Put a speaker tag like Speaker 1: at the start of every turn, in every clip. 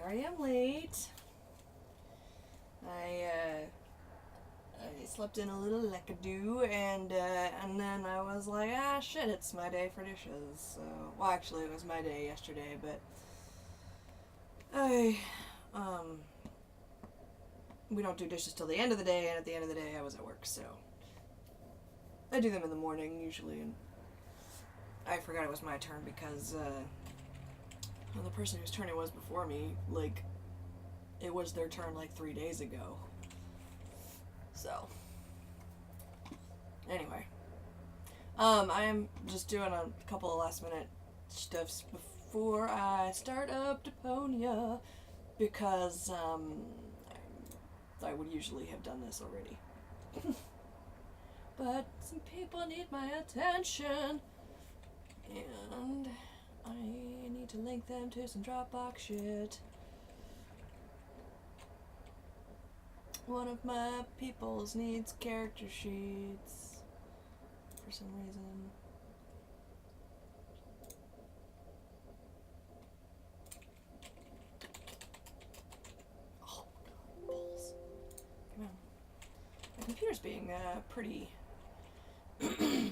Speaker 1: Sorry I'm late. I slept in a little like a do, and then I was like, shit, it's my day for dishes. So, well, actually, it was my day yesterday, but we don't do dishes till the end of the day, and at the end of the day, I was at work, so I do them in the morning usually, and I forgot it was my turn because the person whose turn it was before me, like, it was their turn like 3 days ago. So, anyway, I'm just doing a couple of last minute stuffs before I start up Deponia because I would usually have done this already. But some people need my attention, and I need to link them to some Dropbox shit. One of my peoples needs character sheets for some reason. Oh, God, balls. Come on. My computer's being pretty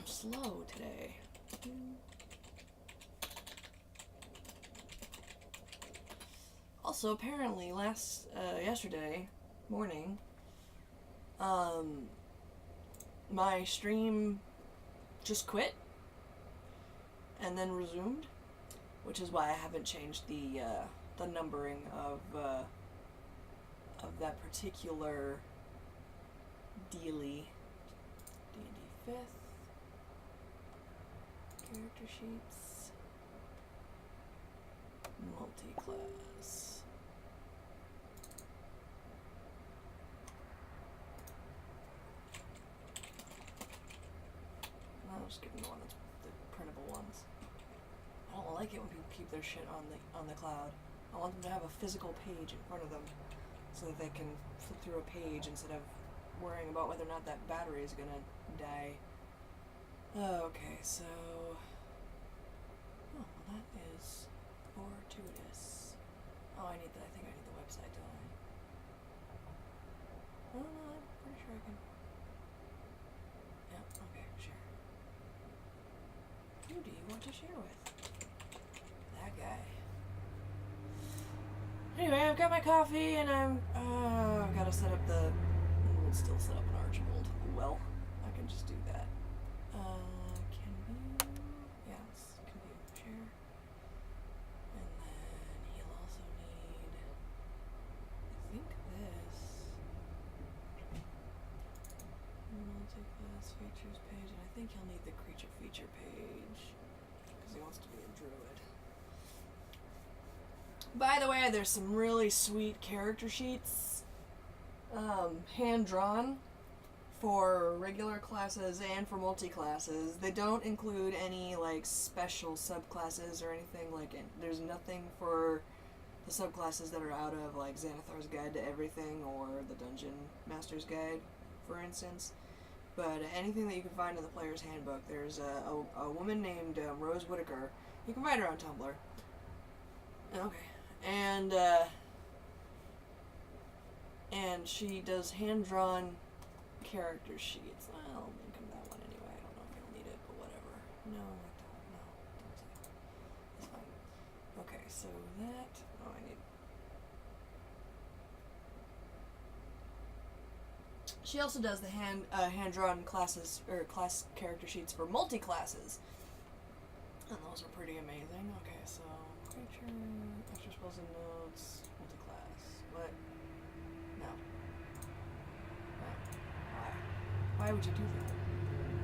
Speaker 1: slow today. Also, apparently, yesterday morning, my stream just quit and then resumed, which is why I haven't changed the numbering of that particular dealy. D&D 5th character sheets, multi-class. I'll just give them the one that's the printable ones. I don't like it when people keep their shit on the cloud. I want them to have a physical page in front of them so that they can flip through a page instead of worrying about whether or not that battery is gonna die. Okay, so well, that is fortuitous. I think I need the website, don't I? Oh no, I'm pretty sure I can. Yeah, okay, share. Who do you want to share with? That guy. Anyway, I've got my coffee and I've got to set up we'll still set up an Archibald. Well, I can just do that. Can you? Yes, can you share? And then he'll also need, I think this. Multi-class features page, and I think he'll need the creature feature page because he wants to be a druid. By the way, there's some really sweet character sheets, hand drawn for regular classes and for multi-classes. They don't include any like special subclasses or anything like it. There's nothing for the subclasses that are out of like Xanathar's Guide to Everything or the Dungeon Master's Guide, for instance. But anything that you can find in the player's handbook. There's a woman named Rose Whitaker. You can find her on Tumblr. Okay. And she does hand-drawn character sheets. I'll link him that one anyway. I don't know if he'll need it, but whatever. No, I don't. No, don't say that. It's fine. Okay, so that. Oh, I need. She also does the hand-drawn classes or class character sheets for multi-classes, and those are pretty amazing. Okay, so creature, extra spells and notes, multi-class. What? No. Why? Why would you do that?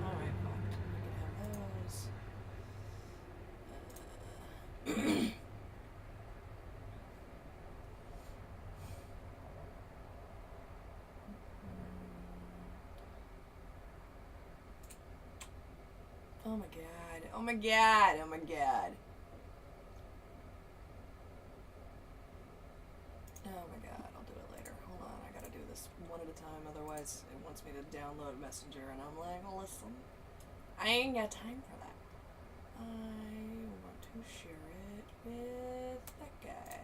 Speaker 1: All right, fine. We can have those. Oh my god. Oh my god. Oh my god. Oh my god. I'll do it later. Hold on. I gotta do this one at a time. Otherwise, it wants me to download Messenger. And I'm like, well, listen. I ain't got time for that. I want to share it with that guy.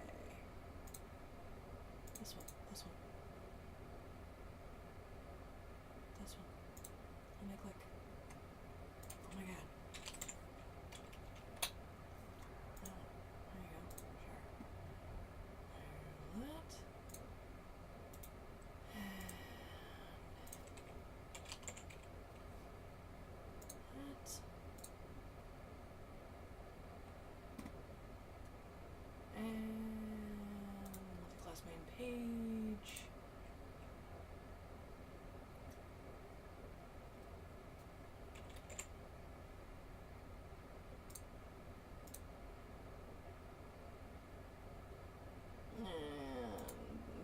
Speaker 1: page.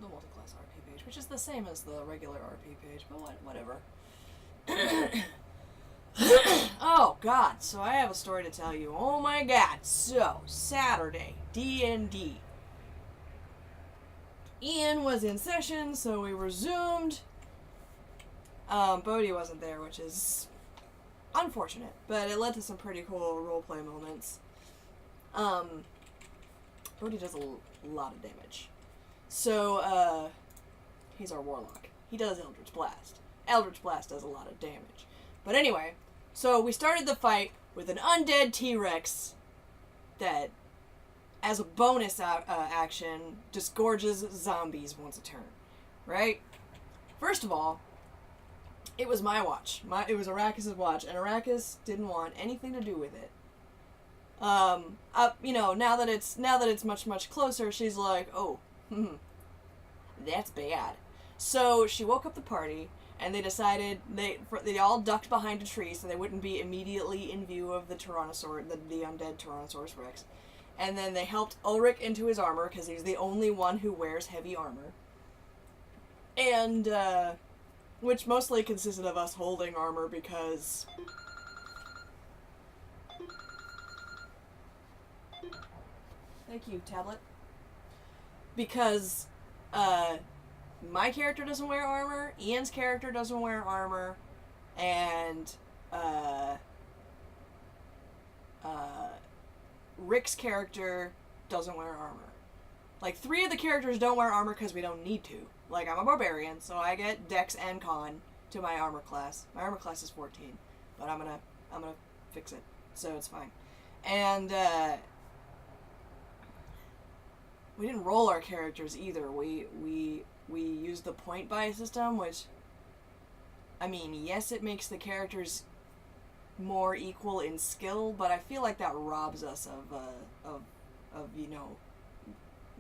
Speaker 1: The multi-class RP page, which is the same as the regular RP page, but whatever. Oh god, so I have a story to tell you. Oh my god. So, Saturday, D&D. Ian was in session, so we resumed. Bodhi wasn't there, which is unfortunate, but it led to some pretty cool roleplay moments. Bodhi does a lot of damage. So, he's our warlock. He does Eldritch Blast. Eldritch Blast does a lot of damage. But anyway, so we started the fight with an undead T-Rex that, as a bonus action, disgorges zombies once a turn. Right? First of all, it was my watch. It was Arrakis' watch, and Arrakis didn't want anything to do with it. Now that it's much closer, she's like, oh, that's bad. So she woke up the party, and they decided they all ducked behind a tree so they wouldn't be immediately in view of the Tyrannosaurus, the undead Tyrannosaurus Rex. And then they helped Ulrich into his armor because he's the only one who wears heavy armor. And which mostly consisted of us holding armor because thank you, tablet. Because my character doesn't wear armor, Ian's character doesn't wear armor, and Rick's character doesn't wear armor. Like, 3 of the characters don't wear armor because we don't need to. Like, I'm a barbarian, so I get Dex and Con to my armor class. My armor class is 14, but I'm gonna fix it, so it's fine. And we didn't roll our characters either. We used the point buy system, which, I mean, yes, it makes the characters more equal in skill, but I feel like that robs us of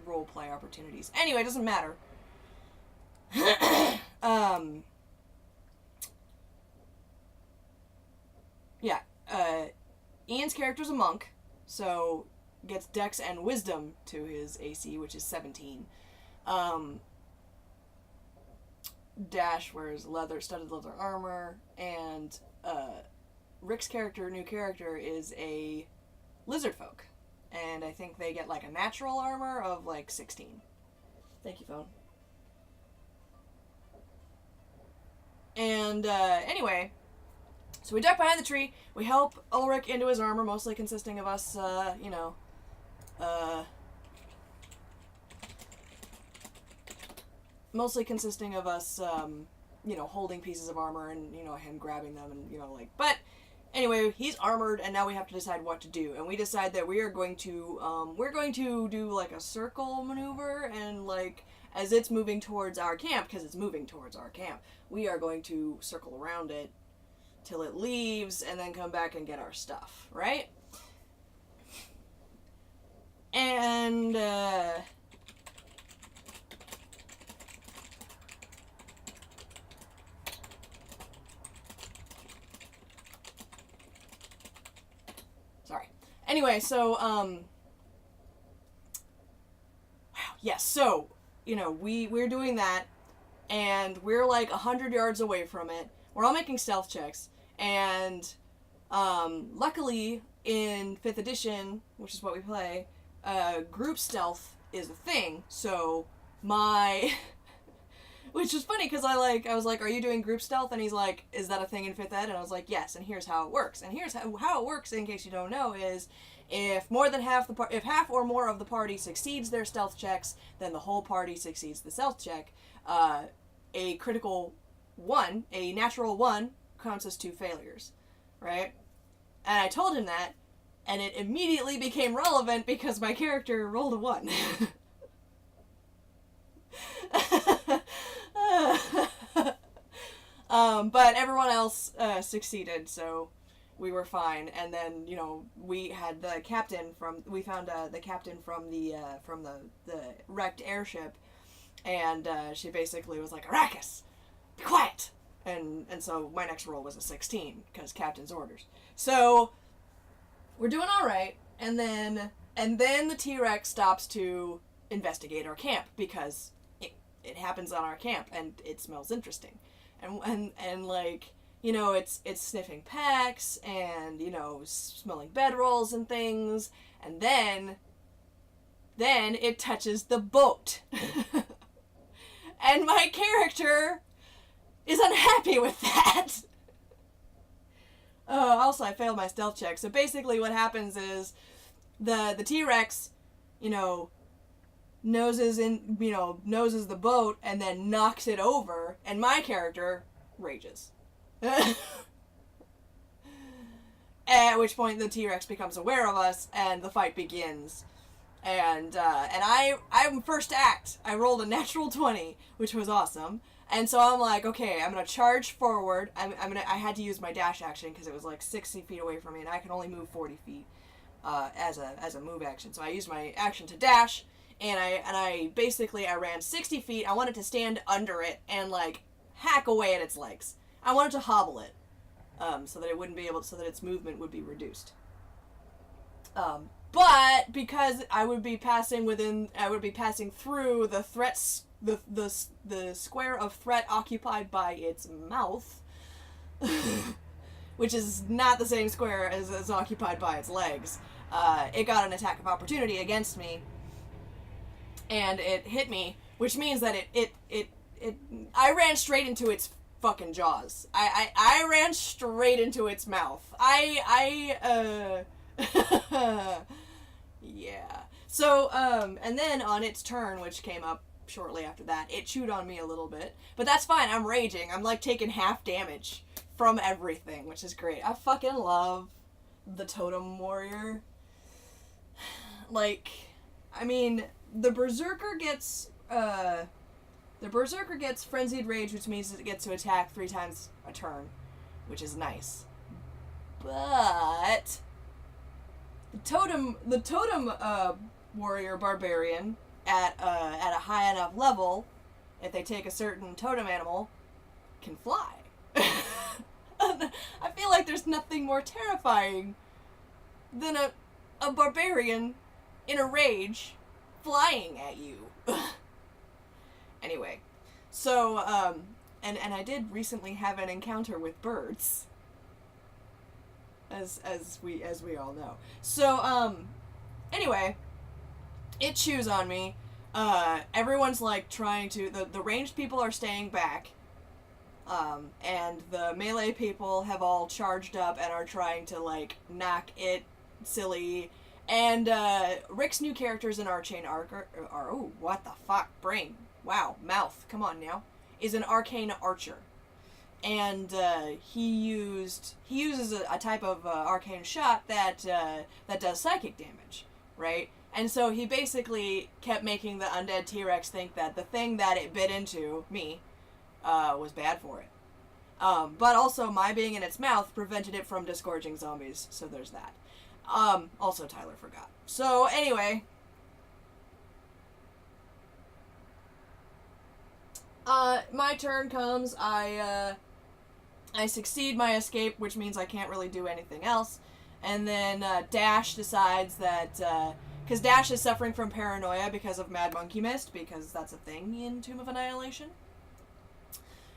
Speaker 1: role play opportunities. Anyway, it doesn't matter. Ian's character's a monk, so gets Dex and Wisdom to his AC, which is 17. Dash wears studded leather armor, and Rick's new character, is a lizard folk. And I think they get like a natural armor of like 16. Thank you, phone. And anyway, so we duck behind the tree, we help Ulrich into his armor, mostly consisting of us, holding pieces of armor and, him grabbing them and, but anyway, he's armored and now we have to decide what to do. And we decide that we are going to do like a circle maneuver and like, as it's moving towards our camp, because it's moving towards our camp, we are going to circle around it till it leaves and then come back and get our stuff, right? And, sorry. Anyway, so, wow, yes, so, we're doing that, and we're like 100 yards away from it. We're all making stealth checks, and luckily in 5th edition, which is what we play, group stealth is a thing, so which is funny because I was like, are you doing group stealth? And he's like, is that a thing in 5th ed? And I was like, yes, and here's how it works. And here's how it works, in case you don't know, is if if half or more of the party succeeds their stealth checks, then the whole party succeeds the stealth check. A critical 1, a natural 1, counts as 2 failures, right? And I told him that, and it immediately became relevant because my character rolled a 1. But everyone else succeeded, so we were fine. And then, we had the captain from the wrecked airship, And she basically was like, Arrakis, be quiet! And so my next roll was a 16, because captain's orders. So, we're doing alright, and then the T-Rex stops to investigate our camp, because it happens on our camp, and it smells interesting. And like, you know, it's sniffing packs, and, you know, smelling bedrolls and things, and then it touches the boat. And my character is unhappy with that. Also, I failed my stealth check. So basically what happens is the T-Rex, you know, noses the boat and then knocks it over, and my character rages. At which point the T-Rex becomes aware of us and the fight begins. And I'm first act. I rolled a natural 20, which was awesome. And so I'm like, okay, I'm gonna charge forward. I had to use my dash action because it was like 60 feet away from me, and I can only move 40 feet as a move action. So I used my action to dash, and I basically ran 60 feet. I wanted to stand under it and like hack away at its legs. I wanted to hobble it, so that its movement would be reduced. But because I would be passing through the threats, the square of threat occupied by its mouth, which is not the same square as is occupied by its legs, it got an attack of opportunity against me, and it hit me, which means that I ran straight into its fucking jaws. I ran straight into its mouth. Yeah. So, and then on its turn, which came up shortly after that, it chewed on me a little bit. But that's fine, I'm raging. I'm like taking half damage from everything, which is great. I fucking love the Totem Warrior. Like, I mean, the Berserker gets Frenzied Rage, which means it gets to attack 3 times a turn, which is nice. But the totem warrior barbarian at a high enough level, if they take a certain totem animal, can fly. I feel like there's nothing more terrifying than a barbarian in a rage flying at you. Anyway, so and I did recently have an encounter with birds. As we all know. So, anyway, it chews on me. Everyone's like trying to, the ranged people are staying back, and the melee people have all charged up and are trying to like knock it silly. And Rick's new characters in Arcane are oh, what the fuck, brain, wow, mouth, come on now, is an arcane archer. And he uses a type of arcane shot that does psychic damage, right? And so he basically kept making the undead T-Rex think that the thing that it bit into, me, was bad for it. But also my being in its mouth prevented it from disgorging zombies, so there's that. Also Tyler forgot. So anyway, my turn comes. I succeed my escape, which means I can't really do anything else. And then Dash decides that, because Dash is suffering from paranoia because of Mad Monkey Mist, because that's a thing in Tomb of Annihilation.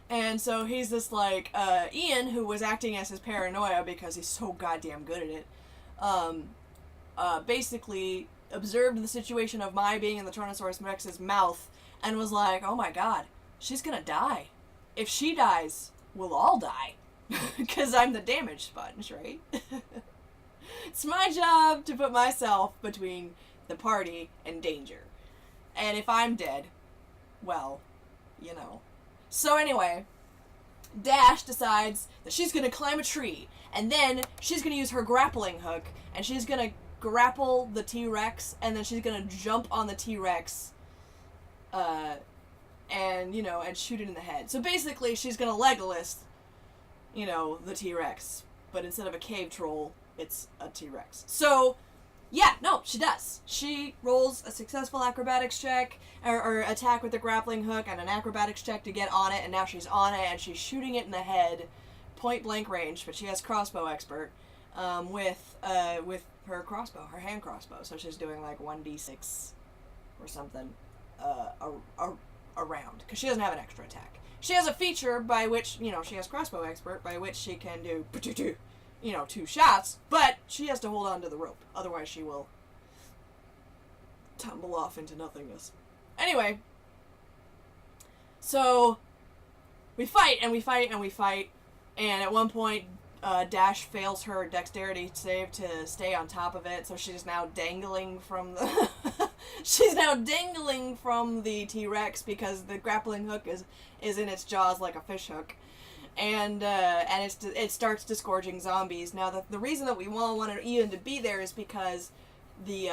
Speaker 1: And so he's this, like, Ian, who was acting as his paranoia because he's so goddamn good at it, basically observed the situation of my being in the Tyrannosaurus Rex's mouth and was like, oh my god, she's gonna die. If she dies, we'll all die. Because I'm the damage sponge, right? It's my job to put myself between the party and danger. And if I'm dead, well, you know. So anyway, Dash decides that she's going to climb a tree. And then she's going to use her grappling hook. And she's going to grapple the T-Rex. And then she's going to jump on the T-Rex. And, you know, and shoot it in the head. So basically, she's going to Legolas, you know, the T-Rex. But instead of a cave troll, it's a T-Rex. So, Yeah, no, she does. She rolls a successful acrobatics check, or attack with the grappling hook, and an acrobatics check to get on it, and now she's on it, and she's shooting it in the head, point blank range, but she has crossbow expert, with her crossbow, her hand crossbow, so she's doing like 1d6 or something, a round, because she doesn't have an extra attack. She has a feature by which, she has crossbow expert, by which she can do 2 shots, but she has to hold on to the rope. Otherwise she will tumble off into nothingness. Anyway, so we fight, and we fight, and we fight, and at one point, Dash fails her dexterity save to stay on top of it, so she's now dangling from the... she's now dangling from the T-Rex because the grappling hook is in its jaws like a fish hook. And it starts disgorging zombies. Now, the reason that we wanted Ian to be there is because the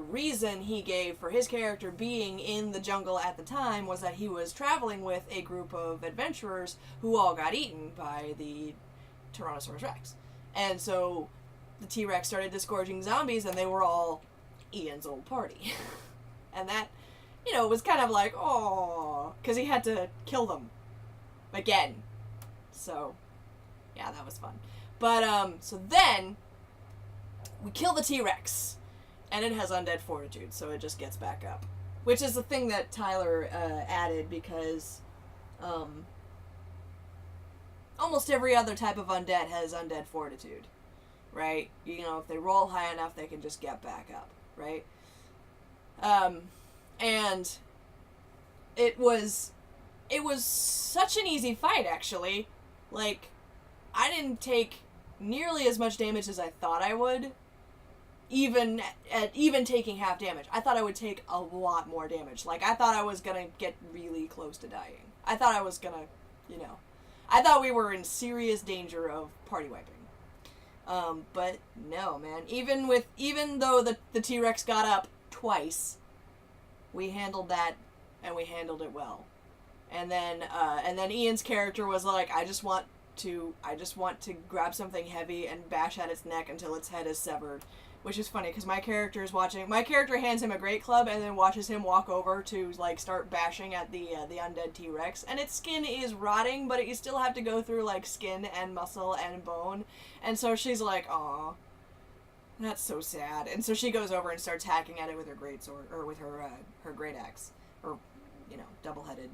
Speaker 1: reason he gave for his character being in the jungle at the time was that he was traveling with a group of adventurers who all got eaten by the Tyrannosaurus Rex. And so the T-Rex started disgorging zombies, and they were all Ian's old party. And that, was kind of like, oh, because he had to kill them again. So, yeah, that was fun. But, so then, we kill the T-Rex, and it has undead fortitude, so it just gets back up. Which is the thing that Tyler added, because almost every other type of undead has undead fortitude, right? If they roll high enough, they can just get back up, right? And it was such an easy fight, actually. Like, I didn't take nearly as much damage as I thought I would, even taking half damage. I thought I would take a lot more damage. Like, I thought I was gonna get really close to dying. I thought I was gonna, I thought we were in serious danger of party wiping. But no, man. Even though the T-Rex got up twice, we handled that, and we handled it well. And then Ian's character was like, I just want to grab something heavy and bash at its neck until its head is severed. Which is funny, because my character hands him a great club and then watches him walk over to, like, start bashing at the undead T-Rex. And its skin is rotting, but you still have to go through, like, skin and muscle and bone. And so she's like, aw, that's so sad. And so she goes over and starts hacking at it with her greatsword, or with her great axe. Or, double-headed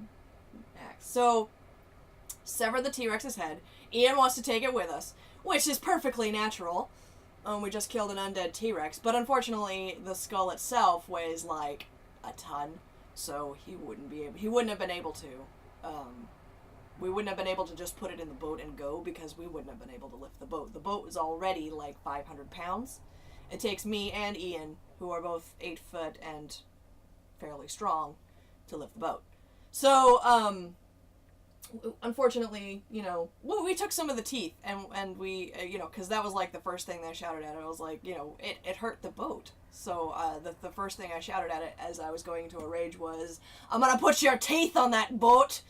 Speaker 1: axe. So, sever the T-Rex's head. Ian wants to take it with us, which is perfectly natural. We just killed an undead T-Rex, but unfortunately the skull itself weighs like a ton, so he wouldn't have been able to. We wouldn't have been able to just put it in the boat and go, because we wouldn't have been able to lift the boat. The boat was already like 500 pounds. It takes me and Ian, who are both 8 foot and fairly strong, to lift the boat. So, unfortunately, we took some of the teeth, and we, because that was like the first thing that I shouted at it. I was like, it hurt the boat. So, the first thing I shouted at it as I was going into a rage was, I'm gonna put your teeth on that boat!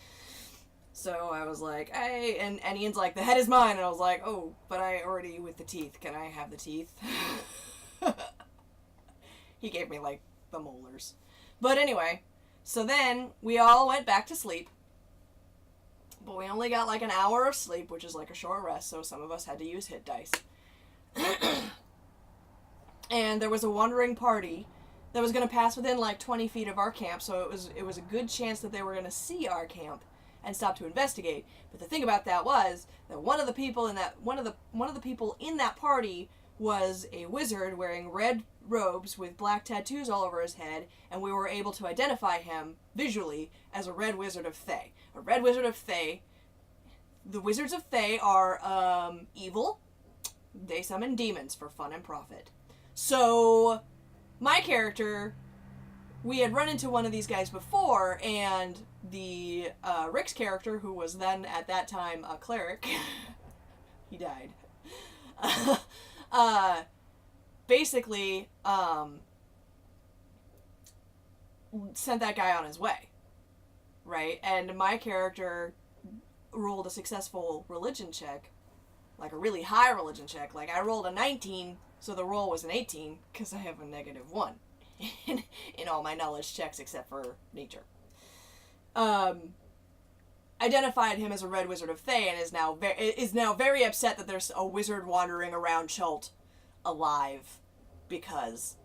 Speaker 1: So I was like, hey, and Ian's like, the head is mine, and I was like, oh, but I already with the teeth. Can I have the teeth? He gave me, like, the molars. But anyway, so then we all went back to sleep. But we only got like an hour of sleep, which is like a short rest, so some of us had to use hit dice. And there was a wandering party that was going to pass within like 20 feet of our camp, so it was a good chance that they were going to see our camp and stop to investigate. But the thing about that was that one of the people in that party was a wizard wearing red robes with black tattoos all over his head, and we were able to identify him visually as a Red Wizard of Thay. A Red Wizard of Thay. The Wizards of Thay are evil. They summon demons for fun and profit. So, my character, we had run into one of these guys before, and the Rick's character, who was then at that time a cleric, he died. Basically, sent that guy on his way, right? And my character rolled a successful religion check, like a really high religion check. Like, I rolled a 19 So the roll was an 18, because I have a -1 in all my knowledge checks except for nature. Identified him as a Red Wizard of Thay, and is now very upset that there's a wizard wandering around Chult alive, because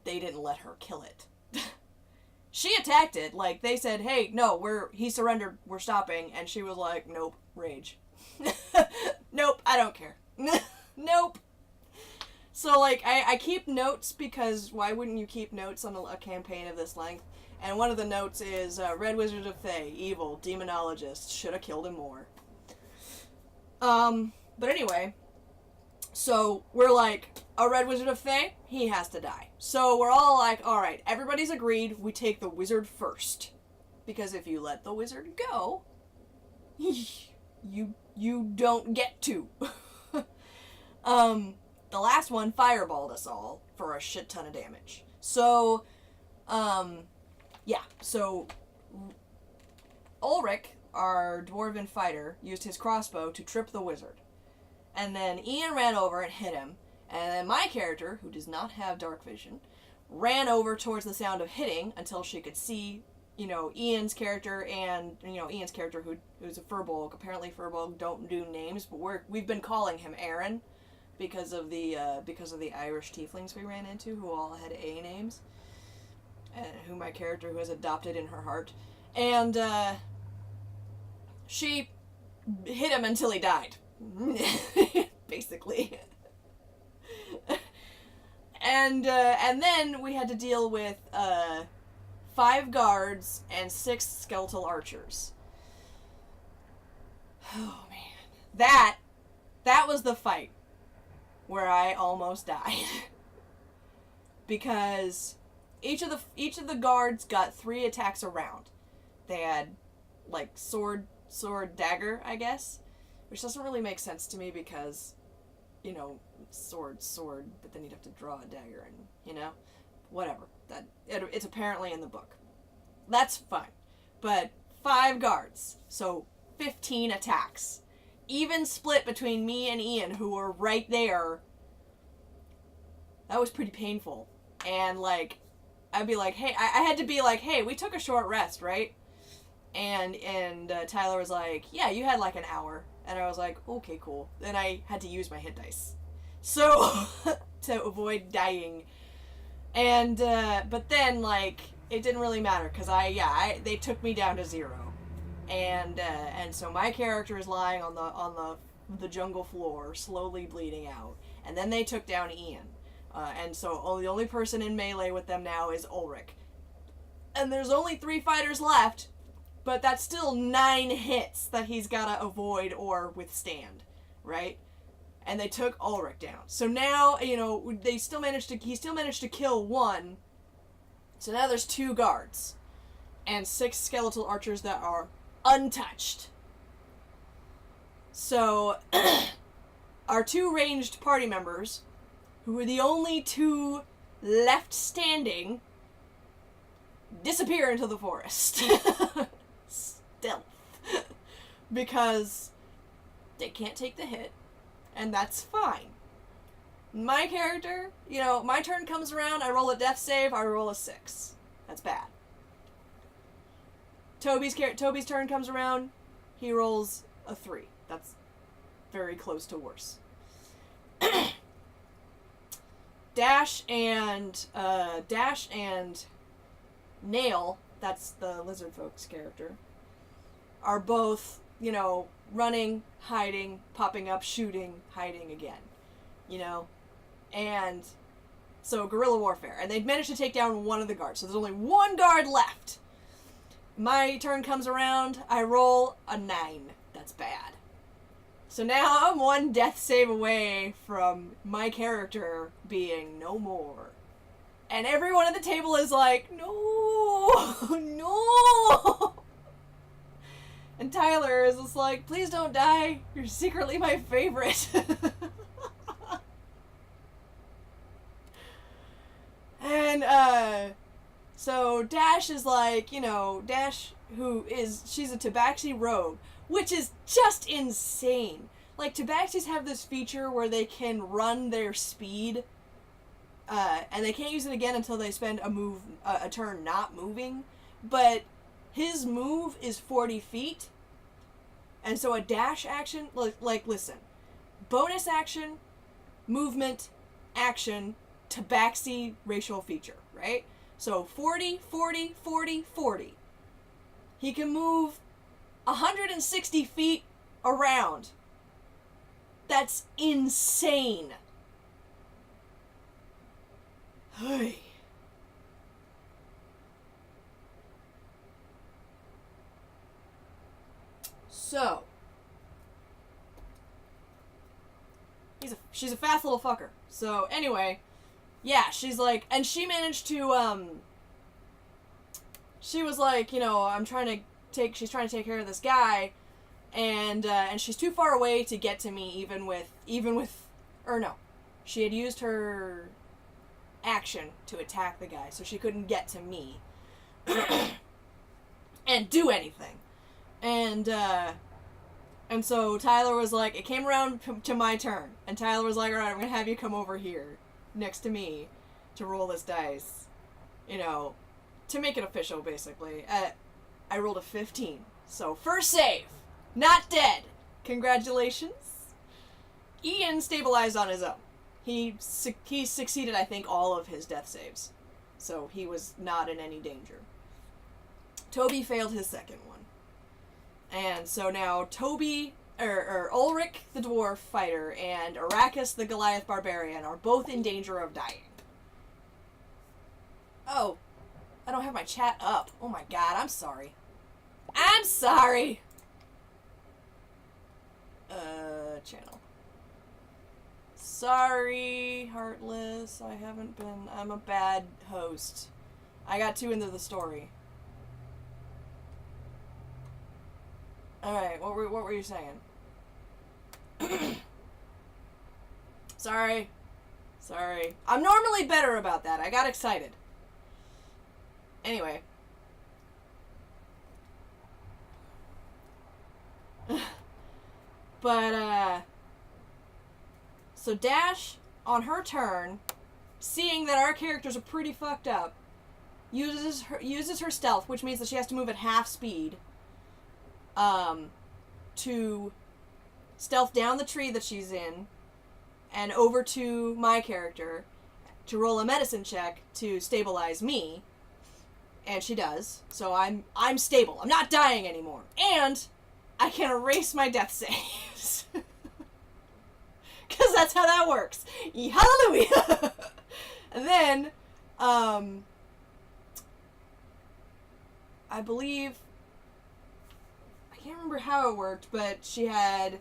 Speaker 1: they didn't let her kill it. She attacked it. Like, they said, hey, no, he surrendered, we're stopping. And she was like, nope, rage. Nope, I don't care. Nope. So, like, I keep notes, because why wouldn't you keep notes on a campaign of this length? And one of the notes is, Red Wizard of Thay, evil, demonologist, should have killed him more. But anyway, so we're like, a Red Wizard of Thay, he has to die. So we're all like, alright, everybody's agreed, we take the wizard first. Because if you let the wizard go, you don't get to. The last one fireballed us all for a shit ton of damage. So, yeah, so Ulrich, our dwarven fighter, used his crossbow to trip the wizard. And then Ian ran over and hit him. And then my character, who does not have dark vision, ran over towards the sound of hitting until she could see, Ian's character and, Ian's character who's a Furbolg. Apparently Furbolg don't do names, but we've been calling him Aaron because of the Irish tieflings we ran into who all had A names. And who my character who has adopted in her heart. And, she hit him until he died. Basically. And then we had to deal with 5 guards and 6 skeletal archers. Oh man, that was the fight where I almost died. Because each of the guards got 3 attacks around. They had like sword, dagger, I guess, which doesn't really make sense to me because, sword, but then you'd have to draw a dagger and, whatever. It's apparently in the book. That's fine. But 5 guards, so 15 attacks. Even split between me and Ian, who were right there. That was pretty painful. And, like, I'd be like, hey, I had to be like, hey, we took a short rest, right? And Tyler was like, yeah, you had like an hour. And I was like, okay, cool. Then I had to use my hit dice. So, to avoid dying. And, but then, like, it didn't really matter, because they took me down to 0. And so my character is lying on the jungle floor, slowly bleeding out. And then they took down Ian. And so the only person in melee with them now is Ulrich. And there's only 3 fighters left, but that's still 9 hits that he's gotta avoid or withstand, right? And they took Ulrich down. So now, he still managed to kill 1. So now there's 2 guards. And 6 skeletal archers that are untouched. So, our 2 ranged party members, who were the only 2 left standing, disappear into the forest. Stealth. Because they can't take the hit, and that's fine. My character, my turn comes around, I roll a death save, I roll a 6. That's bad. Toby's turn comes around, he rolls a 3. That's very close to worse. Dash and Nail, that's the lizard folks character, are both, running, hiding, popping up, shooting, hiding again, and so guerrilla warfare, and they've managed to take down 1 of the guards, so there's only 1 guard left. My turn comes around, I roll a 9. That's bad. So now I'm 1 death save away from my character being no more. And everyone at the table is like, no, no. And Tyler is just like, please don't die. You're secretly my favorite. And, so Dash is like, Dash, she's a Tabaxi rogue, which is just insane. like, tabaxis have this feature where they can run their speed, and they can't use it again until they spend a turn not moving, but his move is 40 feet, and so a dash action, like listen, bonus action, movement, action, tabaxi racial feature, right? So 40, 40, 40, 40. He can move 160 feet around. That's insane. Hey. So, she's a fast little fucker. So anyway, yeah, she's like, and she managed to, she was like, you know, she's trying to take care of this guy, and she's too far away to get to me, she had used her action to attack the guy, so she couldn't get to me, and do anything. And so Tyler was like, it came around to my turn, and Tyler was like, alright, I'm gonna have you come over here, next to me, to roll this dice, you know, to make it official, basically. I rolled a 15, so first save, not dead, congratulations. Ian stabilized on his own. He succeeded, I think, all of his death saves, so he was not in any danger. Toby failed his second one. And so now Toby, Ulrich the dwarf fighter and Arrakis the Goliath barbarian are both in danger of dying. Oh, I don't have my chat up. Oh my god, I'm sorry. I'm sorry! Channel. Sorry, Heartless. I'm a bad host. I got too into the story. Alright, what were you saying? Sorry. I'm normally better about that. I got excited. Anyway. But, so Dash, on her turn, seeing that our characters are pretty fucked up, uses her stealth, which means that she has to move at half speed, to stealth down the tree that she's in and over to my character to roll a medicine check to stabilize me, and she does. So I'm stable. I'm not dying anymore, and I can erase my death saves because that's how that works. Hallelujah. And then I believe, I can't remember how it worked, but she had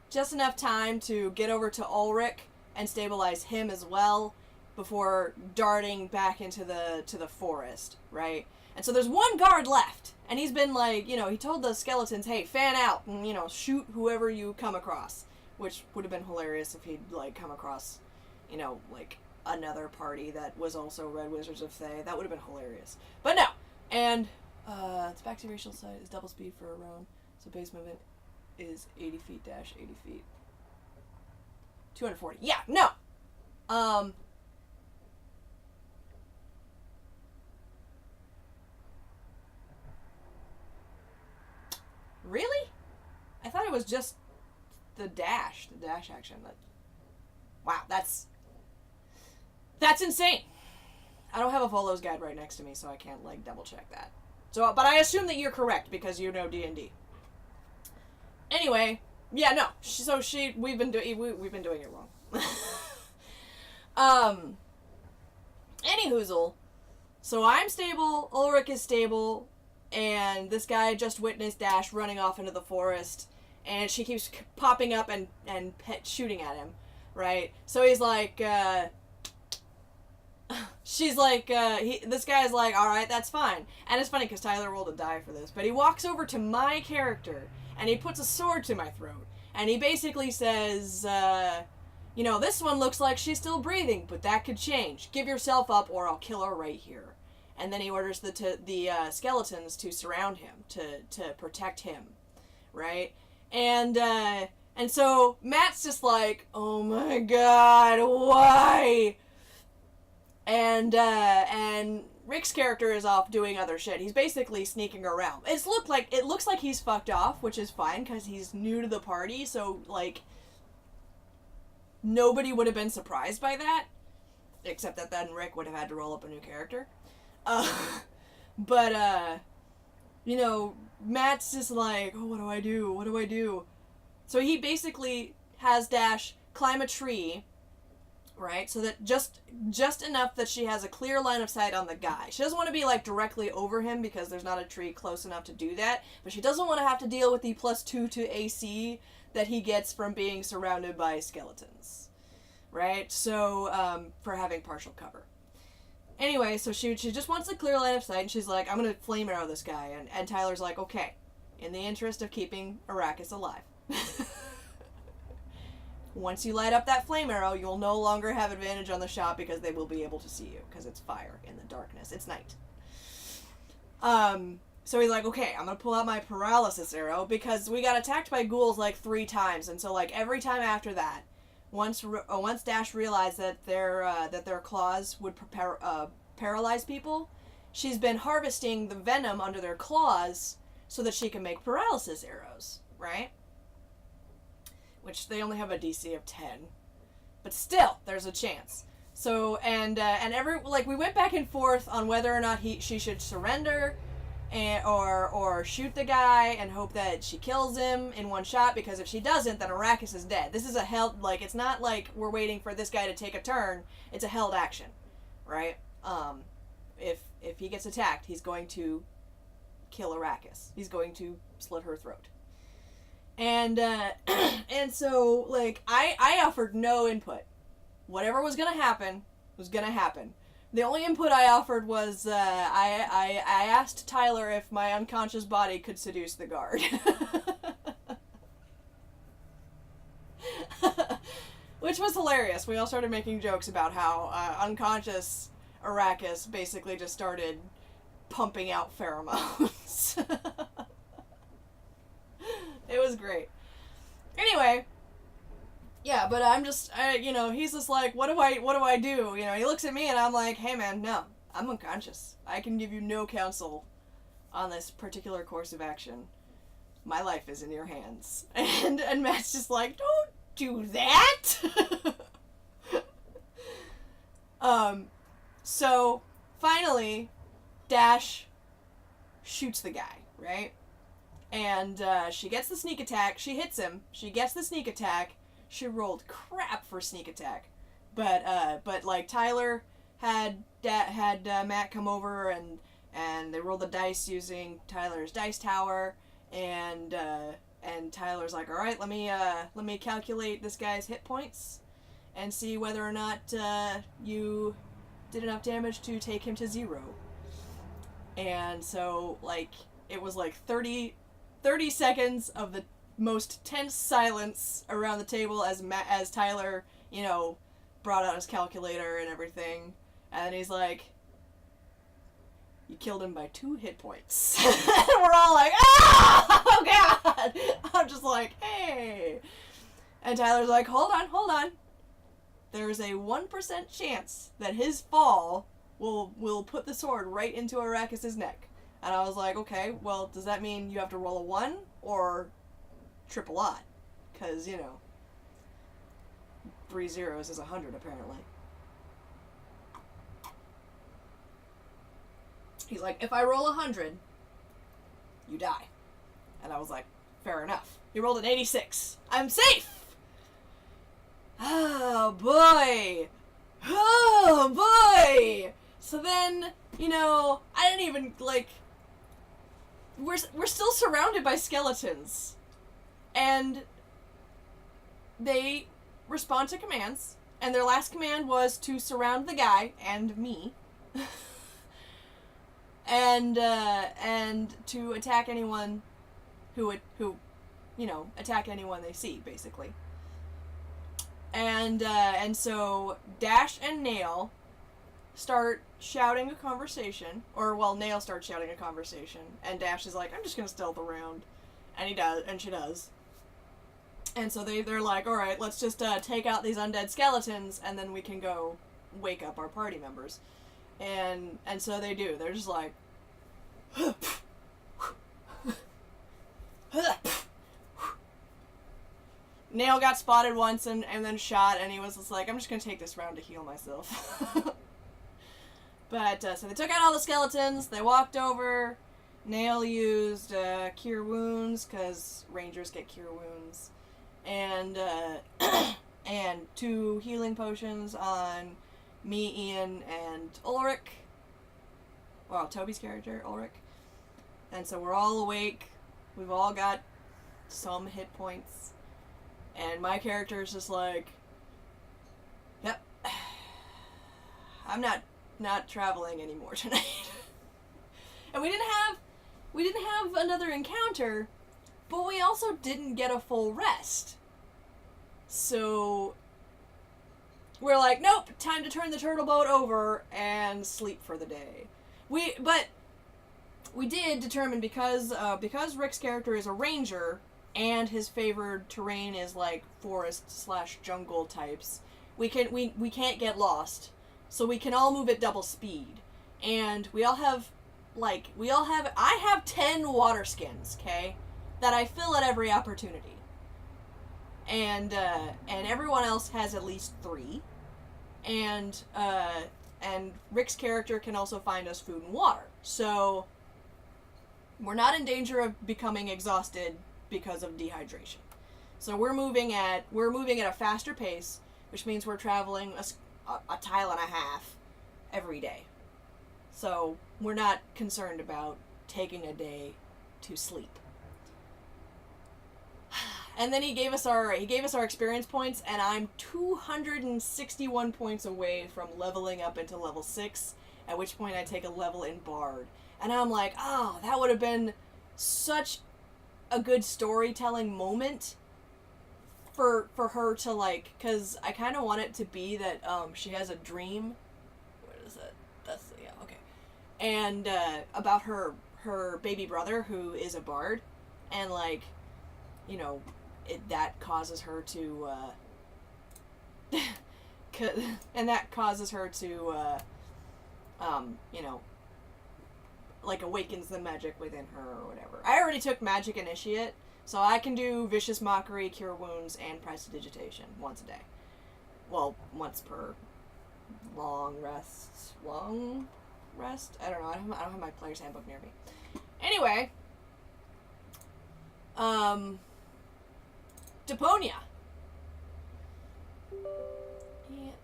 Speaker 1: just enough time to get over to Ulrich and stabilize him as well before darting back into the forest, right? And so there's one guard left, and he's been like, you know, he told the skeletons, hey, fan out and, you know, shoot whoever you come across, which would have been hilarious if he'd, like, come across, you know, like, another party that was also Red Wizards of Thay. That would have been hilarious. But no! And it's back to racial side. It's double speed for a round. So base movement is 80 feet dash 80 feet. 240. Yeah, no! Really? I thought it was just the dash action. Wow, that's insane. I don't have a Volo's guide right next to me, so I can't, like, double check that. So, but I assume that you're correct because you know D&D. Anyway, yeah, no. We've been doing it wrong. Anyhoozle. So I'm stable, Ulrich is stable, and this guy just witnessed Dash running off into the forest, and she keeps popping up and shooting at him, right? So he's like, she's like, this guy's like, alright, that's fine. And it's funny because Tyler rolled a die for this, but he walks over to my character, and he puts a sword to my throat, and he basically says, you know, this one looks like she's still breathing, but that could change. Give yourself up or I'll kill her right here. And then he orders the skeletons to surround him, to protect him, right? And And so Matt's just like, oh my god, why? And Rick's character is off doing other shit. He's basically sneaking around. It looks like he's fucked off, which is fine because he's new to the party. So like, nobody would have been surprised by that, except that then Rick would have had to roll up a new character. But you know, Matt's just like, oh, what do I do? What do I do? So he basically has Dash climb a tree, right? So that just enough that she has a clear line of sight on the guy. She doesn't want to be like directly over him because there's not a tree close enough to do that, but she doesn't want to have to deal with the +2 to AC that he gets from being surrounded by skeletons, right? So, for having partial cover. Anyway, so she just wants a clear line of sight, and she's like, I'm gonna flame arrow this guy, and Tyler's like, okay, in the interest of keeping Arrakis alive. Once you light up that flame arrow, you'll no longer have advantage on the shot because they will be able to see you, because it's fire in the darkness. It's night. So he's like, okay, I'm gonna pull out my paralysis arrow, because we got attacked by ghouls like 3 times, and so like every time after that, once Dash realized that their claws would paralyze people, she's been harvesting the venom under their claws so that she can make paralysis arrows, right? Which they only have a DC of 10, but still, there's a chance. So and we went back and forth on whether or not she should surrender, or shoot the guy and hope that she kills him in one shot, because if she doesn't, then Arrakis is dead. This is a held, like, it's not like we're waiting for this guy to take a turn. It's a held action, right? If he gets attacked, he's going to kill Arrakis. He's going to slit her throat. And so, like, I offered no input. Whatever was gonna happen was gonna happen. The only input I offered was, I asked Tyler if my unconscious body could seduce the guard. Which was hilarious. We all started making jokes about how unconscious Arrakis basically just started pumping out pheromones. It was great. Anyway, yeah, but I'm just, he's just like, what do I do? You know, he looks at me and I'm like, hey man, no, I'm unconscious. I can give you no counsel on this particular course of action. My life is in your hands. And Matt's just like, don't do that! So, finally, Dash shoots the guy, right? And she gets the sneak attack. She hits him. She gets the sneak attack. She rolled crap for sneak attack, but like Tyler had Matt come over and they rolled the dice using Tyler's dice tower, and Tyler's like, all right, let me calculate this guy's hit points and see whether or not you did enough damage to take him to 0. And so like it was like 30 seconds of the most tense silence around the table as Tyler, brought out his calculator and everything, and he's like, you killed him by 2 hit points. And we're all like, oh god! I'm just like, hey. And Tyler's like, hold on. There's a 1% chance that his fall will put the sword right into Arrakis' neck. And I was like, okay, well, does that mean you have to roll a 1 or triple odd? Because, 3 zeros is 100, apparently. He's like, if I roll 100, you die. And I was like, fair enough. He rolled an 86. I'm safe! Oh, boy! Oh, boy! So then, I didn't even, we're still surrounded by skeletons. And they respond to commands, and their last command was to surround the guy and me. and to attack anyone who attack anyone they see, basically. And so Dash and Nail start shouting a conversation, Nail starts shouting a conversation, and Dash is like, I'm just gonna stealth around, and he does, and she does. And so they're like, all right, let's just take out these undead skeletons, and then we can go wake up our party members. And so they do. They're just like, Nail got spotted once and then shot, and he was just like, I'm just gonna take this round to heal myself. But, so they took out all the skeletons, they walked over, Nail used, Cure Wounds, because rangers get Cure Wounds, and, and 2 healing potions on me, Ian, and Ulrich. Well, Toby's character, Ulrich. And so we're all awake, we've all got some hit points, and my character is just like, yep, I'm not traveling anymore tonight. And we didn't have another encounter, but we also didn't get a full rest. So we're like, nope, time to turn the turtle boat over and sleep for the day. But we did determine, because Rick's character is a ranger and his favored terrain is like forest/jungle types, we can't get lost. So we can all move at double speed. And I have 10 water skins, okay? That I fill at every opportunity. And everyone else has at least 3. And Rick's character can also find us food and water. So we're not in danger of becoming exhausted because of dehydration. So we're moving at a faster pace, which means we're traveling a tile and a half every day. So we're not concerned about taking a day to sleep. And then he gave us our experience points, and I'm 261 points away from leveling up into level 6, at which point I take a level in Bard. And I'm like, oh, that would have been such a good storytelling moment for her to, like, because I kind of want it to be that she has a dream. What is it? Yeah, okay. And about her baby brother, who is a bard, and, like, you know, that causes her to and that causes her to you know, like, awakens the magic within her or whatever. I already took Magic Initiate, so I can do Vicious Mockery, Cure Wounds, and Prestidigitation once a day. Well, once per long rest? I don't know. I don't have my player's handbook near me. Anyway, Deponia.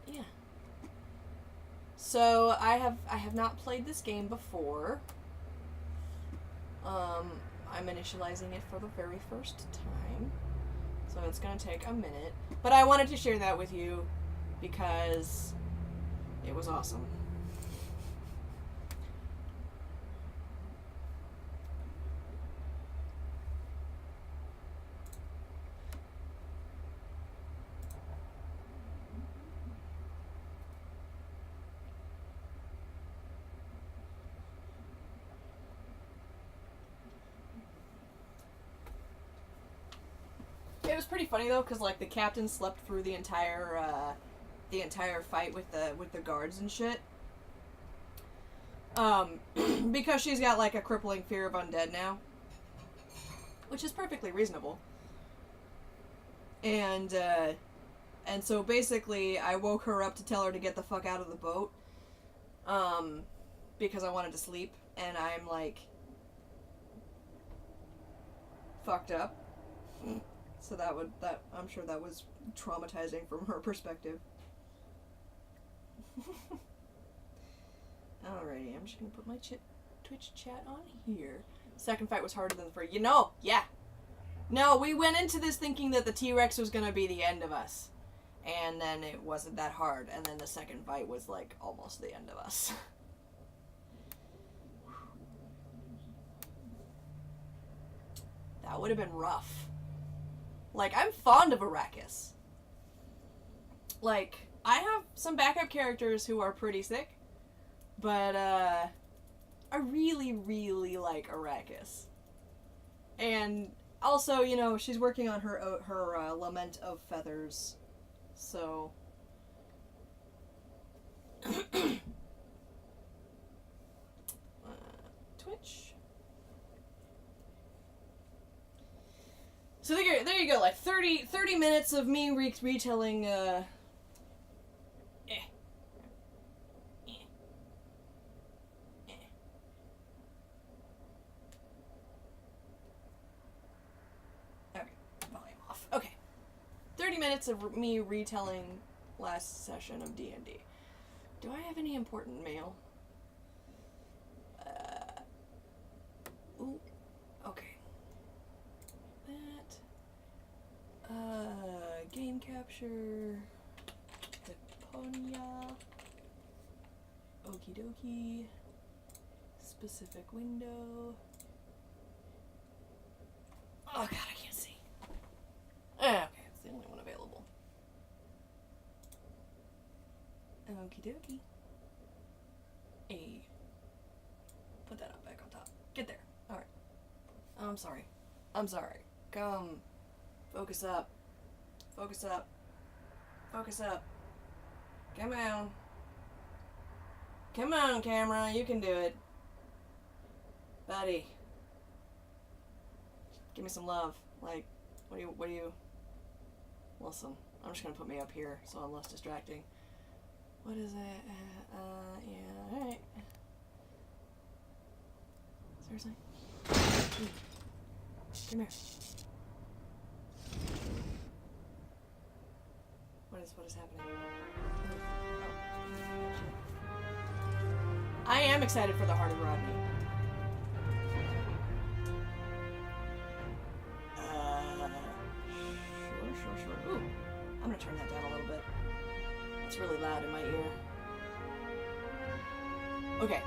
Speaker 1: Yeah. So I have not played this game before. I'm initializing it for the very first time, so it's gonna take a minute. But I wanted to share that with you because it was awesome. It was pretty funny though, because, like, the captain slept through the entire fight with the guards and shit. Because she's got, like, a crippling fear of undead now, which is perfectly reasonable. And so basically, I woke her up to tell her to get the fuck out of the boat, because I wanted to sleep, and I'm, like, fucked up. So that I'm sure that was traumatizing from her perspective. Alrighty, I'm just gonna put my Twitch chat on here. Second fight was harder than the first. Yeah. No, we went into this thinking that the T-Rex was gonna be the end of us. And then it wasn't that hard. And then the second fight was, like, almost the end of us. That would have been rough. Like, I'm fond of Arrakis. Like, I have some backup characters who are pretty sick, but, I really, really like Arrakis. And Also, you know, she's working on her Lament of Feathers, so. Twitch. So there you go, like 30 minutes of me retelling, Okay, volume off. Okay. 30 minutes of me retelling last session of D&D. Do I have any important mail? Ooh. Okay. That. Game capture. Deponia. Okie dokie. Specific window. Oh god, I can't see. Okay, it's the only one available. Okie dokie. Hey. Put that up back on top. Get there. Alright. I'm sorry. I'm sorry. Come. Focus up. Focus up. Focus up. Come on. Come on, camera. You can do it. Buddy. Give me some love. Like, what do you... Listen, I'm just gonna put me up here so I'm less distracting. What is it? Yeah, alright. Seriously? Come here. What is happening? I am excited for the Heart of Rodney. Sure. Ooh, I'm gonna turn that down a little bit. It's really loud in my ear. Okay.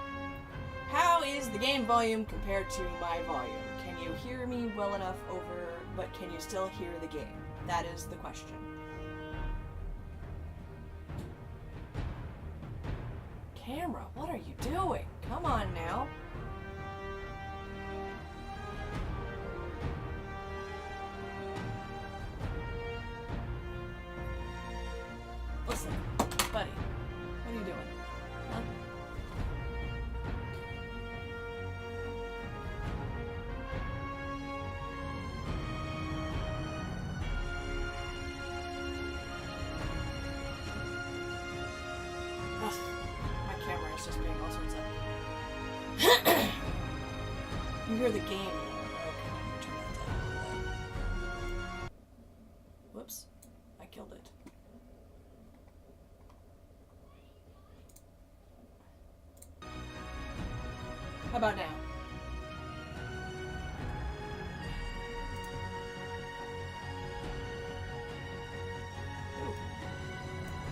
Speaker 1: How is the game volume compared to my volume? Can you hear me well enough over, but can you still hear the game? That is the question. Camera, what are you doing? Come on now. Listen, buddy, what are you doing? Huh? Ugh, my camera is just being all sorts of... You hear the game. Okay, let me turn that down. Whoops, I killed it. How about now?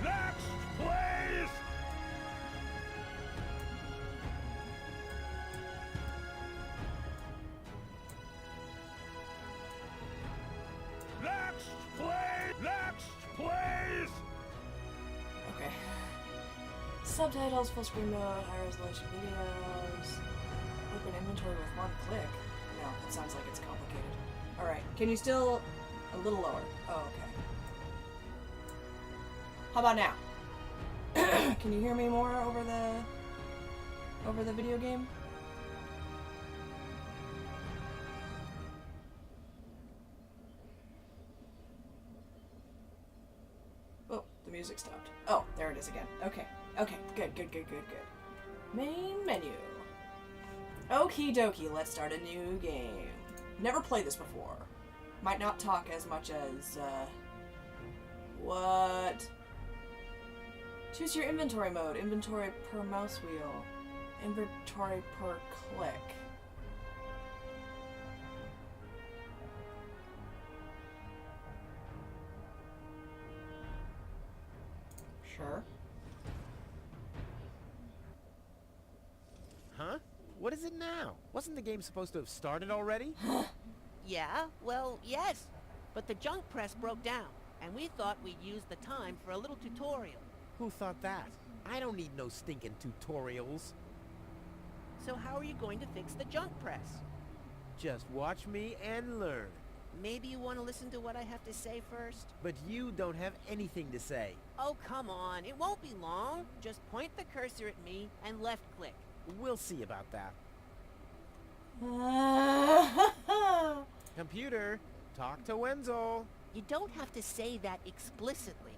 Speaker 2: Next, please! Next, please! Next, please!
Speaker 1: Okay. Subtitles, full screen mode, high resolution videos. Open inventory with one click. No, that sounds like it's complicated. Alright, can you still... a little lower. Oh, okay. How about now? Can you hear me more over the video game? Oh, the music stopped. Oh, there it is again. Okay. Okay, good. Main menu. Okie dokie, let's start a new game. Never played this before. Might not talk as much as, what? Choose your inventory mode. Inventory per mouse wheel. Inventory per click. Sure.
Speaker 3: Huh? What is it now? Wasn't the game supposed to have started already?
Speaker 4: Yeah, well, yes. But the junk press broke down, and we thought we'd use the time for a little tutorial.
Speaker 3: Who thought that? I don't need no stinking tutorials.
Speaker 4: So how are you going to fix the junk press?
Speaker 3: Just watch me and learn.
Speaker 4: Maybe you want to listen to what I have to say first?
Speaker 3: But you don't have anything to say.
Speaker 4: Oh, come on. It won't be long. Just point the cursor at me and left click.
Speaker 3: We'll see about that. Computer, talk to Wenzel.
Speaker 4: You don't have to say that explicitly.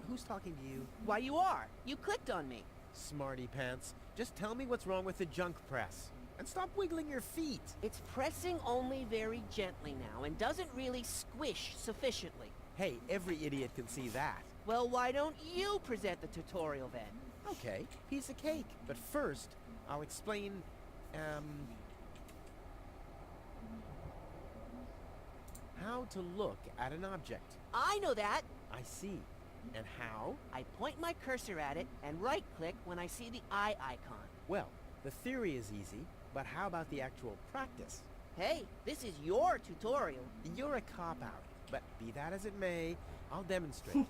Speaker 3: Who's talking to you?
Speaker 4: Why, you are. You clicked on me.
Speaker 3: Smarty pants. Just tell me what's wrong with the junk press. And stop wiggling your feet.
Speaker 4: It's pressing only very gently now and doesn't really squish sufficiently.
Speaker 3: Hey, every idiot can see that.
Speaker 4: Well, why don't you present the tutorial then?
Speaker 3: Okay, piece of cake. But first, I'll explain, how to look at an object.
Speaker 4: I know that.
Speaker 3: I see. And how?
Speaker 4: I point my cursor at it and right-click when I see the eye icon.
Speaker 3: Well, the theory is easy, but how about the actual practice?
Speaker 4: Hey, this is your tutorial.
Speaker 3: You're a cop-out, but be that as it may, I'll demonstrate.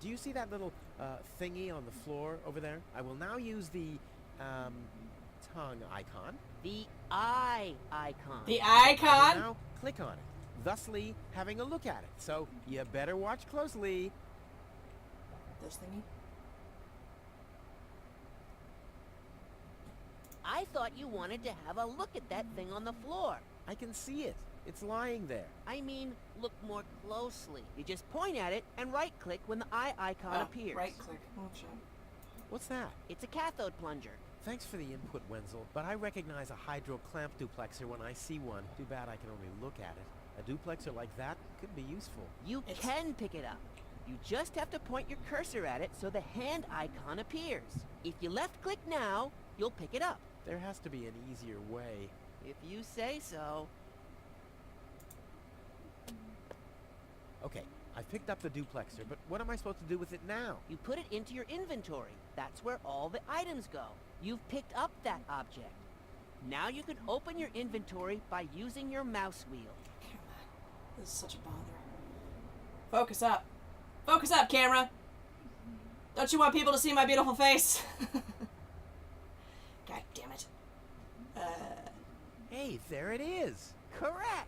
Speaker 3: Do you see that little thingy on the floor over there? I will now use the tongue icon.
Speaker 4: The eye icon.
Speaker 1: The
Speaker 3: I
Speaker 1: icon?
Speaker 3: will now click on it, thusly having a look at it. So you better watch closely.
Speaker 1: This thingy?
Speaker 4: I thought you wanted to have a look at that thing on the floor.
Speaker 3: I can see it. It's lying there.
Speaker 4: I mean, look more closely. You just point at it and right-click when the eye icon appears.
Speaker 1: Right click. Oh, shit.
Speaker 3: What's that?
Speaker 4: It's a cathode plunger.
Speaker 3: Thanks for the input, Wenzel, but I recognize a hydro clamp duplexer when I see one. Too bad I can only look at it. A duplexer like that could be useful.
Speaker 4: You can pick it up. You just have to point your cursor at it so the hand icon appears. If you left-click now, you'll pick it up.
Speaker 3: There has to be an easier way.
Speaker 4: If you say so.
Speaker 3: Okay, I picked up the duplexer, but what am I supposed to do with it now?
Speaker 4: You put it into your inventory. That's where all the items go. You've picked up that object. Now you can open your inventory by using your mouse wheel.
Speaker 1: Come on. This is such a bother. Focus up. Focus up, camera! Don't you want people to see my beautiful face? God damn it.
Speaker 3: Hey, there it is.
Speaker 4: Correct!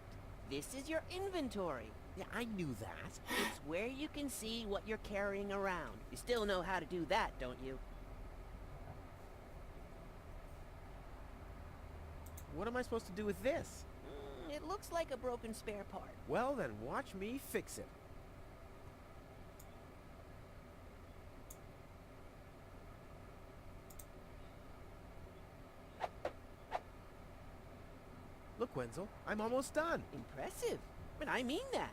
Speaker 4: This is your inventory.
Speaker 3: Yeah, I knew that.
Speaker 4: It's where you can see what you're carrying around. You still know how to do that, don't you?
Speaker 3: What am I supposed to do with this?
Speaker 4: It looks like a broken spare part.
Speaker 3: Well, then watch me fix it. Look, Wenzel, I'm almost done.
Speaker 4: Impressive. But I mean that.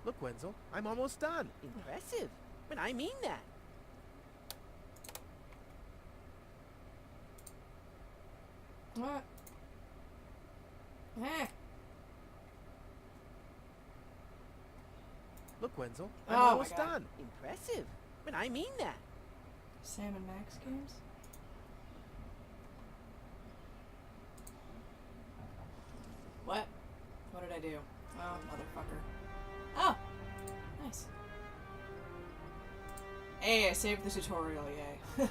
Speaker 3: Look, Wenzel, I'm almost done.
Speaker 4: Impressive. But I mean that.
Speaker 1: What? Eh.
Speaker 3: Look, Wenzel, I'm
Speaker 1: Oh my
Speaker 3: almost
Speaker 1: God.
Speaker 3: done.
Speaker 4: Impressive. But I mean that.
Speaker 1: Sam and Max games? What? What did I do? Oh, motherfucker. Oh! Nice. Hey, I saved the tutorial, yay.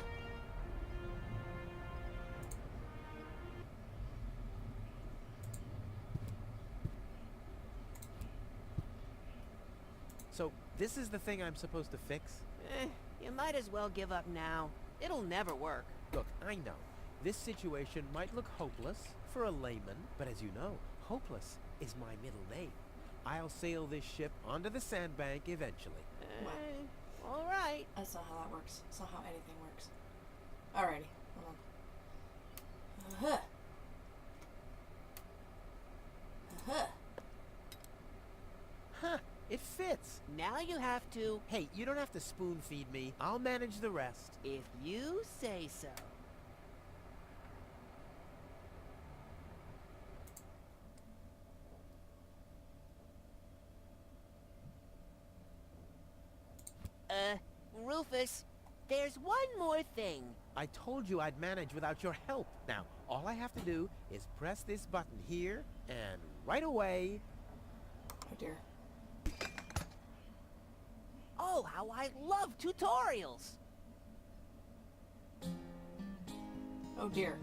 Speaker 3: So, this is the thing I'm supposed to fix?
Speaker 4: You might as well give up now. It'll never work.
Speaker 3: Look, I know, this situation might look hopeless for a layman, but as you know, hopeless is my middle name. I'll sail this ship onto the sandbank eventually.
Speaker 4: All right.
Speaker 1: That's not how that works. That's not how anything works. Alrighty. Hold on. Uh-huh.
Speaker 3: Huh, it fits.
Speaker 4: Now you have to,
Speaker 3: Hey, you don't have to spoon feed me. I'll manage the rest.
Speaker 4: if you say so. Rufus, there's one more thing.
Speaker 3: I told you I'd manage without your help. Now, all I have to do is press this button here, and right away...
Speaker 1: Oh dear.
Speaker 4: Oh, how I love tutorials!
Speaker 1: Oh dear.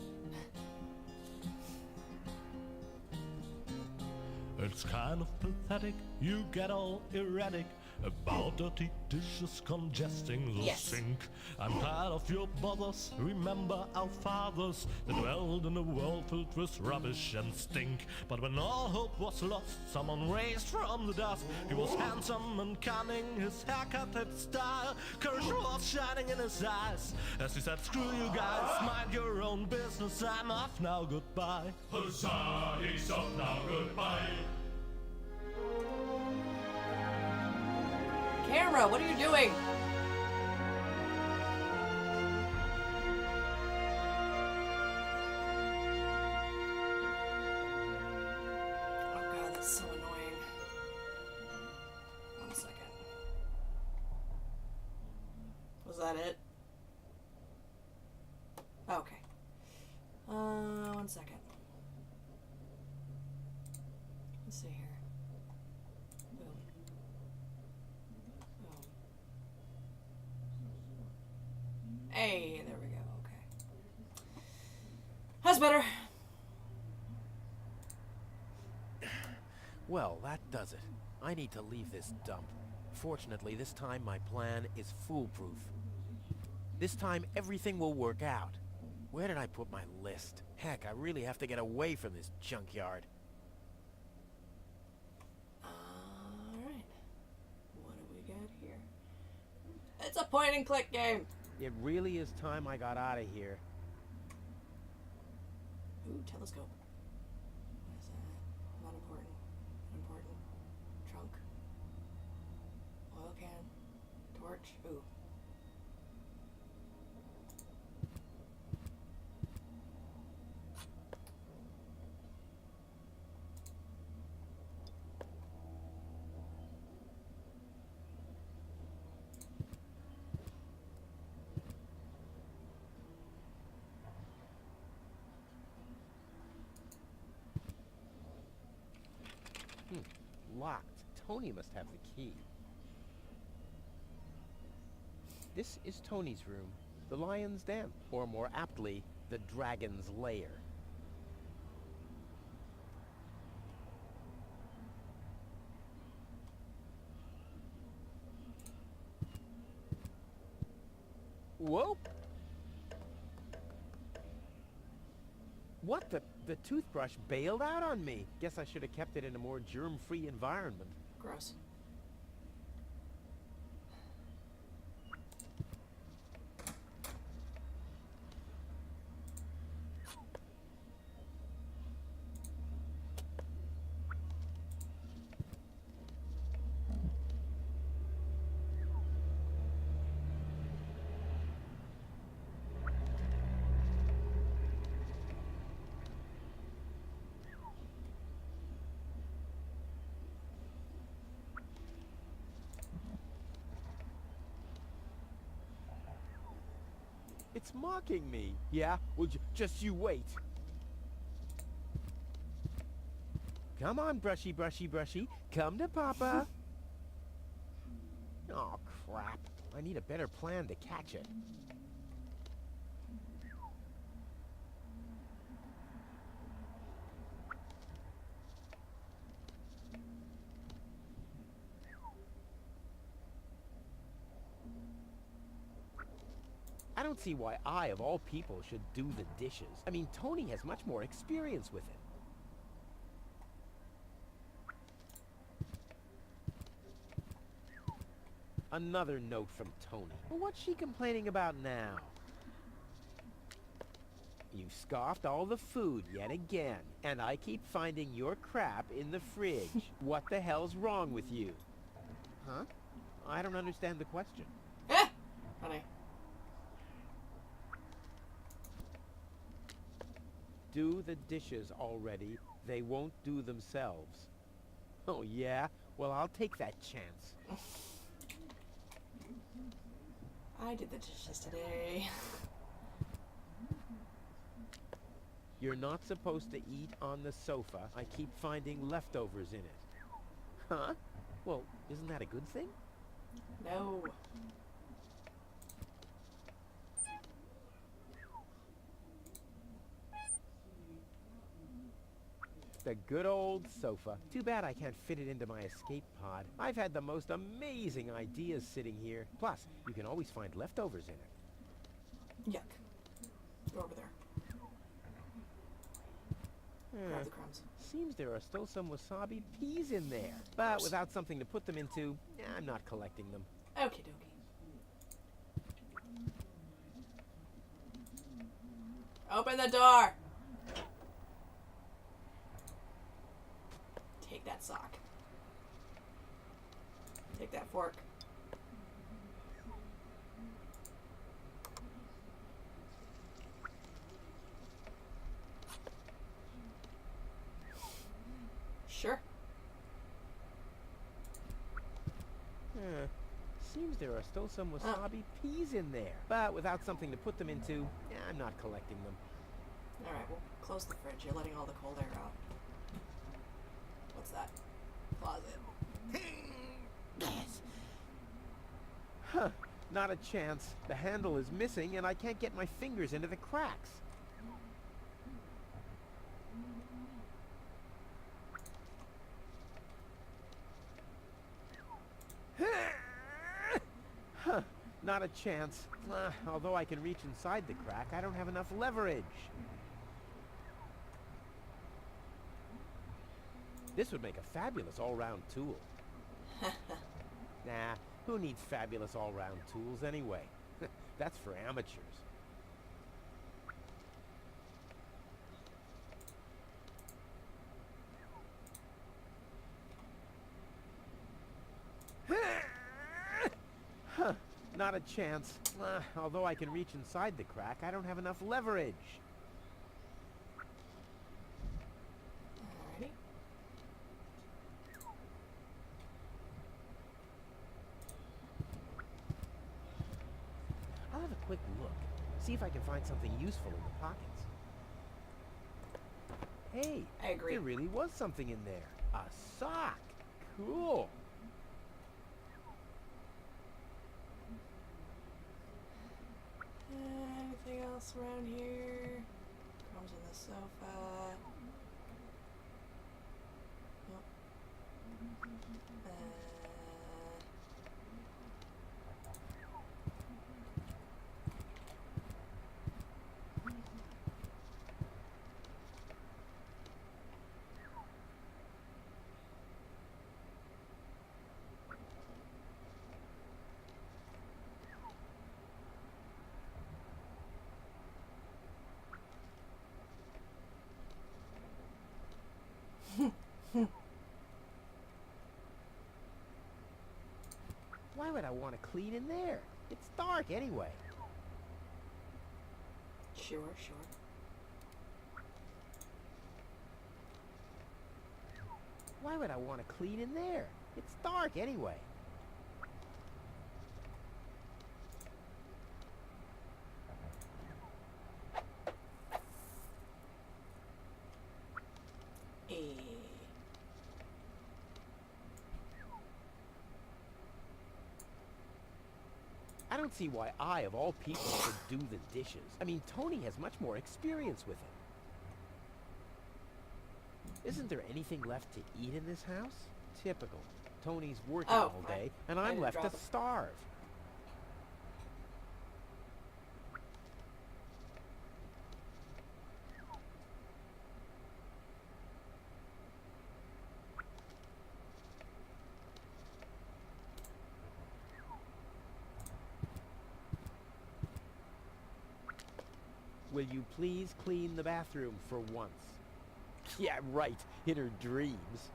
Speaker 2: It's kind of pathetic, you get all erratic about dirty dishes congesting the
Speaker 1: Yes.
Speaker 2: sink. I'm tired of your bothers, remember our fathers that dwelled in a world filled with rubbish and stink. But when all hope was lost, someone raised from the dust. He was handsome and cunning, his haircut had style. Courage was shining in his eyes as he said, screw you guys, mind your own business, I'm off now, goodbye. Huzzah, he's off now, goodbye.
Speaker 1: Camera, what are you doing? Oh god, that's so annoying. 1 second. Was that it? Okay. 1 second. Let's see here. Boom. Hey, there we go. Okay. That's better.
Speaker 3: Well, that does it. I need to leave this dump. Fortunately, this time my plan is foolproof. This time, everything will work out. Where did I put my list? Heck, I really have to get away from this junkyard.
Speaker 1: Alright. What do we got here? It's a point and click game.
Speaker 3: It really is time I got out of here.
Speaker 1: Ooh, telescope. What is that? Not important. Important. Trunk. Oil can. Torch. Ooh.
Speaker 3: Locked. Tony must have the key. This is Tony's room, the lion's den, or more aptly, the dragon's lair. Whoa! What the? The toothbrush bailed out on me. Guess I should have kept it in a more germ-free environment.
Speaker 1: Gross.
Speaker 3: It's mocking me. Yeah? Well, just you wait. Come on, brushy, brushy, brushy. Come to Papa. Oh, crap. I need a better plan to catch it. I don't see why I, of all people, should do the dishes. I mean, Tony has much more experience with it. Another note from Tony. Well, what's she complaining about now? You've scoffed all the food yet again, and I keep finding your crap in the fridge. What the hell's wrong with you? Huh? I don't understand the question.
Speaker 1: Eh! Funny.
Speaker 3: Do the dishes already. They won't do themselves. Oh, yeah? Well, I'll take that chance.
Speaker 1: I did the dishes today.
Speaker 3: You're not supposed to eat on the sofa. I keep finding leftovers in it. Huh? Well, isn't that a good thing?
Speaker 1: No.
Speaker 3: Just a good old sofa. Too bad I can't fit it into my escape pod. I've had the most amazing ideas sitting here. Plus, you can always find leftovers in it.
Speaker 1: Yuck. Go over there. Grab the crumbs.
Speaker 3: Seems there are still some wasabi peas in there. But without something to put them into, I'm not collecting them.
Speaker 1: Okie dokie. Open the door! Take that sock. Take that fork. Sure.
Speaker 3: Seems there are still some wasabi peas in there. But without something to put them into, I'm not collecting them.
Speaker 1: Alright, we'll close the fridge. You're letting all the cold air out. What's that? Closet.
Speaker 4: Yes.
Speaker 3: Huh. Not a chance. The handle is missing and I can't get my fingers into the cracks. Huh. Not a chance. Although I can reach inside the crack, I don't have enough leverage. This would make a fabulous all-round tool. Nah, who needs fabulous all-round tools anyway? That's for amateurs. Huh, not a chance. Although I can reach inside the crack, I don't have enough leverage.
Speaker 1: Alrighty.
Speaker 3: I'll have a quick look. See if I can find something useful in the pockets. Hey,
Speaker 1: I agree.
Speaker 3: there really was something in there. A sock. Cool.
Speaker 1: Anything else around here? Crumbs on the sofa. Nope.
Speaker 3: Why would I want to clean in there? It's dark anyway.
Speaker 1: Sure, sure.
Speaker 3: Why would I want to clean in there? It's dark anyway. I don't see why I, of all people, should do the dishes. I mean, Tony has much more experience with it. Isn't there anything left to eat in this house? Typical. Tony's working all day, and I'm left to starve. Will you please clean the bathroom for once? Yeah, right, in her dreams.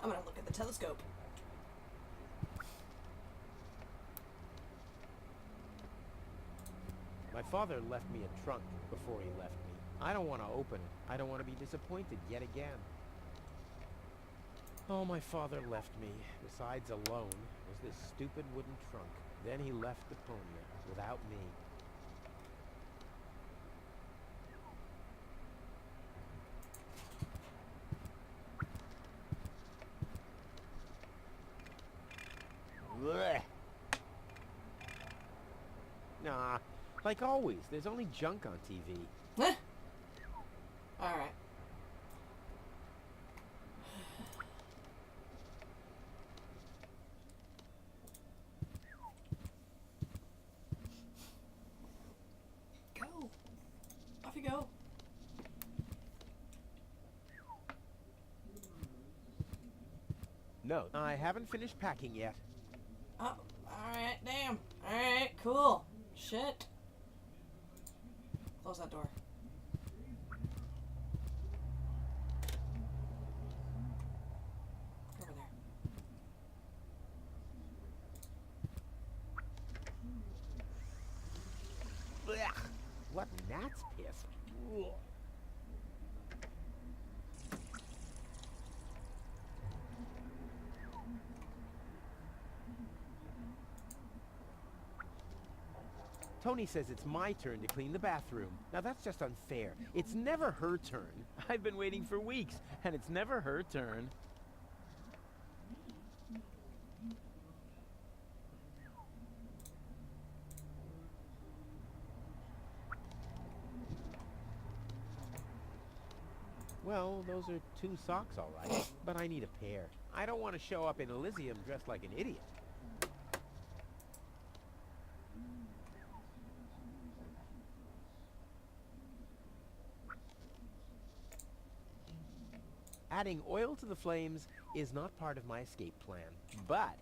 Speaker 1: I'm gonna look at the telescope.
Speaker 3: My father left me a trunk before he left me. I don't want to open it. I don't want to be disappointed yet again. Oh, my father left me, besides alone, was this stupid wooden trunk. Then he left Deponia without me. Blech. Like always, there's only junk on TV.
Speaker 1: Alright. Go. Off you go.
Speaker 3: No, I haven't finished packing yet.
Speaker 1: Oh, alright, damn. Alright, cool. Shit. Close that door. Over there.
Speaker 3: Blech. What gnat's piss? Ugh. Tony says it's my turn to clean the bathroom. Now that's just unfair. It's never her turn.
Speaker 5: I've been waiting for weeks, and it's never her turn.
Speaker 3: Well, those are 2 socks, all right. But I need a pair. I don't want to show up in Elysium dressed like an idiot. Adding oil to the flames is not part of my escape plan, but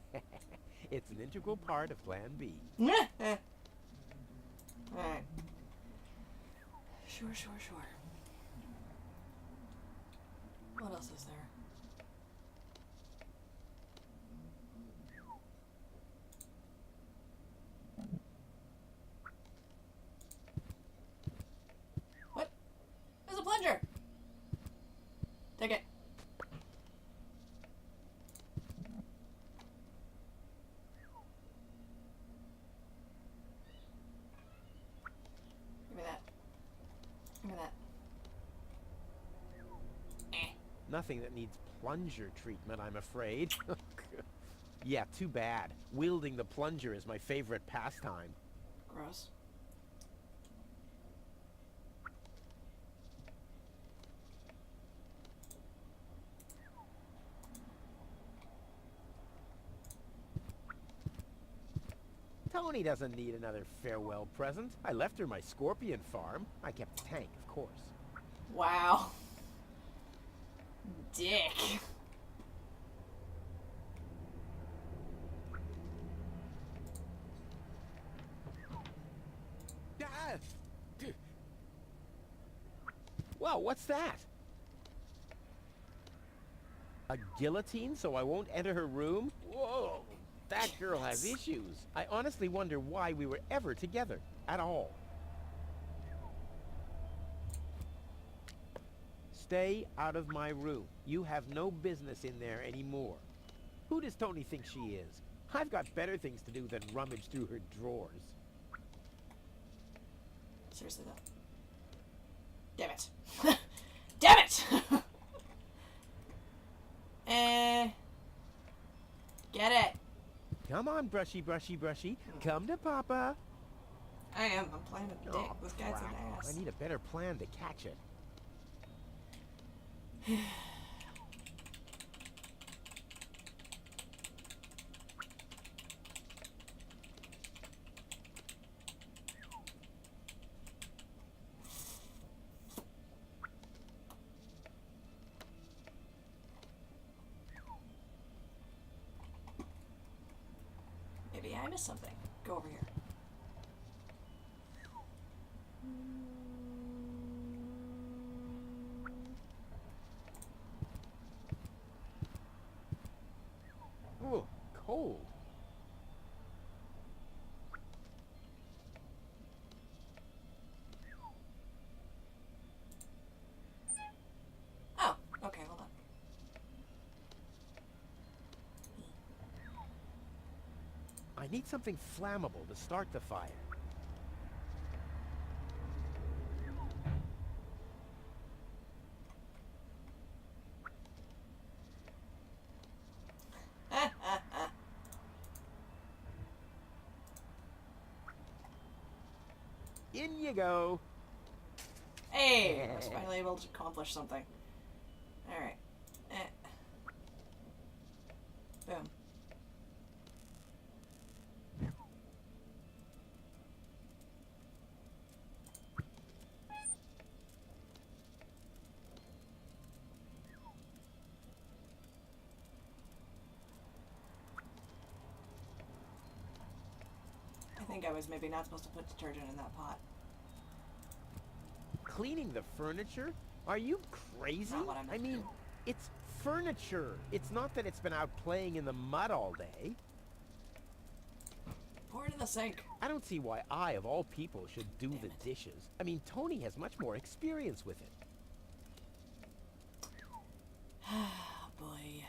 Speaker 3: it's an integral part of Plan B.
Speaker 1: Alright. Sure. What else is there? What? There's a plunger! Take it. Give me that. Give me that.
Speaker 3: Nothing that needs plunger treatment, I'm afraid. Yeah, too bad. Wielding the plunger is my favorite pastime.
Speaker 1: Gross.
Speaker 3: Tony doesn't need another farewell present. I left her my scorpion farm. I kept the tank, of course.
Speaker 1: Wow. Dick.
Speaker 3: Whoa, what's that? A guillotine so I won't enter her room? Whoa, that girl has issues. I honestly wonder why we were ever together at all. Stay out of my room. You have no business in there anymore. Who does Tony think she is? I've got better things to do than rummage through her drawers.
Speaker 1: Seriously though. Damn it. Damn it! Get it.
Speaker 3: Come on, brushy. Come to Papa.
Speaker 1: I am. I'm playing with the dick.
Speaker 3: Oh,
Speaker 1: This guy's an
Speaker 3: crap.
Speaker 1: ass.
Speaker 3: I need a better plan to catch it.
Speaker 1: Maybe I missed something. Go over here.
Speaker 3: Ooh, cold.
Speaker 1: Oh, okay, hold on.
Speaker 3: I need something flammable to start the fire. In you go.
Speaker 1: Hey, I was finally able to accomplish something. Alright. Boom. I think I was maybe not supposed to put detergent in that pot.
Speaker 3: Cleaning the furniture? Are you crazy?
Speaker 1: Not what I meant
Speaker 3: I
Speaker 1: to
Speaker 3: mean,
Speaker 1: do.
Speaker 3: it's furniture. It's not that it's been out playing in the mud all day.
Speaker 1: Pour it in the sink.
Speaker 3: I don't see why I, of all people, should do the dishes. I mean, Tony has much more experience with it.
Speaker 1: Oh boy.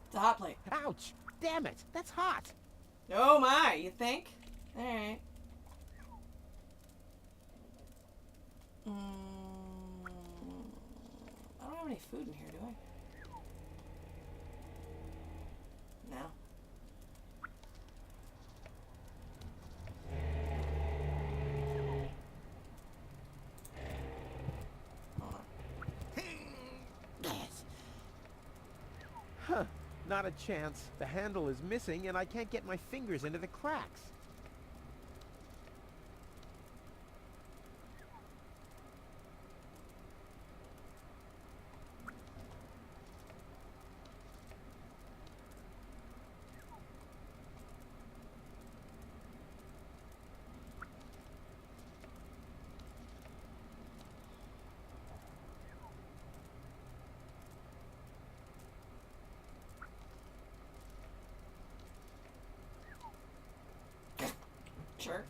Speaker 1: It's a hot plate.
Speaker 3: Ouch! Damn it! That's hot!
Speaker 1: Oh my, you think? Alright. I don't have any food in here, do I? No. Hold on.
Speaker 3: Huh. Not a chance. The handle is missing and I can't get my fingers into the cracks.
Speaker 1: Sure.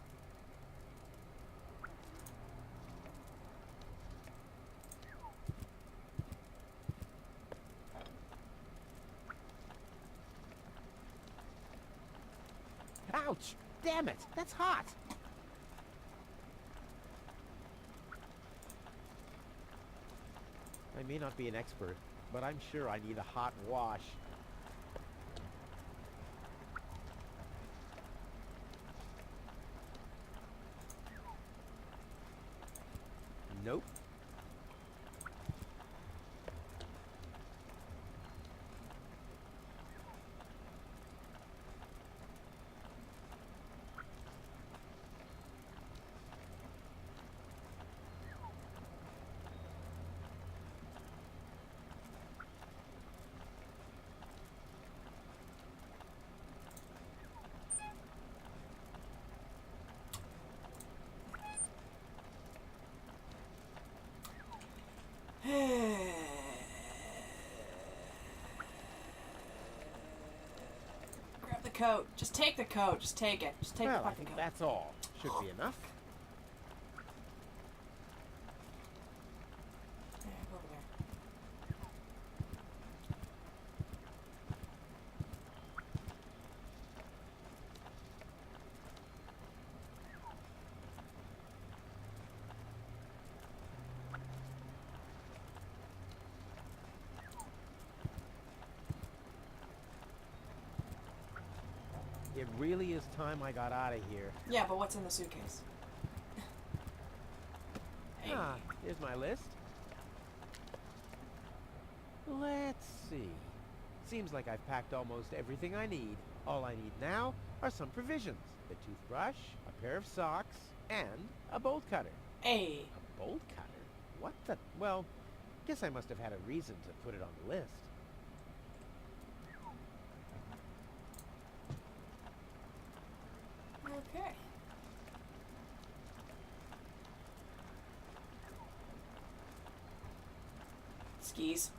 Speaker 3: Ouch! Damn it! That's hot! I may not be an expert, but I'm sure I need a hot wash. Nope.
Speaker 1: Grab the coat. Just take the coat. Just take it. Just take the
Speaker 3: Well, I
Speaker 1: fucking
Speaker 3: think
Speaker 1: coat.
Speaker 3: that's all. Should be enough.
Speaker 1: Yeah, go over there.
Speaker 3: It really is time I got out of here.
Speaker 1: Yeah, but what's in the suitcase? Hey.
Speaker 3: Ah, here's my list. Let's see. Seems like I've packed almost everything I need. All I need now are some provisions. A toothbrush, a pair of socks, and a bolt cutter.
Speaker 1: Hey.
Speaker 3: A bolt cutter? What the? Well, guess I must have had a reason to put it on the list.
Speaker 1: Okay. Skis.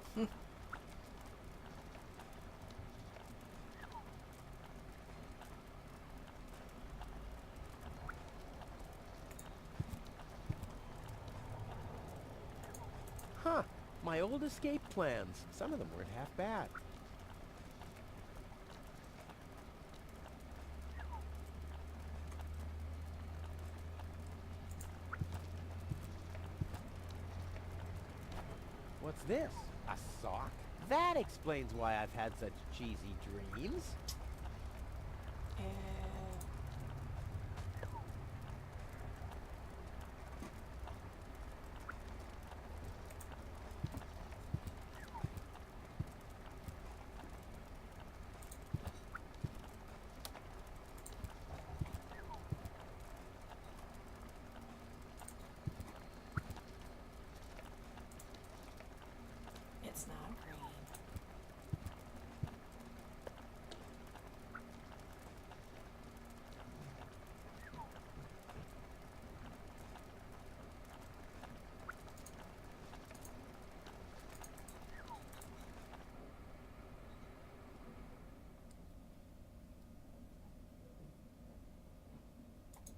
Speaker 3: Huh. My old escape plans. Some of them weren't half bad. What's this? A sock? that explains why I've had such cheesy dreams.
Speaker 1: It's not green.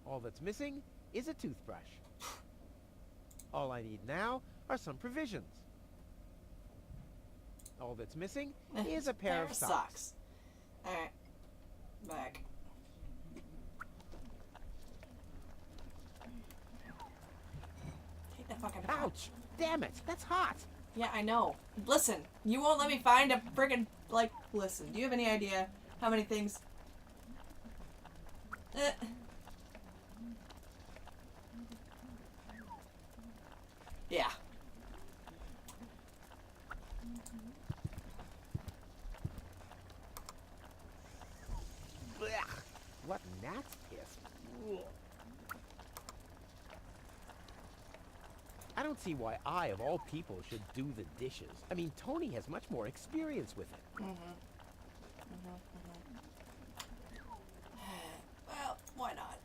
Speaker 3: All that's missing is a toothbrush. All I need now are some provisions. All that's missing is a pair of socks.
Speaker 1: Alright. Back. Take that fucking
Speaker 3: Ouch! Damn it! That's hot!
Speaker 1: Yeah, I know. Listen, you won't let me find a friggin' listen, do you have any idea how many things... Yeah.
Speaker 3: Blech. What gnat's piss? Ugh. I don't see why I, of all people, should do the dishes. I mean, Tony has much more experience with it.
Speaker 1: Well, why not?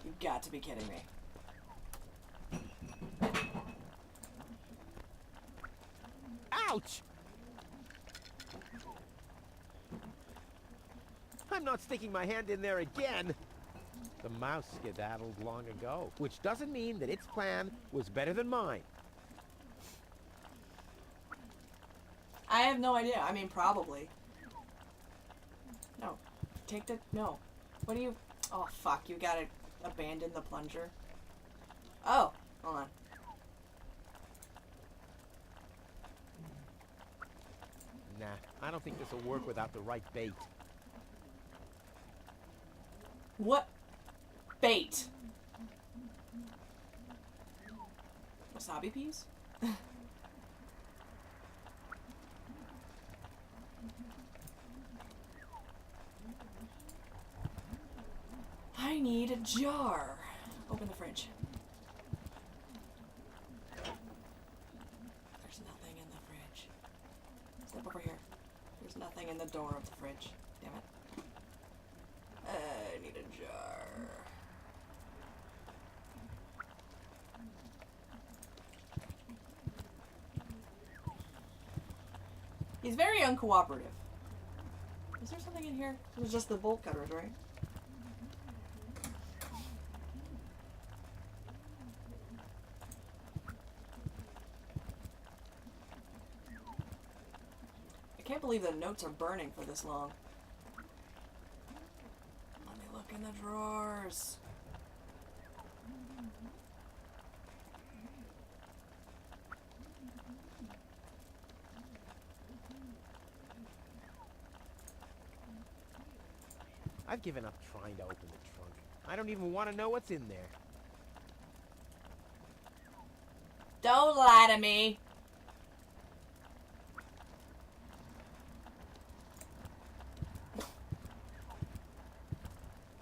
Speaker 1: You've got to be kidding me.
Speaker 3: Ouch! I'm not sticking my hand in there again! The mouse skedaddled long ago, which doesn't mean that its plan was better than mine.
Speaker 1: I have no idea. I mean, probably. No. Take the... No. What do you... Oh, fuck. You gotta abandon the plunger. Oh. Hold on.
Speaker 3: Nah, I don't think this will work without the right bait.
Speaker 1: What? Bait. Wasabi peas? I need a jar. Open the fridge. There's nothing in the fridge. Step over here. There's nothing in the door of the fridge. Damn it. I need a jar. He's very uncooperative. Is there something in here? It was just the bolt cutters, right? I can't believe the notes are burning for this long. Let me look in the drawers.
Speaker 3: I've given up trying to open the trunk. I don't even want to know what's in there.
Speaker 1: Don't lie to me.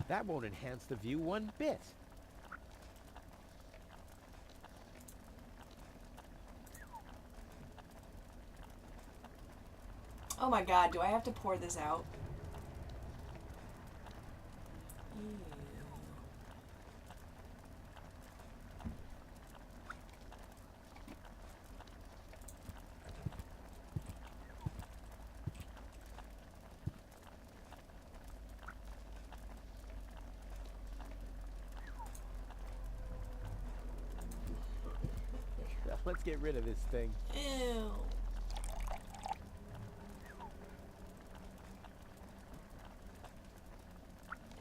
Speaker 3: That won't enhance the view one bit.
Speaker 1: Oh my god, do I have to pour this out? Ew.
Speaker 3: Let's get rid of this thing.
Speaker 1: Ew.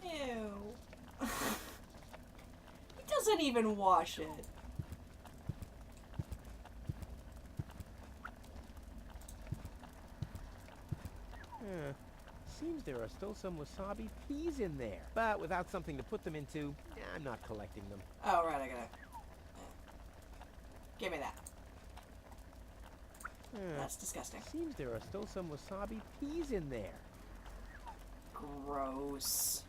Speaker 1: Ew. He doesn't even wash it.
Speaker 3: Seems there are still some wasabi peas in there. But without something to put them into, I'm not collecting them.
Speaker 1: Oh, right, I gotta... Give me that. That's disgusting.
Speaker 3: Seems there are still some wasabi peas in there.
Speaker 1: Gross.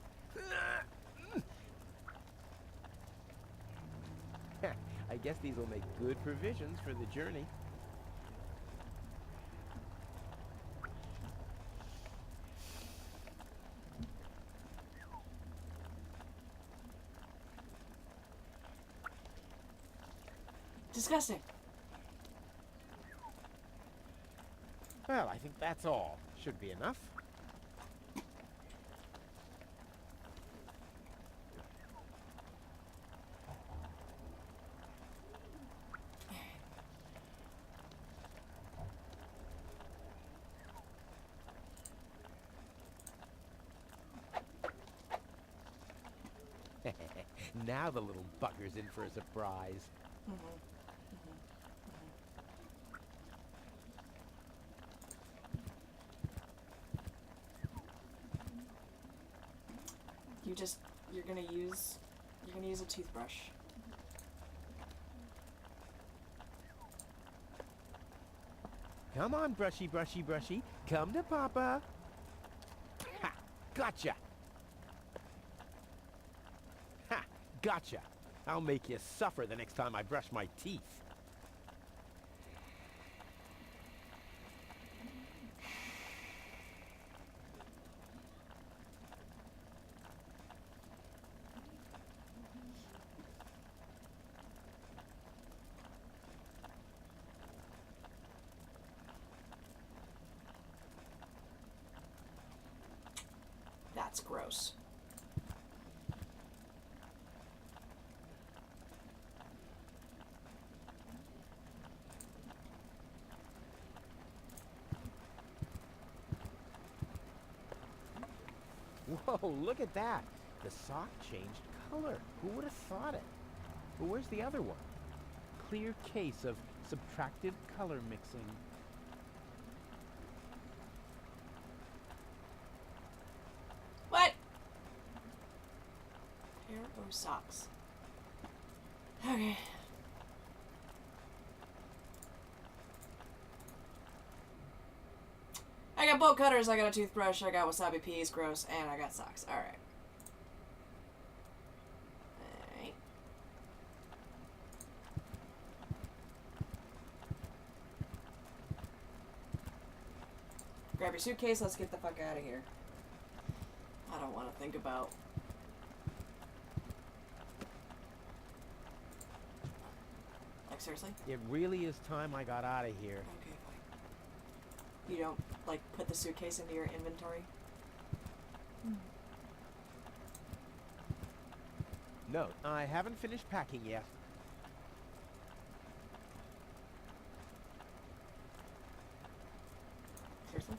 Speaker 3: I guess these will make good provisions for the journey.
Speaker 1: Disgusting.
Speaker 3: Well, I think that's all. Should be enough. Now the little bugger's in for a surprise.
Speaker 1: You're gonna use a toothbrush.
Speaker 3: Come on, brushy, brushy, brushy. Come to Papa. Ha! Gotcha! Ha! Gotcha! I'll make you suffer the next time I brush my teeth.
Speaker 1: That's gross.
Speaker 3: Whoa, look at that. The sock changed color. Who would have thought it? But where's the other one? Clear case of subtractive color mixing.
Speaker 1: What? Pair of socks. Okay. I got bolt cutters, I got a toothbrush, I got wasabi peas, gross, and I got socks. Alright. Alright. Grab your suitcase, let's get the fuck out of here. I don't want to think about... Like, seriously?
Speaker 3: It really is time I got out of here.
Speaker 1: Okay, fine. You don't, like, put the suitcase into your inventory?
Speaker 3: No, I haven't finished packing yet.
Speaker 1: Seriously?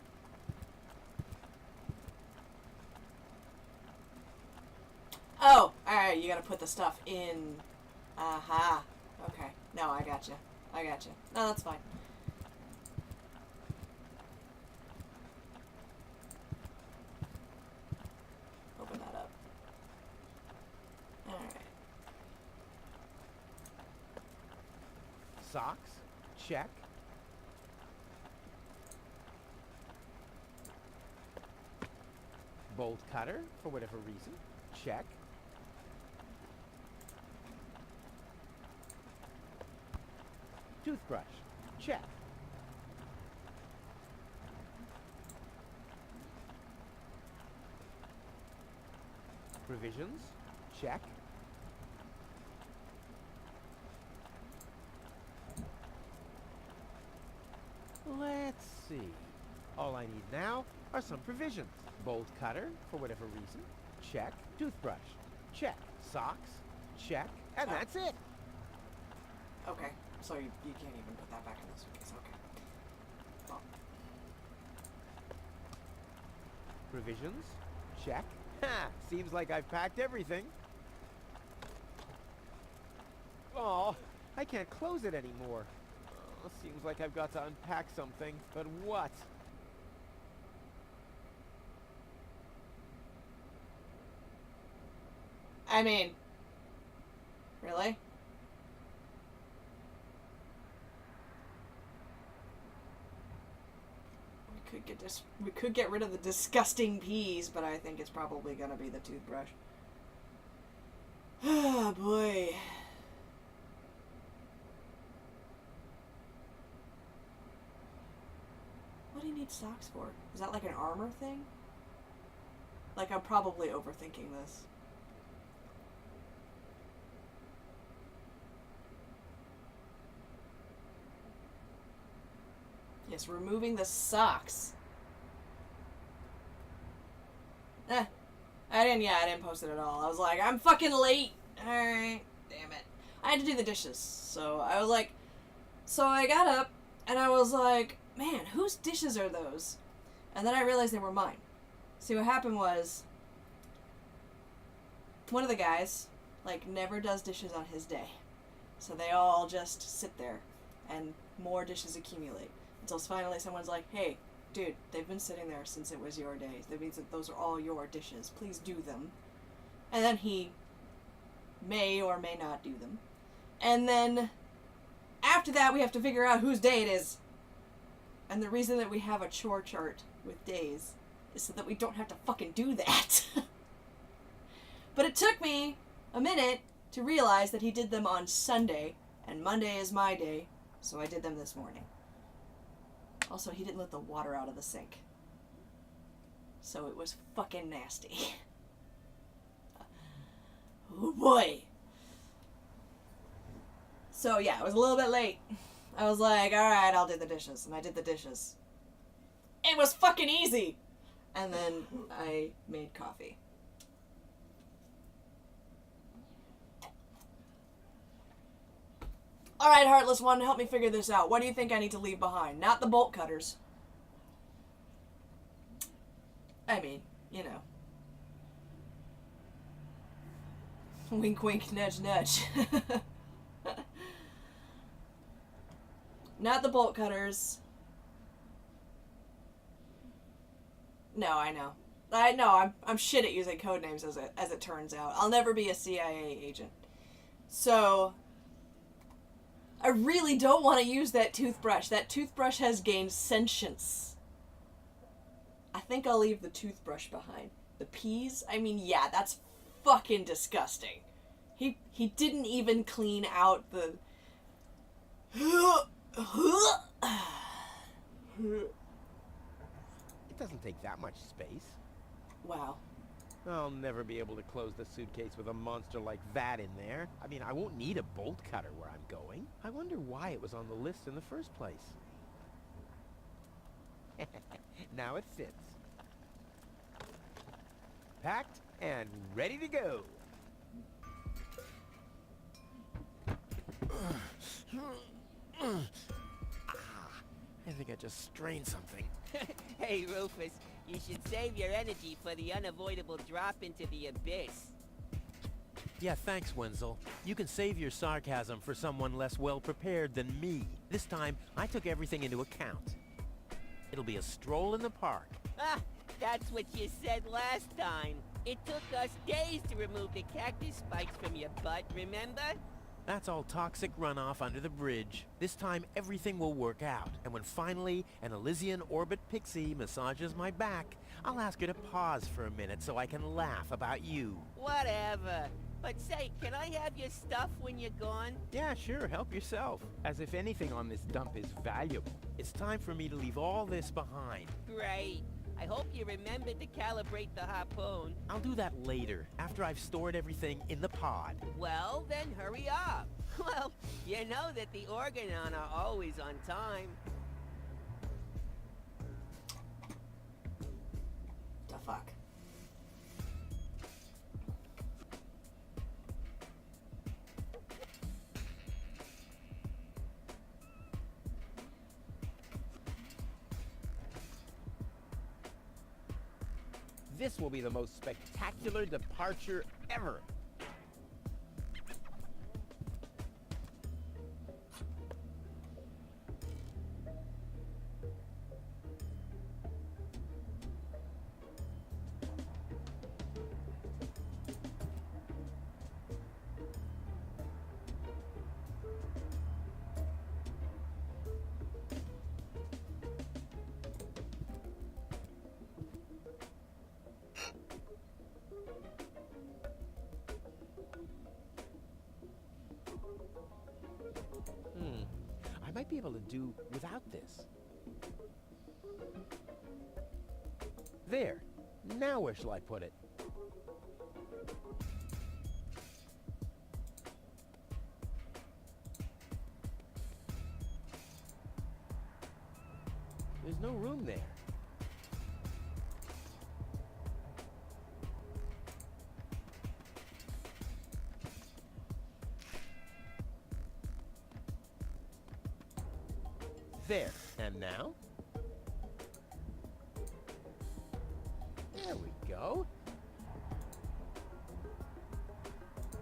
Speaker 1: Oh, alright, you gotta put the stuff in. Aha. Okay. No, I gotcha. I gotcha. No, that's fine. Open that up. Alright.
Speaker 3: Socks? Check. Bolt cutter, for whatever reason. Check. Toothbrush. Check. Provisions. Check. Let's see. All I need now are some provisions. Bolt cutter, for whatever reason. Check. Toothbrush. Check. Socks. Check. And that's it.
Speaker 1: Okay. So you can't even put that back in the suitcase. Okay. Well,
Speaker 3: Provisions. Check. Ha! Seems like I've packed everything. Oh, I can't close it anymore. Oh, seems like I've got to unpack something. But what?
Speaker 1: I mean, really? We could get rid of the disgusting peas, but I think it's probably gonna be the toothbrush. Oh boy. What do you need socks for? Is that like an armor thing? Like, I'm probably overthinking this. Yes, removing the socks. I didn't post it at all. I was like, I'm fucking late. Alright, damn it. I had to do the dishes. So I was like, so I got up and I was like, man, whose dishes are those? And then I realized they were mine. See, what happened was, one of the guys, like, never does dishes on his day. So they all just sit there and more dishes accumulate. Until finally someone's like, hey, dude, they've been sitting there since it was your day. That means that those are all your dishes. Please do them. And then he may or may not do them. And then after that, we have to figure out whose day it is. And the reason that we have a chore chart with days is so that we don't have to fucking do that. But it took me a minute to realize that he did them on Sunday, and Monday is my day, so I did them this morning. Also, he didn't let the water out of the sink. So it was fucking nasty. Oh boy. So yeah, it was a little bit late. I was like, alright, I'll do the dishes. And I did the dishes. It was fucking easy! And then I made coffee. Alright, Heartless One, help me figure this out. What do you think I need to leave behind? Not the bolt cutters. I mean, you know. Wink, wink, nudge, nudge. Not the bolt cutters. No, I know. I'm shit at using code names as it turns out. I'll never be a CIA agent. So I really don't want to use that toothbrush. That toothbrush has gained sentience. I think I'll leave the toothbrush behind. The peas? I mean, yeah, that's fucking disgusting. He didn't even clean out the...
Speaker 3: It doesn't take that much space.
Speaker 1: Wow.
Speaker 3: I'll never be able to close the suitcase with a monster like that in there. I mean, I won't need a bolt cutter where I'm going. I wonder why it was on the list in the first place. Now it fits. Packed and ready to go. I think I just strained something.
Speaker 4: Hey, Rufus, you should save your energy for the unavoidable drop into the abyss.
Speaker 3: Yeah, thanks, Wenzel. You can save your sarcasm for someone less well-prepared than me. This time, I took everything into account. It'll be a stroll in the park.
Speaker 4: Ah, that's what you said last time. It took us days to remove the cactus spikes from your butt, remember?
Speaker 3: That's all toxic runoff under the bridge. This time, everything will work out. And when finally an Elysian orbit pixie massages my back, I'll ask her to pause for a minute so I can laugh about you.
Speaker 4: Whatever. But say, can I have your stuff when you're gone?
Speaker 5: Yeah, sure, help yourself. As if anything on this dump is valuable.
Speaker 3: It's time for me to leave all this behind.
Speaker 4: Great. I hope you remembered to calibrate the harpoon.
Speaker 3: I'll do that later, after I've stored everything in the pod.
Speaker 4: Well, then hurry up. Well, you know that the Organon are always on time.
Speaker 1: The fuck?
Speaker 5: This will be the most spectacular departure ever.
Speaker 3: might be able to do without this. There. Now where shall I put it? There's no room there. There. And now? There we go.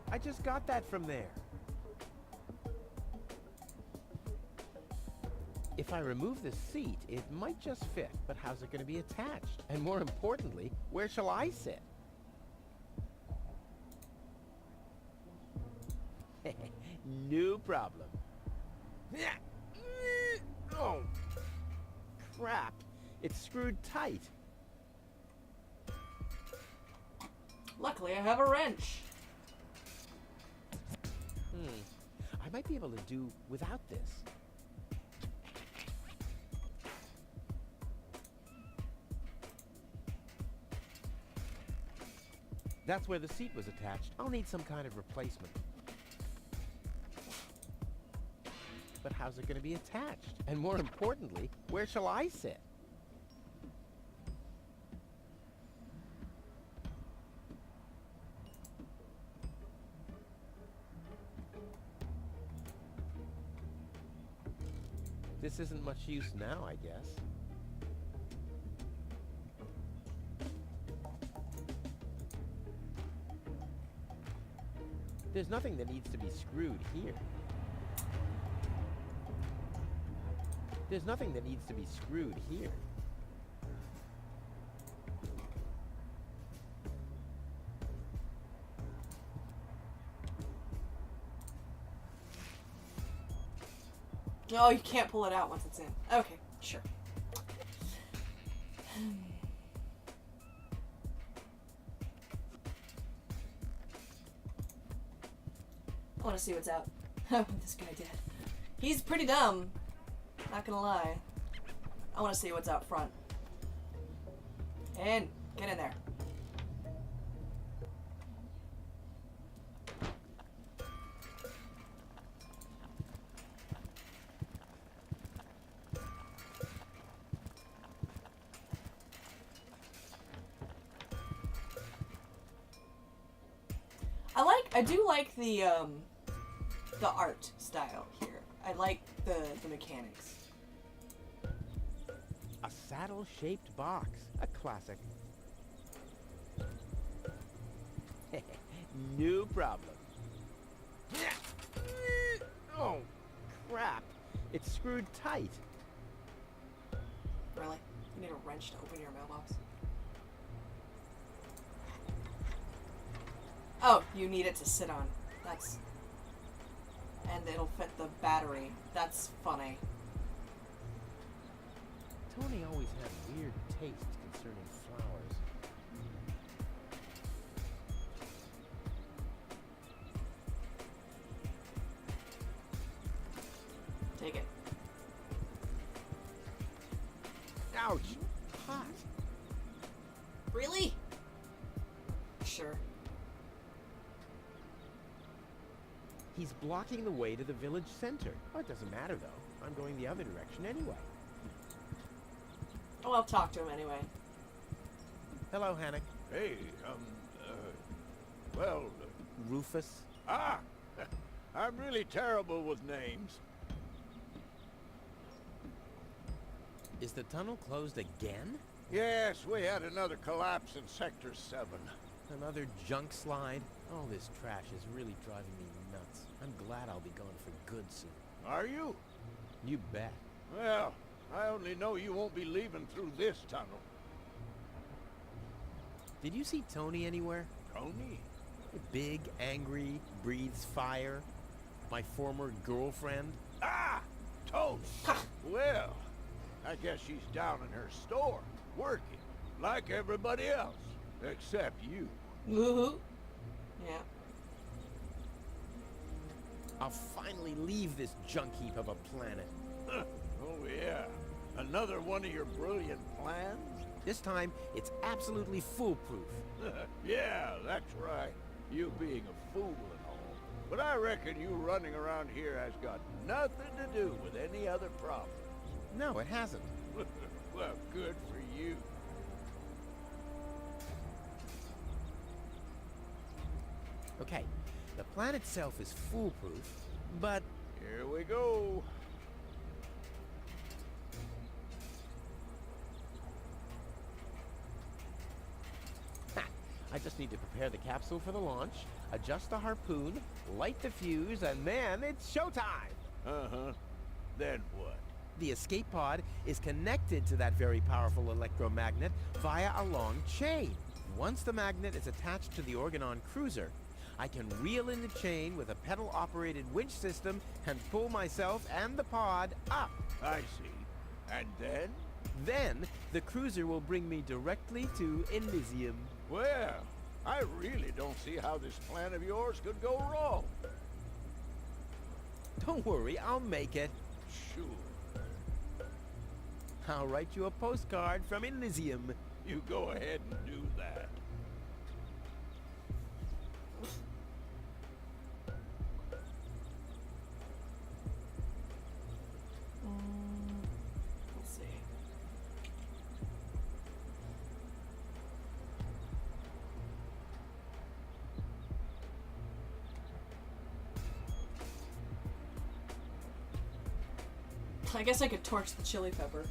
Speaker 3: I just got that from there. If I remove the seat, it might just fit, but how's it going to be attached? And more importantly, where shall I sit? No problem. Oh, crap. It's screwed tight.
Speaker 1: Luckily, I have a wrench.
Speaker 3: I might be able to do without this. That's where the seat was attached. I'll need some kind of replacement. But how's it going to be attached? And more importantly, where shall I sit? This isn't much use now, I guess. There's nothing that needs to be screwed here. There's nothing that needs to be screwed here.
Speaker 1: Oh, you can't pull it out once it's in. Okay, sure. I want to see what's out. What this guy did. He's pretty dumb. Not gonna lie. I want to see what's out front. And get in there. I do like the art style here. I like the mechanics.
Speaker 3: A saddle-shaped box. A classic. No problem. Oh, crap. It's screwed tight.
Speaker 1: Really? You need a wrench to open your mailbox? Oh, you need it to sit on. That's... And it'll fit the battery. That's funny.
Speaker 3: Tony always had weird taste concerning flowers.
Speaker 1: Take it.
Speaker 3: Ouch! Hot.
Speaker 1: Really? Sure.
Speaker 3: He's blocking the way to the village center. Oh, it doesn't matter, though. I'm going the other direction anyway.
Speaker 1: Oh, I'll talk to him anyway.
Speaker 3: Hello, Hannock.
Speaker 6: Hey, well...
Speaker 3: Rufus?
Speaker 6: Ah! I'm really terrible with names.
Speaker 3: Is the tunnel closed again?
Speaker 6: Yes, we had another collapse in Sector 7.
Speaker 3: Another junk slide? All this trash is really driving me nuts. I'm glad I'll be gone for good soon.
Speaker 6: Are you?
Speaker 3: You bet.
Speaker 6: Well, I only know you won't be leaving through this tunnel.
Speaker 3: Did you see Tony anywhere?
Speaker 6: Tony?
Speaker 3: Big, angry, breathes fire. My former girlfriend.
Speaker 6: Ah! Tony! Well, I guess she's down in her store, working, like everybody else, except you.
Speaker 1: Woohoo. Yeah.
Speaker 3: I'll finally leave this junk heap of a planet.
Speaker 6: Oh, yeah. Another one of your brilliant plans?
Speaker 3: This time, it's absolutely foolproof.
Speaker 6: Yeah, that's right. You being a fool and all. But I reckon you running around here has got nothing to do with any other problems.
Speaker 3: No, it hasn't.
Speaker 6: Well, good for you.
Speaker 3: Okay, the plan itself is foolproof, but
Speaker 6: Here we go.
Speaker 3: I just need to prepare the capsule for the launch, adjust the harpoon, light the fuse, and then it's showtime!
Speaker 6: Uh-huh. Then what?
Speaker 3: The escape pod is connected to that very powerful electromagnet via a long chain. Once the magnet is attached to the Organon cruiser, I can reel in the chain with a pedal-operated winch system and pull myself and the pod up.
Speaker 6: I see. And then?
Speaker 3: Then, the cruiser will bring me directly to Elysium.
Speaker 6: Well, I really don't see how this plan of yours could go wrong.
Speaker 3: Don't worry, I'll make it.
Speaker 6: Sure.
Speaker 3: I'll write you a postcard from Elysium.
Speaker 6: You go ahead and do that.
Speaker 1: Let's see. I guess I could torch the chili pepper.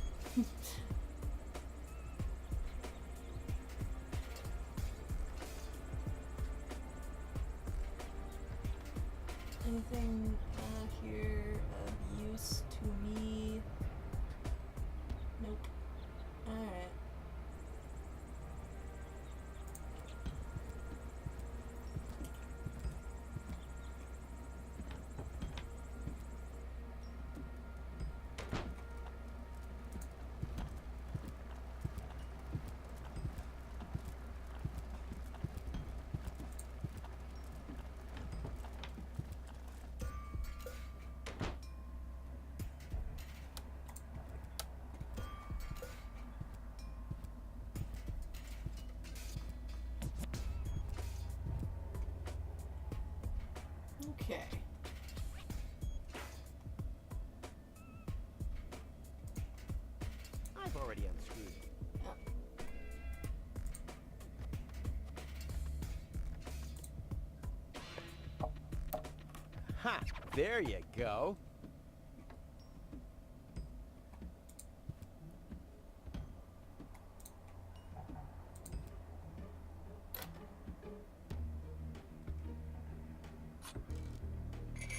Speaker 1: Anything here of use to me? Nope. Alright. Okay.
Speaker 3: I've already unscrewed it.
Speaker 1: Yep.
Speaker 3: Ha! There you go.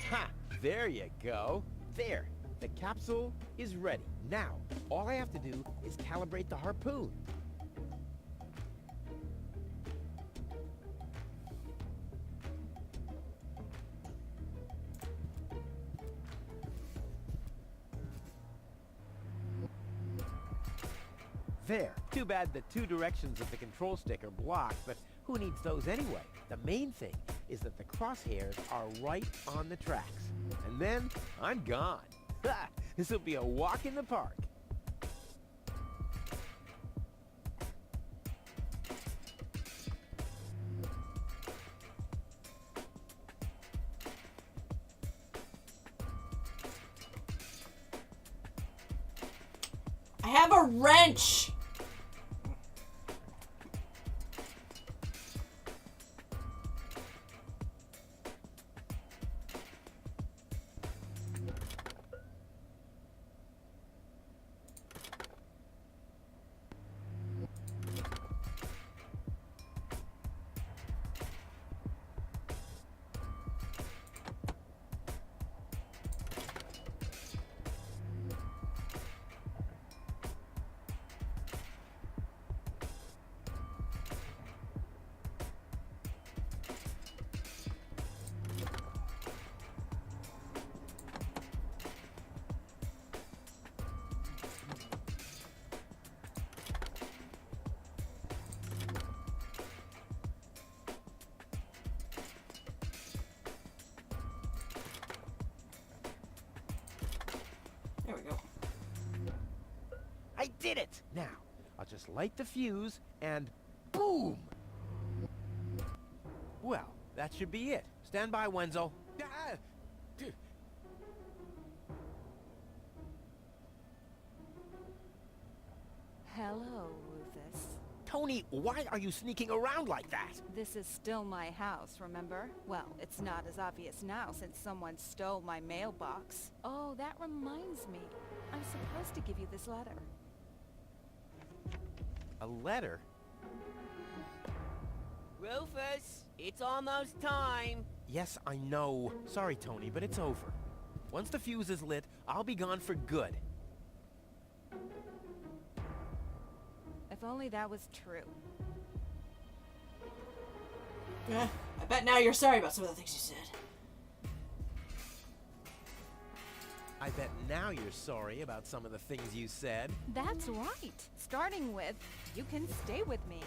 Speaker 3: Ha! There you go. There. The capsule is ready. Now, all I have to do is calibrate the harpoon. There. Too bad the two directions of the control stick are blocked, but who needs those anyway? The main thing is that the crosshairs are right on the tracks. And then, I'm gone. Ha! This'll be a walk in the park.
Speaker 1: I have a wrench!
Speaker 3: did it! Now, I'll just light the fuse and boom! Well, that should be it. Stand by, Wenzel. Ah!
Speaker 7: Hello, Rufus.
Speaker 3: Tony, why are you sneaking around like that?
Speaker 7: This is still my house, remember? Well, it's not as obvious now since someone stole my mailbox. Oh, that reminds me. I'm supposed to give you this letter.
Speaker 3: A letter?
Speaker 4: Rufus, it's almost time.
Speaker 3: Yes, I know. Sorry, Tony, but it's over. Once the fuse is lit, I'll be gone for good.
Speaker 7: If only that was true.
Speaker 1: I bet now you're sorry about some of the things you said.
Speaker 3: I bet now you're sorry about some of the things you said.
Speaker 7: That's right. Starting with, you can stay with me.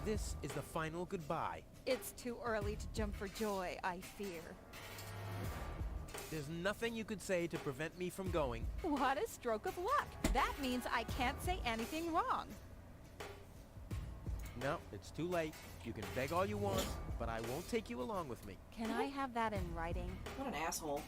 Speaker 3: This is the final goodbye.
Speaker 7: It's too early to jump for joy, I fear.
Speaker 3: There's nothing you could say to prevent me from going.
Speaker 7: What a stroke of luck. That means I can't say anything wrong.
Speaker 3: No, it's too late. You can beg all you want, but I won't take you along with me.
Speaker 7: Can I have that in writing?
Speaker 1: What an asshole.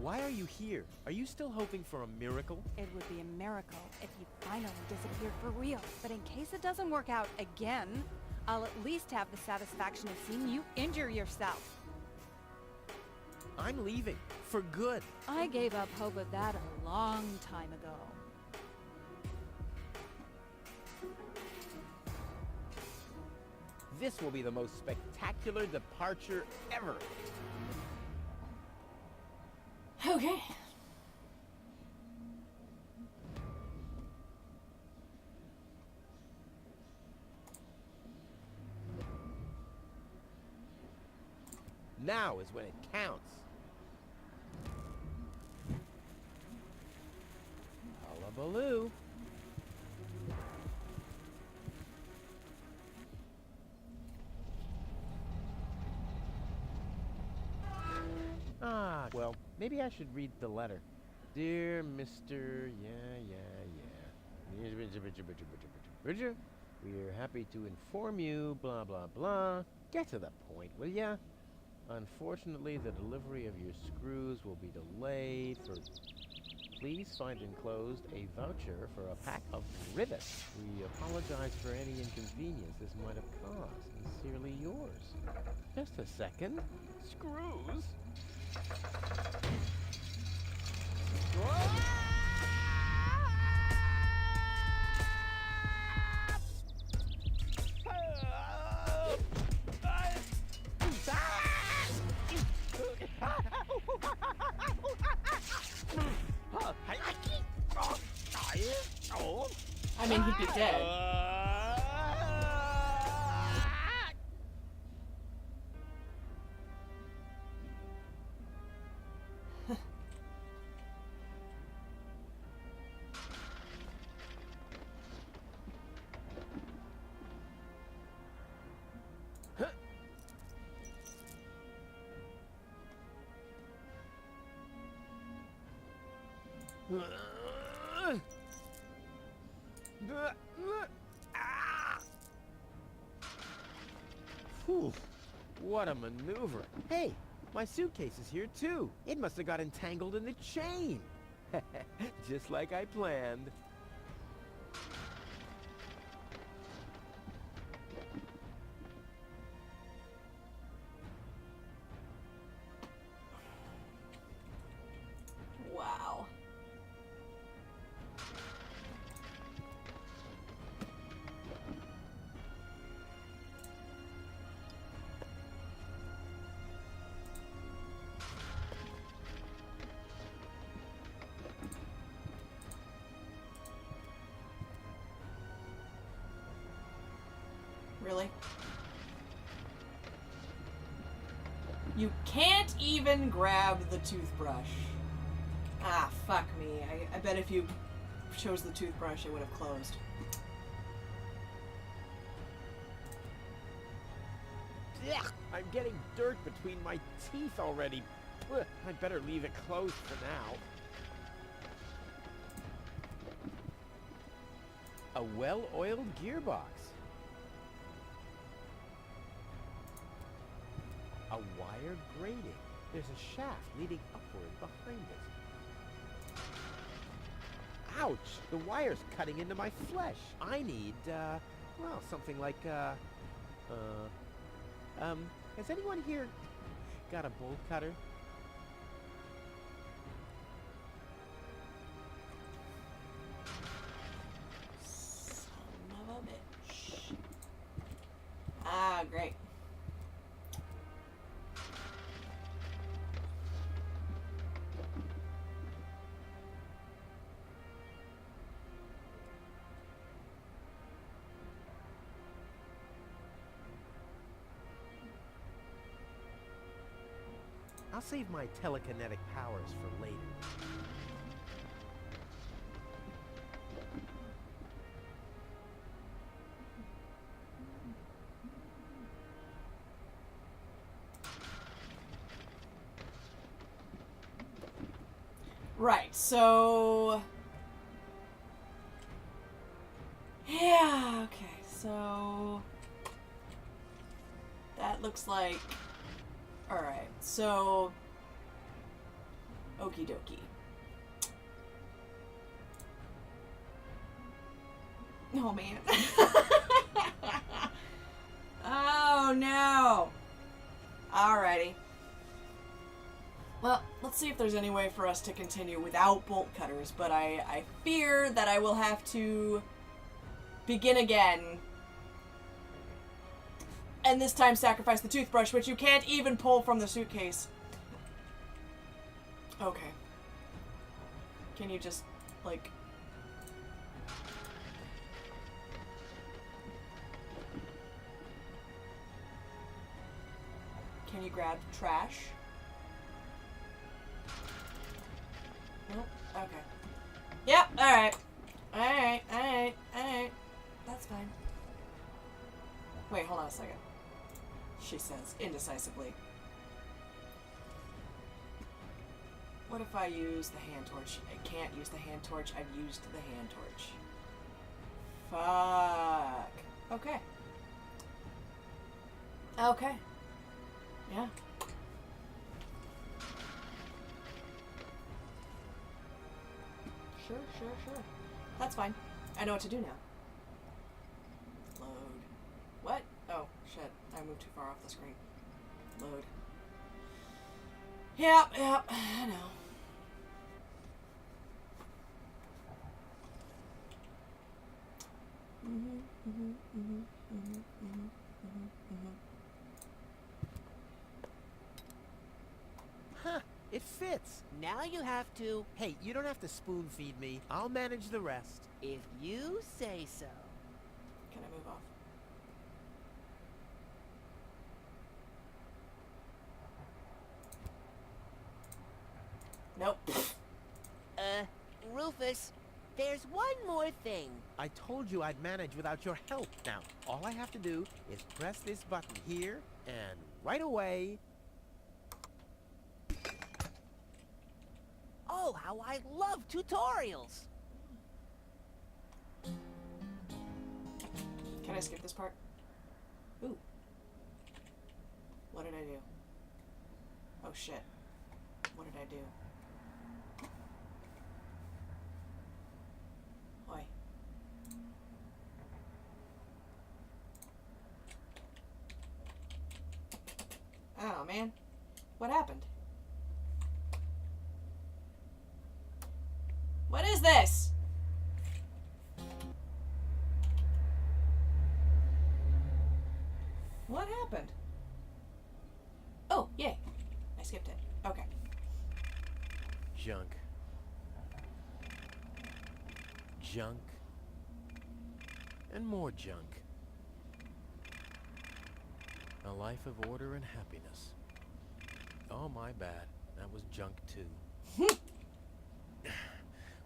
Speaker 3: Why are you here? Are you still hoping for a miracle?
Speaker 7: It would be a miracle if you finally disappeared for real. But in case it doesn't work out again, I'll at least have the satisfaction of seeing you injure yourself.
Speaker 3: I'm leaving. For good.
Speaker 7: I gave up hope of that a long time ago.
Speaker 5: This will be the most spectacular departure ever.
Speaker 1: Okay.
Speaker 5: Now is when it counts. Hullabaloo. Ah, well, maybe I should read the letter. Dear Mr. Bridger, we're happy to inform you, blah, blah, blah. Get to the point, will ya? Unfortunately, the delivery of your screws will be delayed for... Please find enclosed a voucher for a pack of rivets. We apologize for any inconvenience this might have caused. Sincerely yours. Just a second. Screws?
Speaker 1: I mean, he'd be dead.
Speaker 3: Whew, what a maneuver. Hey, my suitcase is here too. It must have got entangled in the chain. Just like I planned.
Speaker 1: Wow. Really? You can't even grab the toothbrush. Ah, fuck me. I bet if you chose the toothbrush, it would have closed.
Speaker 5: Ugh, I'm getting dirt between my teeth already. Well, I'd better leave it closed for now. A well-oiled gearbox. A wire grating. There's a shaft leading upward behind it. Ouch! The wire's cutting into my flesh. I need, well, something like, has anyone here got a bolt cutter?
Speaker 1: Son of a bitch. Ah, great.
Speaker 3: I'll save my telekinetic powers for later.
Speaker 1: Right, so... Yeah, okay, so... That looks like... Alright, so... Okie dokie. Oh, man. Oh, no! Alrighty. Well, let's see if there's any way for us to continue without bolt cutters, but I fear that I will have to begin again. And this time sacrifice the toothbrush, which you can't even pull from the suitcase. Okay. Can you just, like... Can you grab trash? Nope. Okay. Yep, alright. Alright, alright, alright. That's fine. Wait, hold on a second. She says, indecisively. What if I use the hand torch? I can't use the hand torch. I've used the hand torch. Fuck. Okay. Okay. Yeah. Sure, sure, sure. That's fine. I know what to do now. Load. What? Oh, shit. I moved too far off the screen. Load. Yep, yep. I know.
Speaker 3: Huh, it fits.
Speaker 4: Now you have to,
Speaker 3: Hey, you don't have to spoon feed me. I'll manage the rest.
Speaker 4: if you say so.
Speaker 1: Can I move off? Nope.
Speaker 4: Rufus, there's one more thing.
Speaker 3: I told you I'd manage without your help. Now, all I have to do is press this button here, and right away...
Speaker 4: Oh, how I love tutorials!
Speaker 1: Can I skip this part? Ooh. What did I do? Oh shit. What did I do? Oi. Oh man. What happened? What is this? What happened? Oh, yay. I skipped it. Okay.
Speaker 3: Junk. Junk. And more junk. A life of order and happiness. Oh, my bad. That was junk too.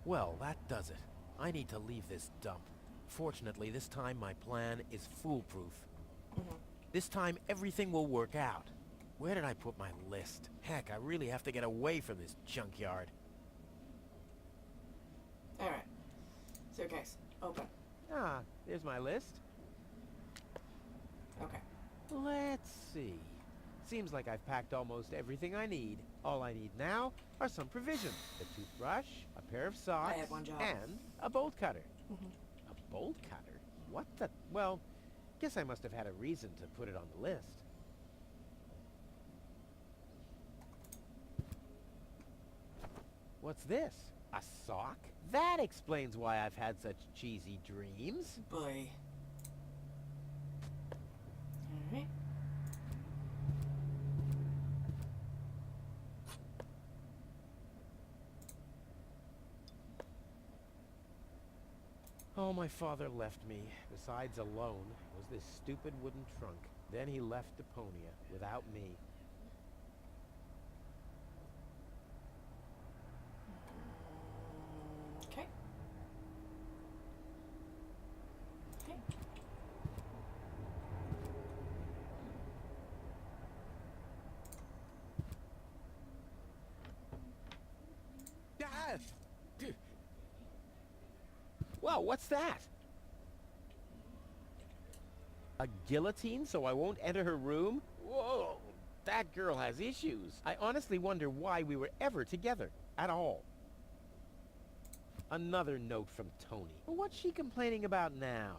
Speaker 3: Well, that does it. I need to leave this dump. Fortunately, this time my plan is foolproof. This time everything will work out. Where did I put my list? Heck, I really have to get away from this junkyard.
Speaker 1: Alright. Suitcase. Open.
Speaker 5: Ah, there's my list.
Speaker 1: Okay.
Speaker 5: Let's see. Seems like I've packed almost everything I need. All I need now are some provisions. A toothbrush, a pair of socks,
Speaker 1: I had one job.
Speaker 5: and a bolt cutter.
Speaker 1: Mhm.
Speaker 5: A bolt cutter? What the? Well, guess I must have had a reason to put it on the list. What's this? A sock? That explains why I've had such cheesy dreams.
Speaker 1: Boy. Alright.
Speaker 5: Oh, my father left me. Besides alone was this stupid wooden trunk. Then he left Deponia without me.
Speaker 1: Okay. Okay.
Speaker 5: Ah! Well, what's that? A guillotine so I won't enter her room? Whoa, that girl has issues. I honestly wonder why we were ever together at all. Another note from Tony. What's she complaining about now?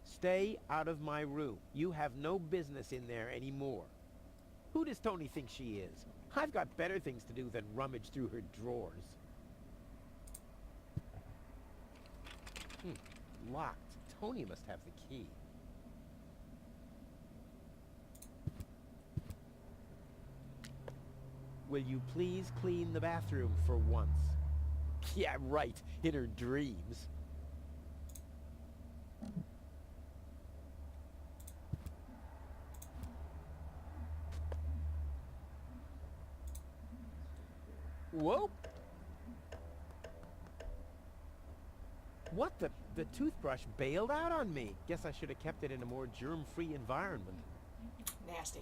Speaker 5: Stay out of my room. You have no business in there anymore. Who does Tony think she is? I've got better things to do than rummage through her drawers. Locked. Tony must have the key. Will you please clean the bathroom for once? Yeah, right. In her dreams. Whoa! What the? The toothbrush bailed out on me. Guess I should have kept it in a more germ-free environment.
Speaker 1: Nasty.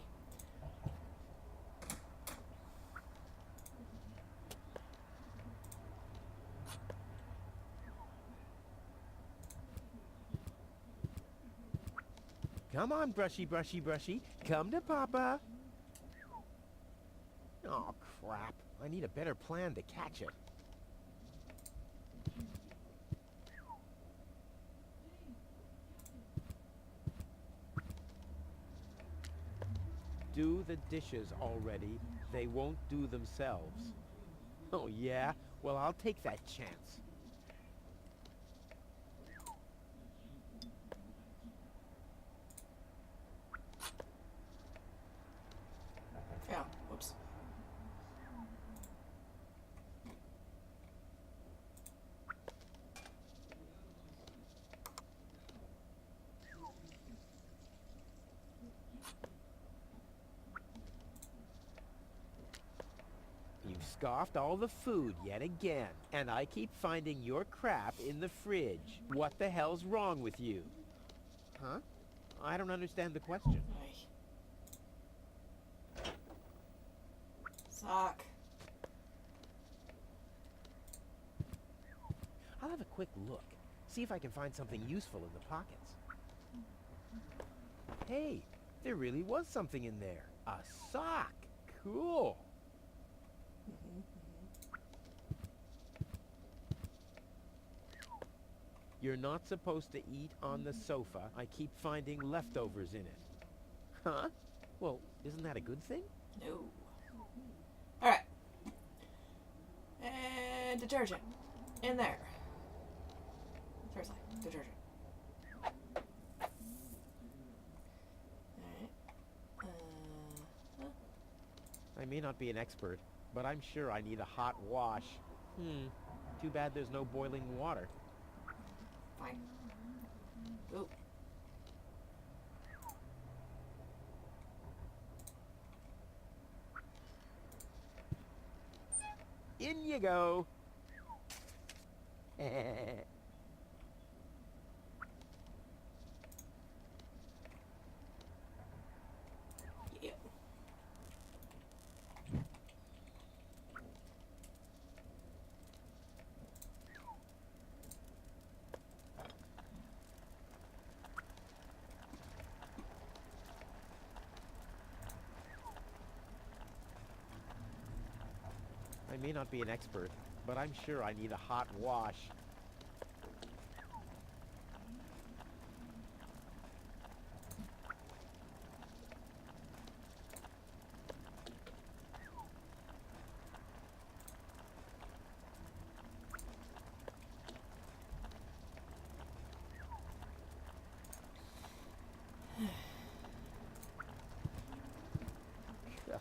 Speaker 5: Come on, brushy, brushy, brushy. Come to Papa. Oh, crap. I need a better plan to catch it. Do the dishes already. They won't do themselves. Oh, yeah? Well, I'll take that chance.
Speaker 1: Yeah, whoops.
Speaker 5: You've scoffed all the food yet again, and I keep finding your crap in the fridge. What the hell's wrong with you? Huh? I don't understand the question.
Speaker 1: Aye. Sock.
Speaker 5: I'll have a quick look. See if I can find something useful in the pockets. Hey, there really was something in there. A sock. Cool. You're not supposed to eat on the sofa. I keep finding leftovers in it. Huh? Well, isn't that a good thing?
Speaker 1: No. Alright. And detergent. In there. Seriously, detergent. Alright.
Speaker 5: I may not be an expert, but I'm sure I need a hot wash. Too bad there's no boiling water.
Speaker 1: Fine. Ooh.
Speaker 5: In you go.
Speaker 1: Yeah.
Speaker 5: I may not be an expert, but I'm sure I need a hot wash.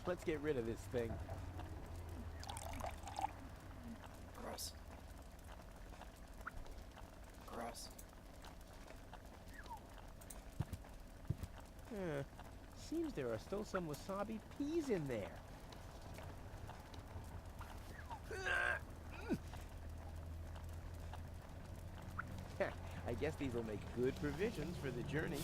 Speaker 5: Let's get rid of this thing.
Speaker 1: Gross. Gross.
Speaker 5: Seems there are still some wasabi peas in there. I guess these will make good provisions for the journey.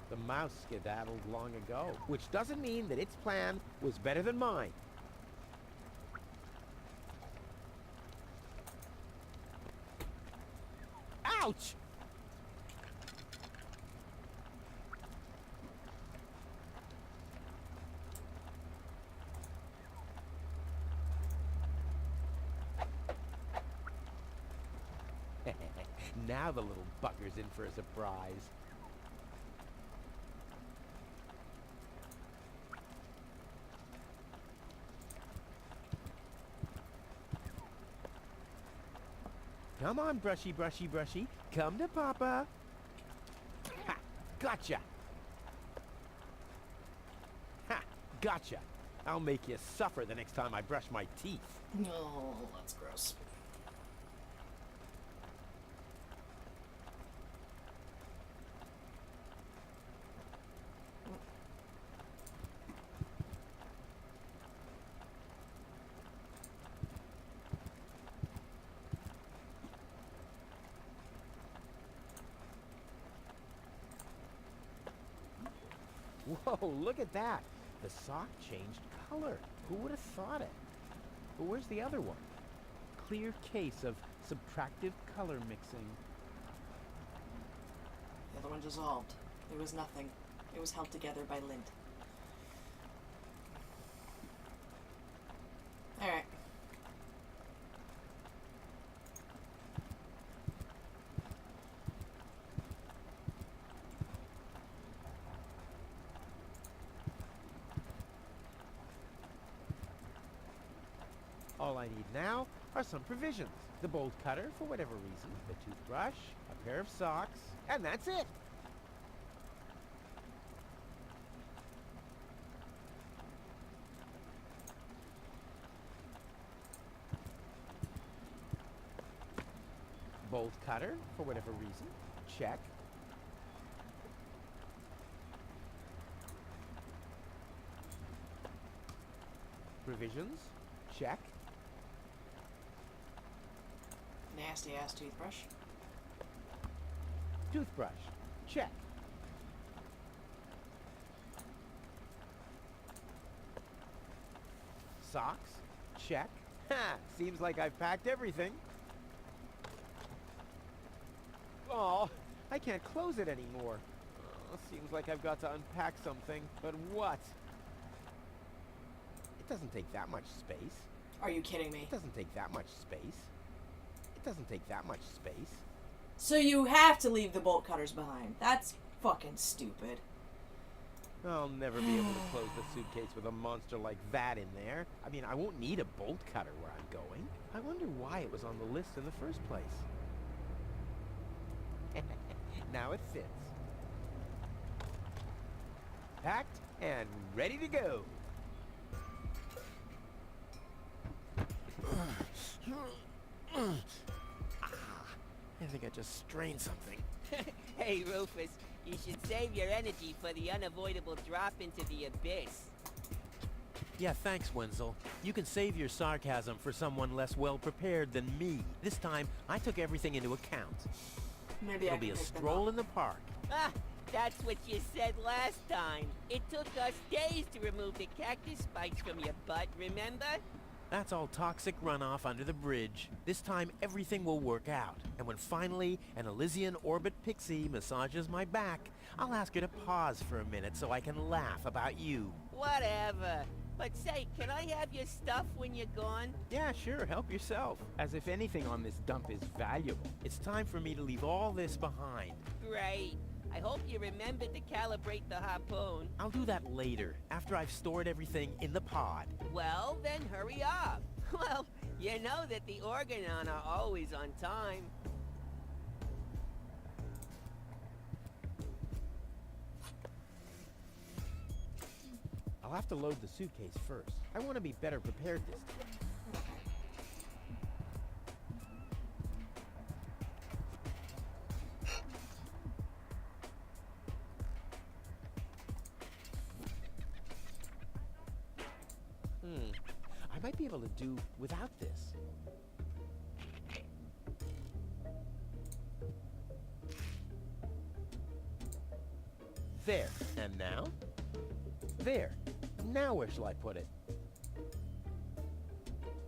Speaker 5: The mouse skedaddled long ago, which doesn't mean that its plan was better than mine. Ouch! Now the little bucker's in for a surprise. Come on, brushy, brushy, brushy. Come to Papa. Ha! Gotcha! Ha! Gotcha! I'll make you suffer the next time I brush my teeth.
Speaker 1: Oh, that's gross.
Speaker 5: Whoa, look at that. The sock changed color. Who would have thought it? But where's the other one? Clear case of subtractive color mixing.
Speaker 1: The other one dissolved. It was nothing. It was held together by lint. Alright.
Speaker 5: All I need now are some provisions. The bolt cutter, for whatever reason, the toothbrush, a pair of socks, and that's it. Bolt cutter, for whatever reason, check. Provisions, check.
Speaker 1: Nasty ass toothbrush.
Speaker 5: Toothbrush, check. Socks, check. Ha! Seems like I've packed everything. Oh, I can't close it anymore. Seems like I've got to unpack something, but what? It doesn't take that much space.
Speaker 1: Are you kidding me?
Speaker 5: It doesn't take that much space. It doesn't take that much space.
Speaker 1: So you have to leave the bolt cutters behind. That's fucking stupid.
Speaker 5: I'll never be able to close the suitcase with a monster like that in there. I mean, I won't need a bolt cutter where I'm going. I wonder why it was on the list in the first place. Now it fits. Packed and ready to go. I think I just strained something.
Speaker 4: Hey, Rufus, you should save your energy for the unavoidable drop into the abyss.
Speaker 3: Yeah, thanks, Wenzel. You can save your sarcasm for someone less well-prepared than me. This time, I took everything into account.
Speaker 1: Maybe
Speaker 3: It'll
Speaker 1: I
Speaker 3: be
Speaker 1: can
Speaker 3: a
Speaker 1: pick them
Speaker 3: stroll
Speaker 1: up.
Speaker 3: in the park.
Speaker 4: Ah, that's what you said last time. It took us days to remove the cactus spikes from your butt, remember?
Speaker 3: That's all toxic runoff under the bridge. This time everything will work out. And when finally an Elysian orbit pixie massages my back, I'll ask her to pause for a minute so I can laugh about you.
Speaker 4: Whatever. But say, can I have your stuff when you're gone?
Speaker 3: Yeah, sure, help yourself.
Speaker 8: As if anything on this dump is valuable.
Speaker 3: It's time for me to leave all this behind.
Speaker 4: Great. I hope you remembered to calibrate the harpoon.
Speaker 3: I'll do that later, after I've stored everything in the pod.
Speaker 4: Well, then hurry up. Well, you know that the Organon are always on time.
Speaker 3: I'll have to load the suitcase first. I want to be better prepared this time. I might be able to do without this. There. And now? There. Now where shall I put it?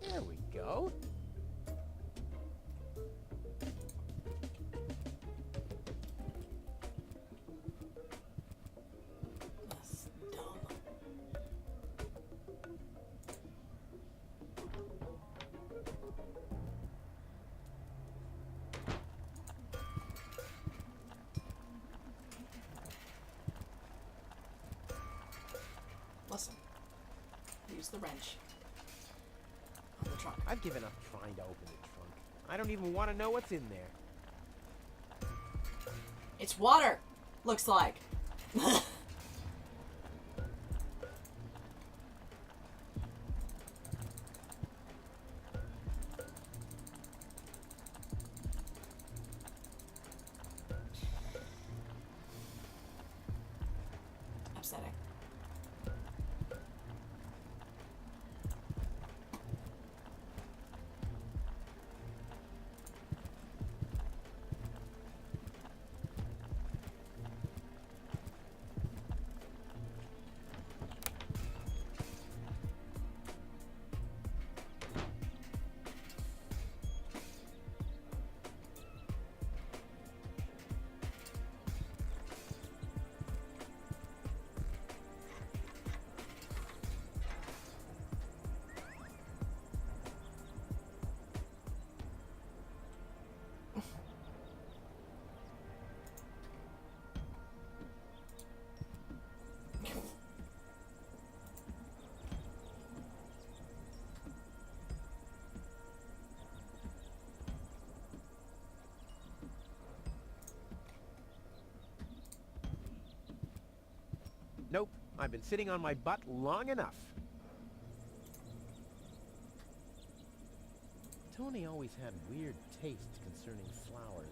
Speaker 3: There we go.
Speaker 1: That's dumb. Listen. Use the wrench on the trunk.
Speaker 3: I've given up trying to open the trunk. I don't even want to know what's in there.
Speaker 1: It's water! Looks like. Upsetting.
Speaker 3: Nope, I've been sitting on my butt long enough. Tony always had weird tastes concerning flowers.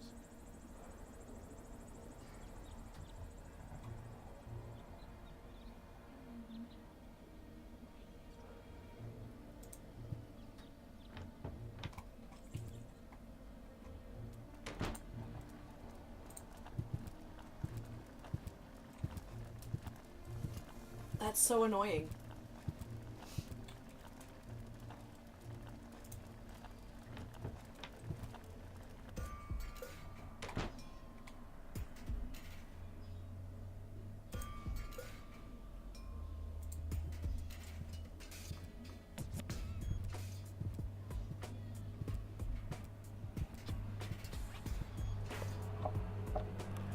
Speaker 1: That's so annoying.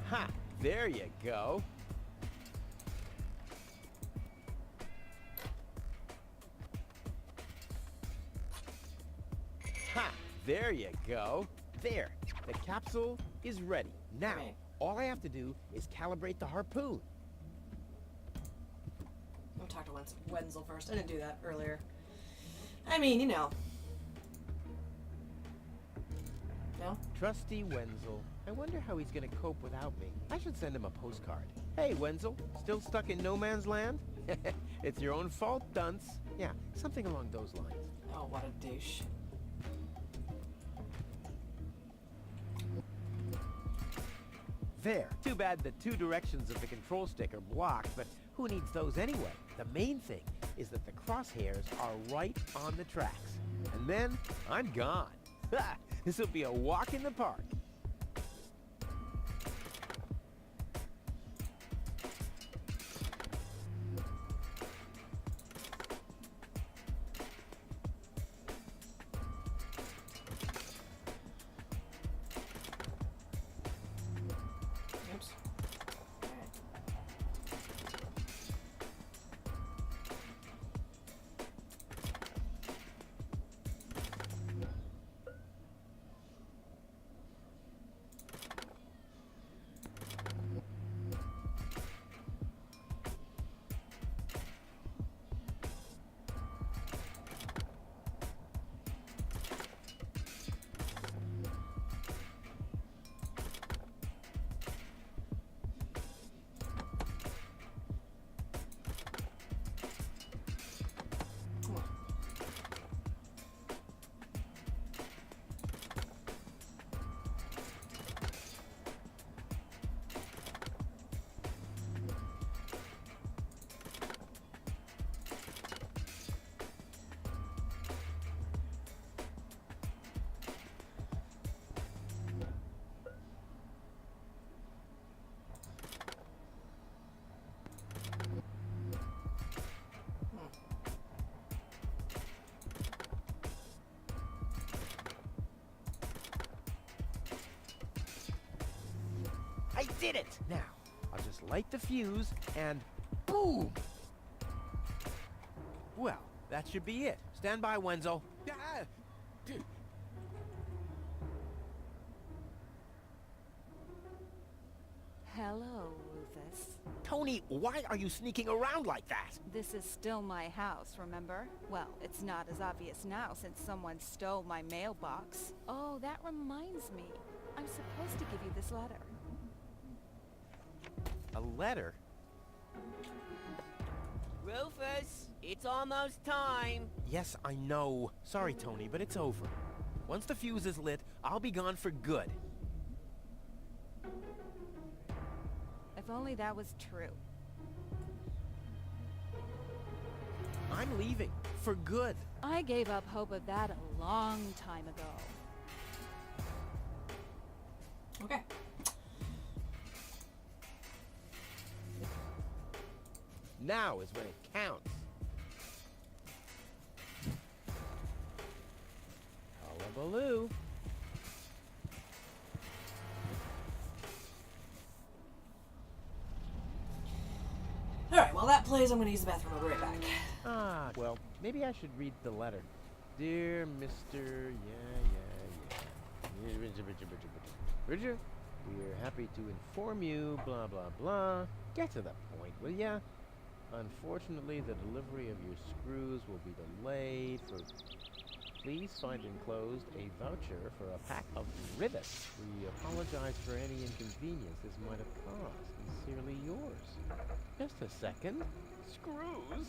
Speaker 3: Ha! There you go. Ha! There you go. There. The capsule is ready. Now,
Speaker 1: Right.
Speaker 3: all I have to do is calibrate the harpoon.
Speaker 1: I'll talk to Wenzel first. I didn't do that earlier. I mean, you know. No?
Speaker 3: Trusty Wenzel. I wonder how he's gonna cope without me. I should send him a postcard. Hey, Wenzel, still stuck in no man's land? It's your own fault, dunce. Yeah, something along those lines.
Speaker 1: Oh, what a douche.
Speaker 3: There. Too bad the two directions of the control stick are blocked, but Who needs those anyway? The main thing is that the crosshairs are right on the tracks. And then I'm gone. Ha! This will be a walk in the park.
Speaker 1: Oops. Come on.
Speaker 3: I did it! Now, I'll just light the fuse and boom! Well, that should be it. Stand by, Wenzel.
Speaker 6: Ah,
Speaker 7: Hello, Rufus.
Speaker 3: Tony, why are you sneaking around like that?
Speaker 7: This is still my house, remember? Well, it's not as obvious now since someone stole my mailbox. Oh, that reminds me. I'm supposed to give you this letter.
Speaker 3: A letter?
Speaker 4: Rufus, it's almost time.
Speaker 3: Yes, I know. Sorry, Tony, but it's over. Once the fuse is lit, I'll be gone for good.
Speaker 7: If only that was true.
Speaker 3: I'm leaving. For good.
Speaker 7: I gave up hope of that a long time ago.
Speaker 1: Okay.
Speaker 5: Now is when it counts. Hullabaloo.
Speaker 1: Alright, while that plays, I'm gonna use the bathroom. I'll be right back.
Speaker 5: Ah, well, maybe I should read the letter. Dear Mr. Bridger, we're happy to inform you, blah, blah, blah. Get to the point, will ya? Unfortunately, the delivery of your screws will be delayed for... Please find enclosed a voucher for a pack of rivets. We apologize for any inconvenience this might have caused. Sincerely yours. Just a second. Screws?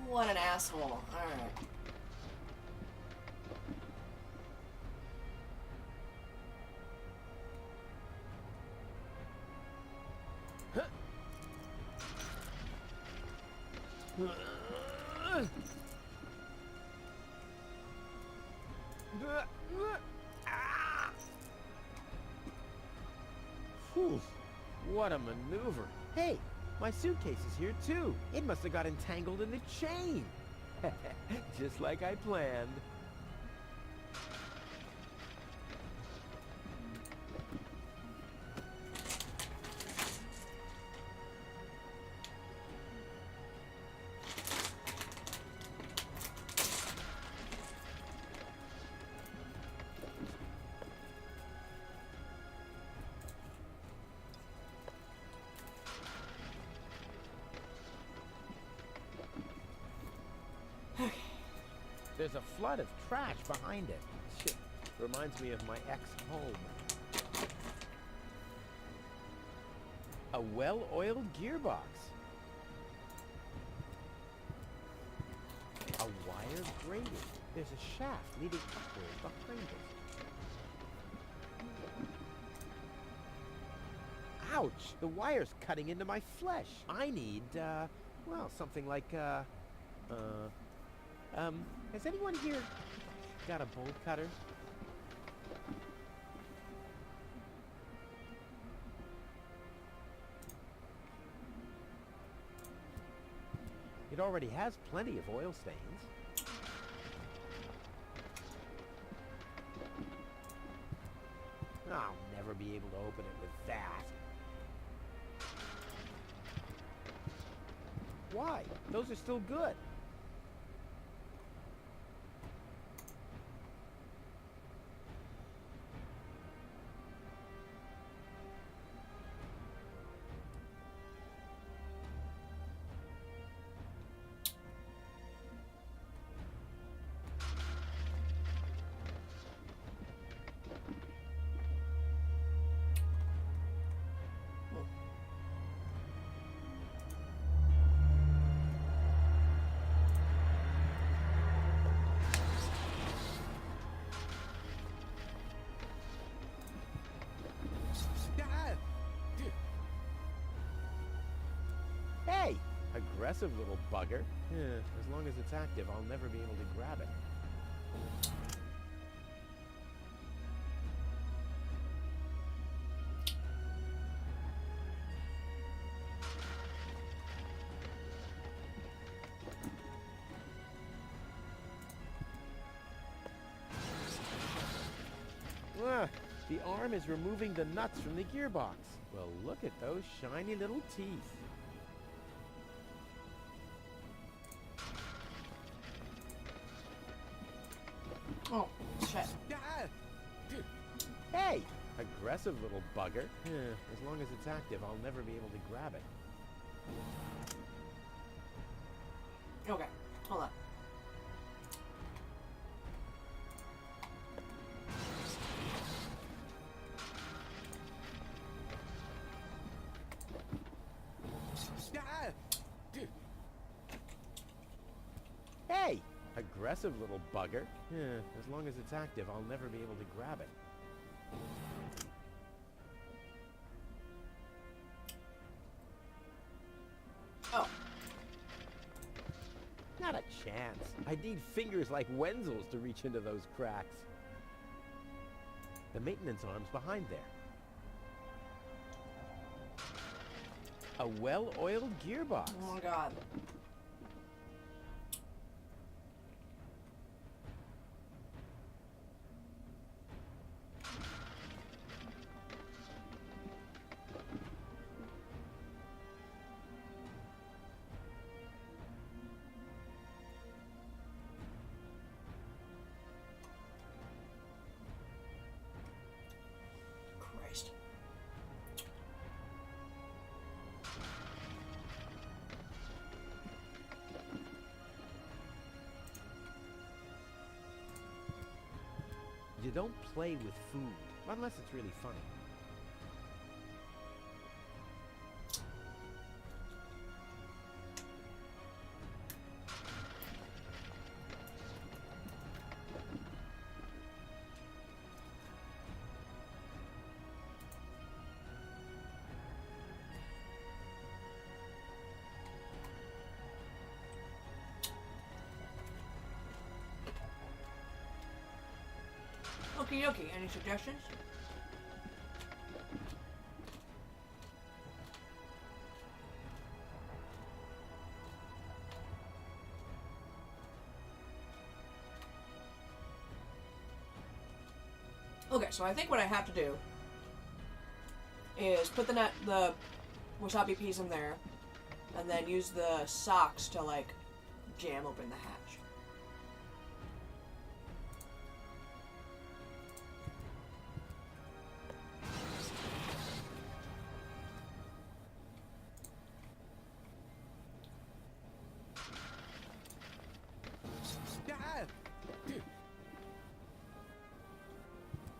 Speaker 1: What an asshole. Alright.
Speaker 5: Whew, what a maneuver. Hey, my suitcase is here too. It must have got entangled in the chain. Just like I planned. There's a flood of trash behind it. Shit, reminds me of my ex-home. A well-oiled gearbox. A wire grating. There's a shaft leading upward behind it. Ouch! The wire's cutting into my flesh. I need, well, something like, has anyone here got a bolt cutter? It already has plenty of oil stains. I'll never be able to open it with that. Why? Those are still good. Hey! Aggressive little bugger. As long as it's active, I'll never be able to grab it. The arm is removing the nuts from the gearbox. Well, look at those shiny little teeth.
Speaker 1: Oh, shit.
Speaker 5: Hey! Aggressive little bugger. As long as it's active, I'll never be able to grab it.
Speaker 1: Okay, hold on.
Speaker 5: Hey! Aggressive little bugger. As long as it's active, I'll never be able to grab it.
Speaker 1: Oh.
Speaker 5: Not a chance. I need fingers like Wenzel's to reach into those cracks. The maintenance arm's behind there. A well-oiled gearbox.
Speaker 1: Oh my god. Christ.
Speaker 5: You don't play with food, unless it's really funny.
Speaker 1: Okie dokie, any suggestions? Okay, so I think what I have to do is put the wasabi peas in there, and then use the socks to, like, jam open the hatch.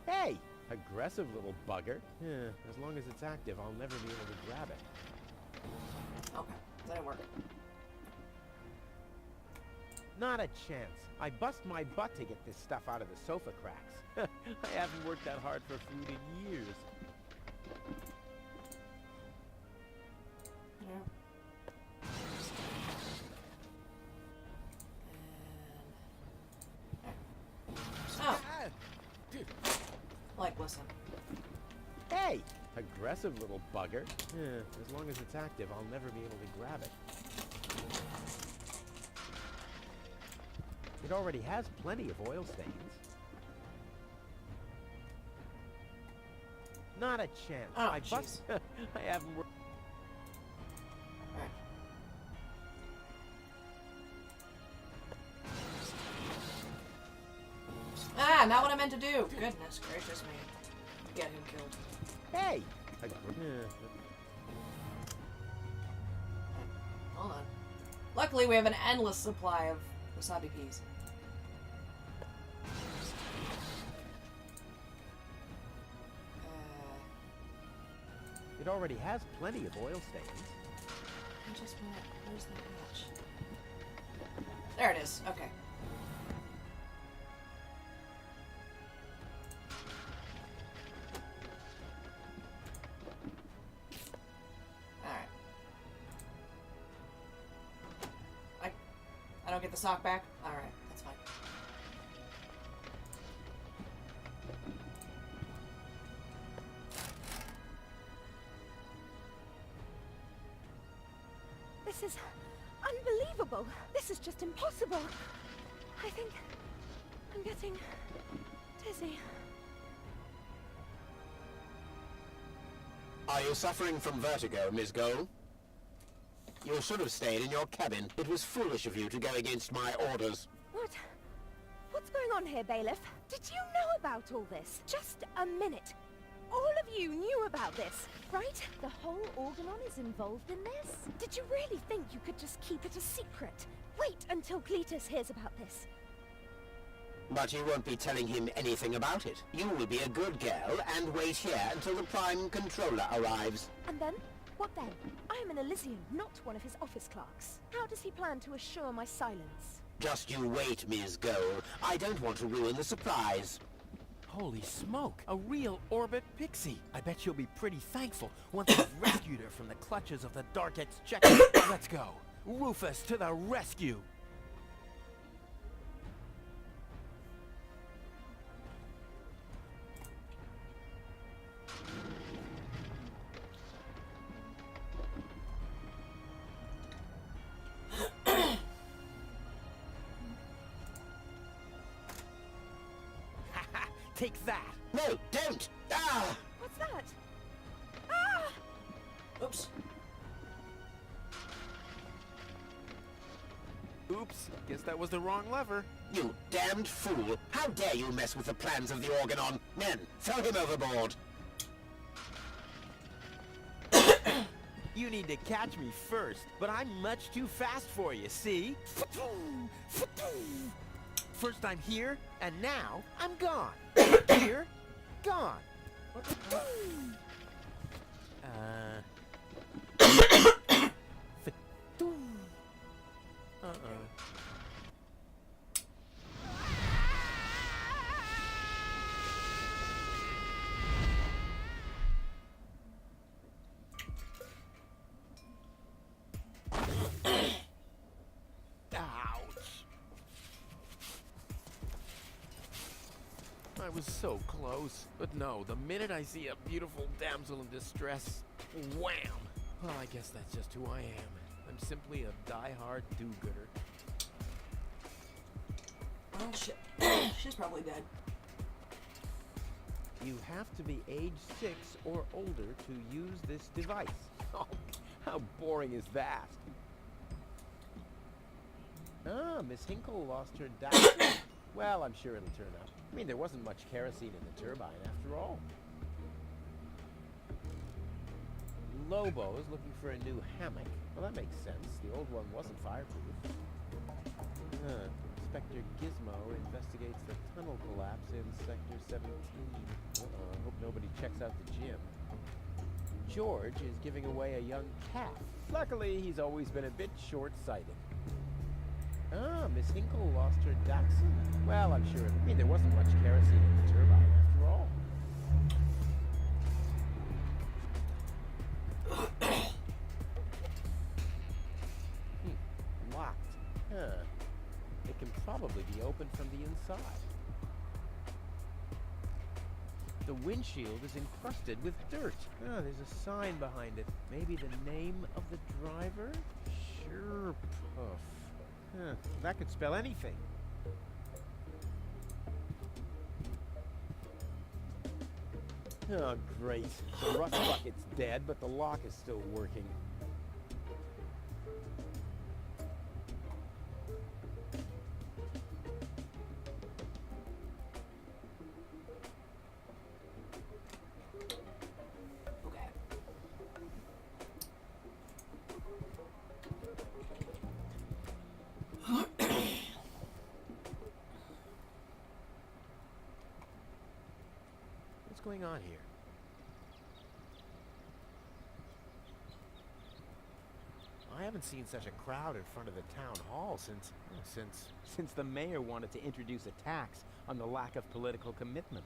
Speaker 3: Hey! Aggressive little bugger. Yeah, as long as it's active, I'll never be able to grab it.
Speaker 1: Okay, that didn't work.
Speaker 3: Not a chance. I bust my butt to get this stuff out of the sofa cracks. I haven't worked that hard for food in years.
Speaker 1: Yeah. Oh. Like, listen.
Speaker 3: Hey! Aggressive little bugger. Yeah, as long as it's active, I'll never be able to grab it. It already has plenty of oil stains. Not a chance.
Speaker 1: Oh,
Speaker 3: I bust. I haven't worked.
Speaker 1: Alright. Ah, not what I meant to do. Goodness gracious me. Get him killed.
Speaker 3: Hey!
Speaker 1: Hold on. Luckily, we have an endless supply of wasabi peas.
Speaker 3: It already has plenty of oil stains.
Speaker 1: I just want it. Where's the hatch? There it is. Okay. Alright. I don't get the sock back? Alright, that's fine.
Speaker 9: This is unbelievable. This is just impossible. I think I'm getting dizzy.
Speaker 10: Are you suffering from vertigo, Miss Gold? You should have stayed in your cabin. It was foolish of you to go against my orders.
Speaker 9: What's going on here, Bailiff? Did you know about all this? Just a minute. All of you knew about this, right? The whole Organon is involved in this? Did you really think you could just keep it a secret? Wait until Cletus hears about this.
Speaker 10: But you won't be telling him anything about it. You will be a good girl and wait here until the Prime Controller arrives.
Speaker 9: And then? What then? I am an Elysian, not one of his office clerks. How does he plan to assure my silence?
Speaker 10: Just you wait, Ms. Gold. I don't want to ruin the surprise.
Speaker 3: Holy smoke! A real orbit pixie! I bet she'll be pretty thankful once I've rescued her from the clutches of the Dark Exchequer. Let's go! Rufus to the rescue! Take that!
Speaker 10: No, don't! Ah!
Speaker 9: What's that? Ah!
Speaker 1: Oops.
Speaker 3: Oops, guess that was the wrong lever.
Speaker 10: You damned fool! How dare you mess with the plans of the Organon? Men, throw him overboard!
Speaker 3: You need to catch me first, but I'm much too fast for you, see? First I'm here, and now I'm gone. Here, gone. I was so close. But no, the minute I see a beautiful damsel in distress, wham! Well, I guess that's just who I am. I'm simply a die-hard do-gooder.
Speaker 1: Oh shit. She's probably dead.
Speaker 5: You have to be age 6 or older to use this device. Oh, how boring is that? Ah, Miss Hinkle lost her dice. Well, I'm sure it'll turn up. I mean, there wasn't much kerosene in the turbine after all. Lobo is looking for a new hammock. Well, that makes sense. The old one wasn't fireproof. Inspector Gizmo investigates the tunnel collapse in Sector 17. I hope nobody checks out the gym. George is giving away a young calf. Luckily, he's always been a bit short-sighted. Ah, Miss Hinkle lost her dachshund. Well, I'm sure I mean, there wasn't much kerosene in the turbine after all. Locked. Huh. It can probably be opened from the inside. The windshield is encrusted with dirt. Ah, there's a sign behind it. Maybe the name of the driver? Sure, Puff. Huh, that could spell anything. Oh, great. The rust bucket's dead, but the lock is still working. What's going on here? I haven't seen such a crowd in front of the town hall since the mayor wanted to introduce a tax on the lack of political commitment.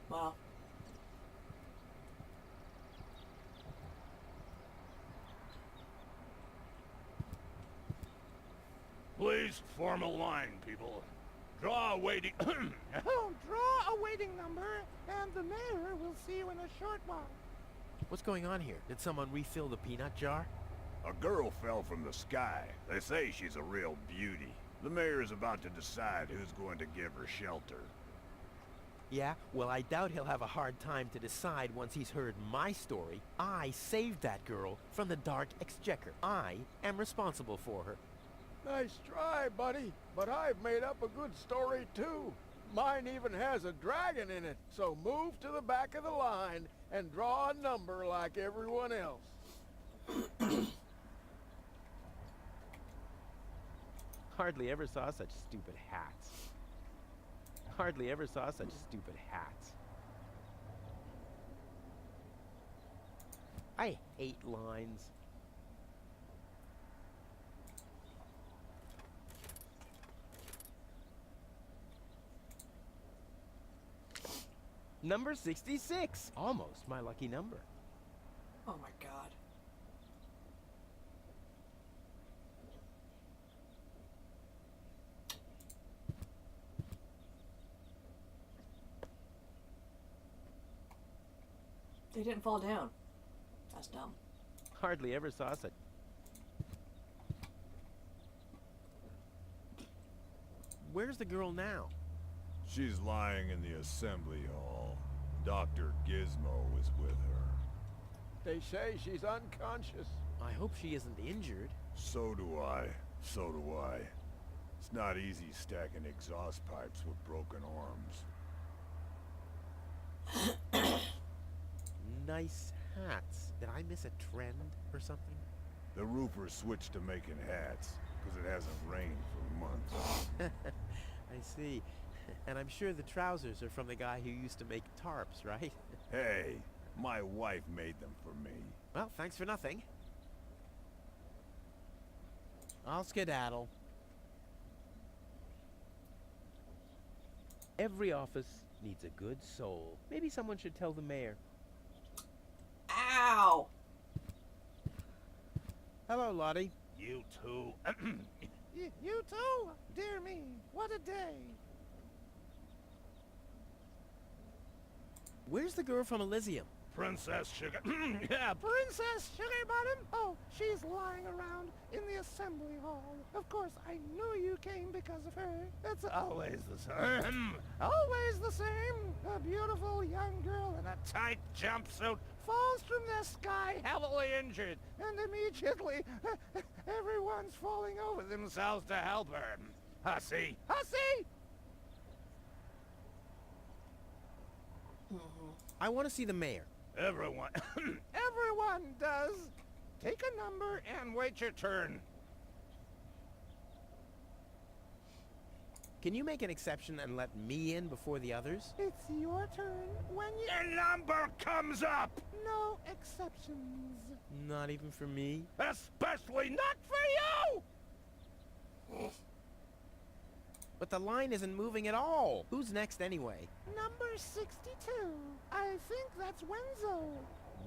Speaker 1: Wow.
Speaker 6: Please form a line, people. Draw a waiting...
Speaker 11: Oh, draw a waiting number, and the mayor will see you in a short while.
Speaker 3: What's going on here? Did someone refill the peanut jar?
Speaker 6: A girl fell from the sky. They say she's a real beauty. The mayor is about to decide who's going to give her shelter.
Speaker 3: Yeah? Well, I doubt he'll have a hard time to decide once he's heard my story. I saved that girl from the Dark Exchequer. I am responsible for her.
Speaker 6: Nice try, buddy. But I've made up a good story, too. Mine even has a dragon in it. So move to the back of the line and draw a number like everyone else.
Speaker 5: Hardly ever saw such stupid hats. Hardly ever saw such stupid hats. I hate lines. Number 66. Almost my lucky number.
Speaker 1: Oh my god. They didn't fall down. That's dumb.
Speaker 5: Hardly ever saw such...
Speaker 3: Where's the girl now?
Speaker 6: She's lying in the assembly hall. Dr. Gizmo is with her. They say she's unconscious.
Speaker 3: I hope she isn't injured.
Speaker 6: So do I. So do I. It's not easy stacking exhaust pipes with broken arms.
Speaker 3: Nice hats. Did I miss a trend or something?
Speaker 6: The roofer switched to making hats, because it hasn't rained for months.
Speaker 3: I see. And I'm sure the trousers are from the guy who used to make tarps, right?
Speaker 12: Hey, my wife made them for me.
Speaker 3: Well, thanks for nothing. I'll skedaddle. Every office needs a good soul. Maybe someone should tell the mayor.
Speaker 1: Ow!
Speaker 3: Hello, Lottie.
Speaker 12: You too.
Speaker 11: You too? Dear me, what a day.
Speaker 3: Where's the girl from Elysium?
Speaker 12: Princess Sugar. Yeah,
Speaker 11: Princess Sugarbottom? Oh, she's lying around in the assembly hall. Of course, I knew you came because of her. That's
Speaker 12: always the same.
Speaker 11: always the same. A beautiful young girl in a
Speaker 12: Tight jumpsuit.
Speaker 11: falls from the sky heavily injured, and immediately everyone's falling over
Speaker 12: Themselves to help her. Hussy.
Speaker 11: Hussy!
Speaker 3: I want to see the mayor.
Speaker 12: Everyone.
Speaker 11: Everyone does. Take a number and wait your turn.
Speaker 3: Can you make an exception and let me in before the others?
Speaker 11: It's your turn when you...
Speaker 12: Your number comes up.
Speaker 11: No exceptions.
Speaker 3: Not even for me?
Speaker 12: Especially not for you.
Speaker 3: But the line isn't moving at all. Who's next anyway?
Speaker 11: Number 62. I think that's Wenzel.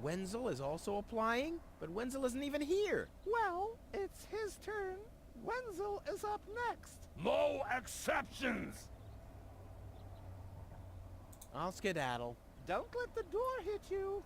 Speaker 3: Wenzel is also applying? But Wenzel isn't even here.
Speaker 11: Well, it's his turn. Wenzel is up next.
Speaker 12: No exceptions.
Speaker 3: I'll skedaddle.
Speaker 11: Don't let the door hit you.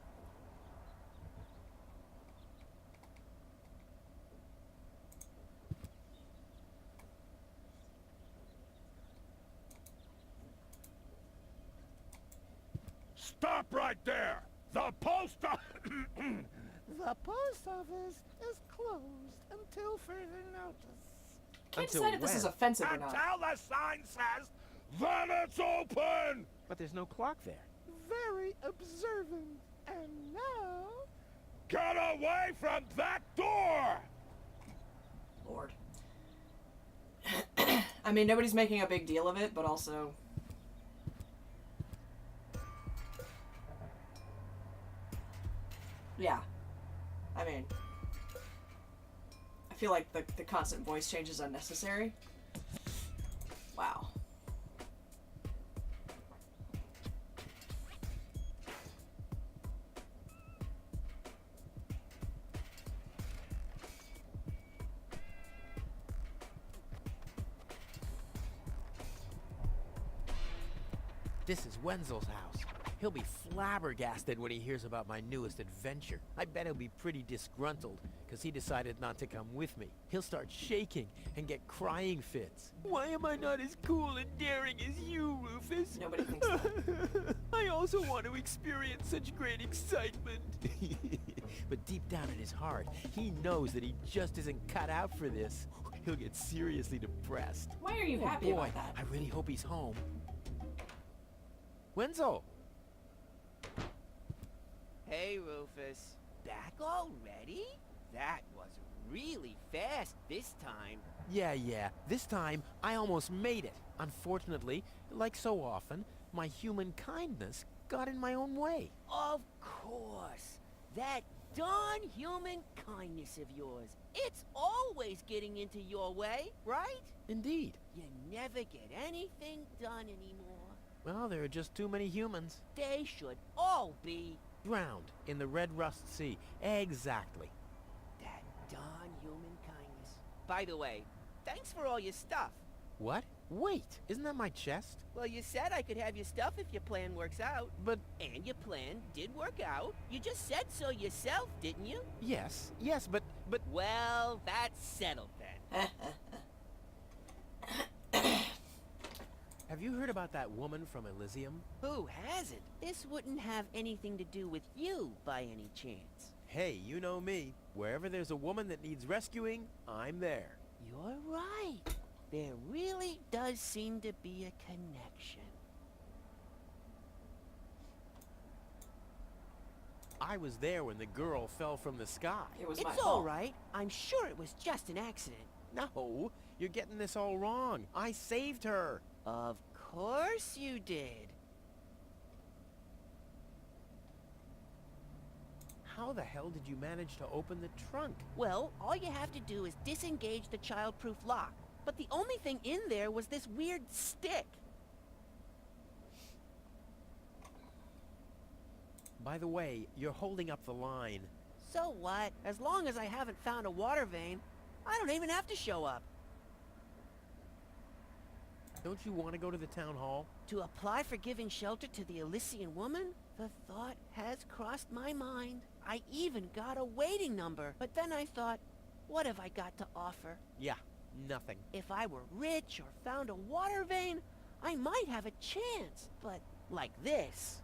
Speaker 12: Stop right there. The post
Speaker 11: The post office is closed until further notice.
Speaker 1: Can't
Speaker 3: Until
Speaker 1: decide if this is
Speaker 3: when?
Speaker 1: offensive or not.
Speaker 12: Until the sign says, then it's open.
Speaker 3: But there's no clock there.
Speaker 11: Very observant. And now...
Speaker 12: Get away from that door.
Speaker 1: Lord. I mean, nobody's making a big deal of it, but also... Yeah. I mean... I feel like the constant voice change is unnecessary. Wow.
Speaker 3: This is Wenzel's house. He'll be flabbergasted when he hears about my newest adventure. I bet he'll be pretty disgruntled, because he decided not to come with me. He'll start shaking and get crying fits. Why am I not as cool and daring as you, Rufus?
Speaker 1: Nobody thinks that.
Speaker 3: I also want to experience such great excitement. But deep down in his heart, he knows that he just isn't cut out for this. He'll get seriously depressed.
Speaker 1: Why are you
Speaker 3: Oh
Speaker 1: happy
Speaker 3: boy,
Speaker 1: about that?
Speaker 3: I really hope he's home. Wenzel!
Speaker 4: Hey, Rufus. Back already? That was really fast this time.
Speaker 3: Yeah. This time, I almost made it. Unfortunately, like so often, my human kindness got in my own way.
Speaker 4: Of course. That darn human kindness of yours. It's always getting into your way, right?
Speaker 3: Indeed.
Speaker 4: You never get anything done anymore.
Speaker 3: Well, there are just too many humans.
Speaker 4: They should all be
Speaker 3: Drowned in the Red Rust Sea. Exactly.
Speaker 4: that darn human kindness. By the way, thanks for all your stuff.
Speaker 3: What? Wait, isn't that my chest?
Speaker 4: Well, you said I could have your stuff if your plan works out.
Speaker 3: But,
Speaker 4: And your plan did work out. You just said so yourself, didn't you?
Speaker 3: yes, but...
Speaker 4: Well, that's settled then.
Speaker 3: Have you heard about that woman from Elysium?
Speaker 4: Who hasn't? This wouldn't have anything to do with you by any chance.
Speaker 3: Hey, you know me. Wherever there's a woman that needs rescuing, I'm there.
Speaker 4: You're right. There really does seem to be a connection.
Speaker 3: I was there when the girl fell from the sky.
Speaker 1: It was my
Speaker 4: It's
Speaker 1: fault.
Speaker 4: all right. I'm sure it was just an accident.
Speaker 3: No, you're getting this all wrong. I saved her.
Speaker 4: Of course you did.
Speaker 3: How the hell did you manage to open the trunk?
Speaker 4: Well, all you have to do is disengage the child-proof lock. But the only thing in there was this weird stick.
Speaker 3: By the way, you're holding up the line.
Speaker 4: So what? As long as I haven't found a water vein, I don't even have to show up.
Speaker 3: Don't you want to go to the town hall?
Speaker 4: To apply for giving shelter to the Elysian woman? The thought has crossed my mind. I even got a waiting number. But then I thought, what have I got to offer?
Speaker 3: Yeah, nothing.
Speaker 4: If I were rich or found a water vein, I might have a chance. But like this.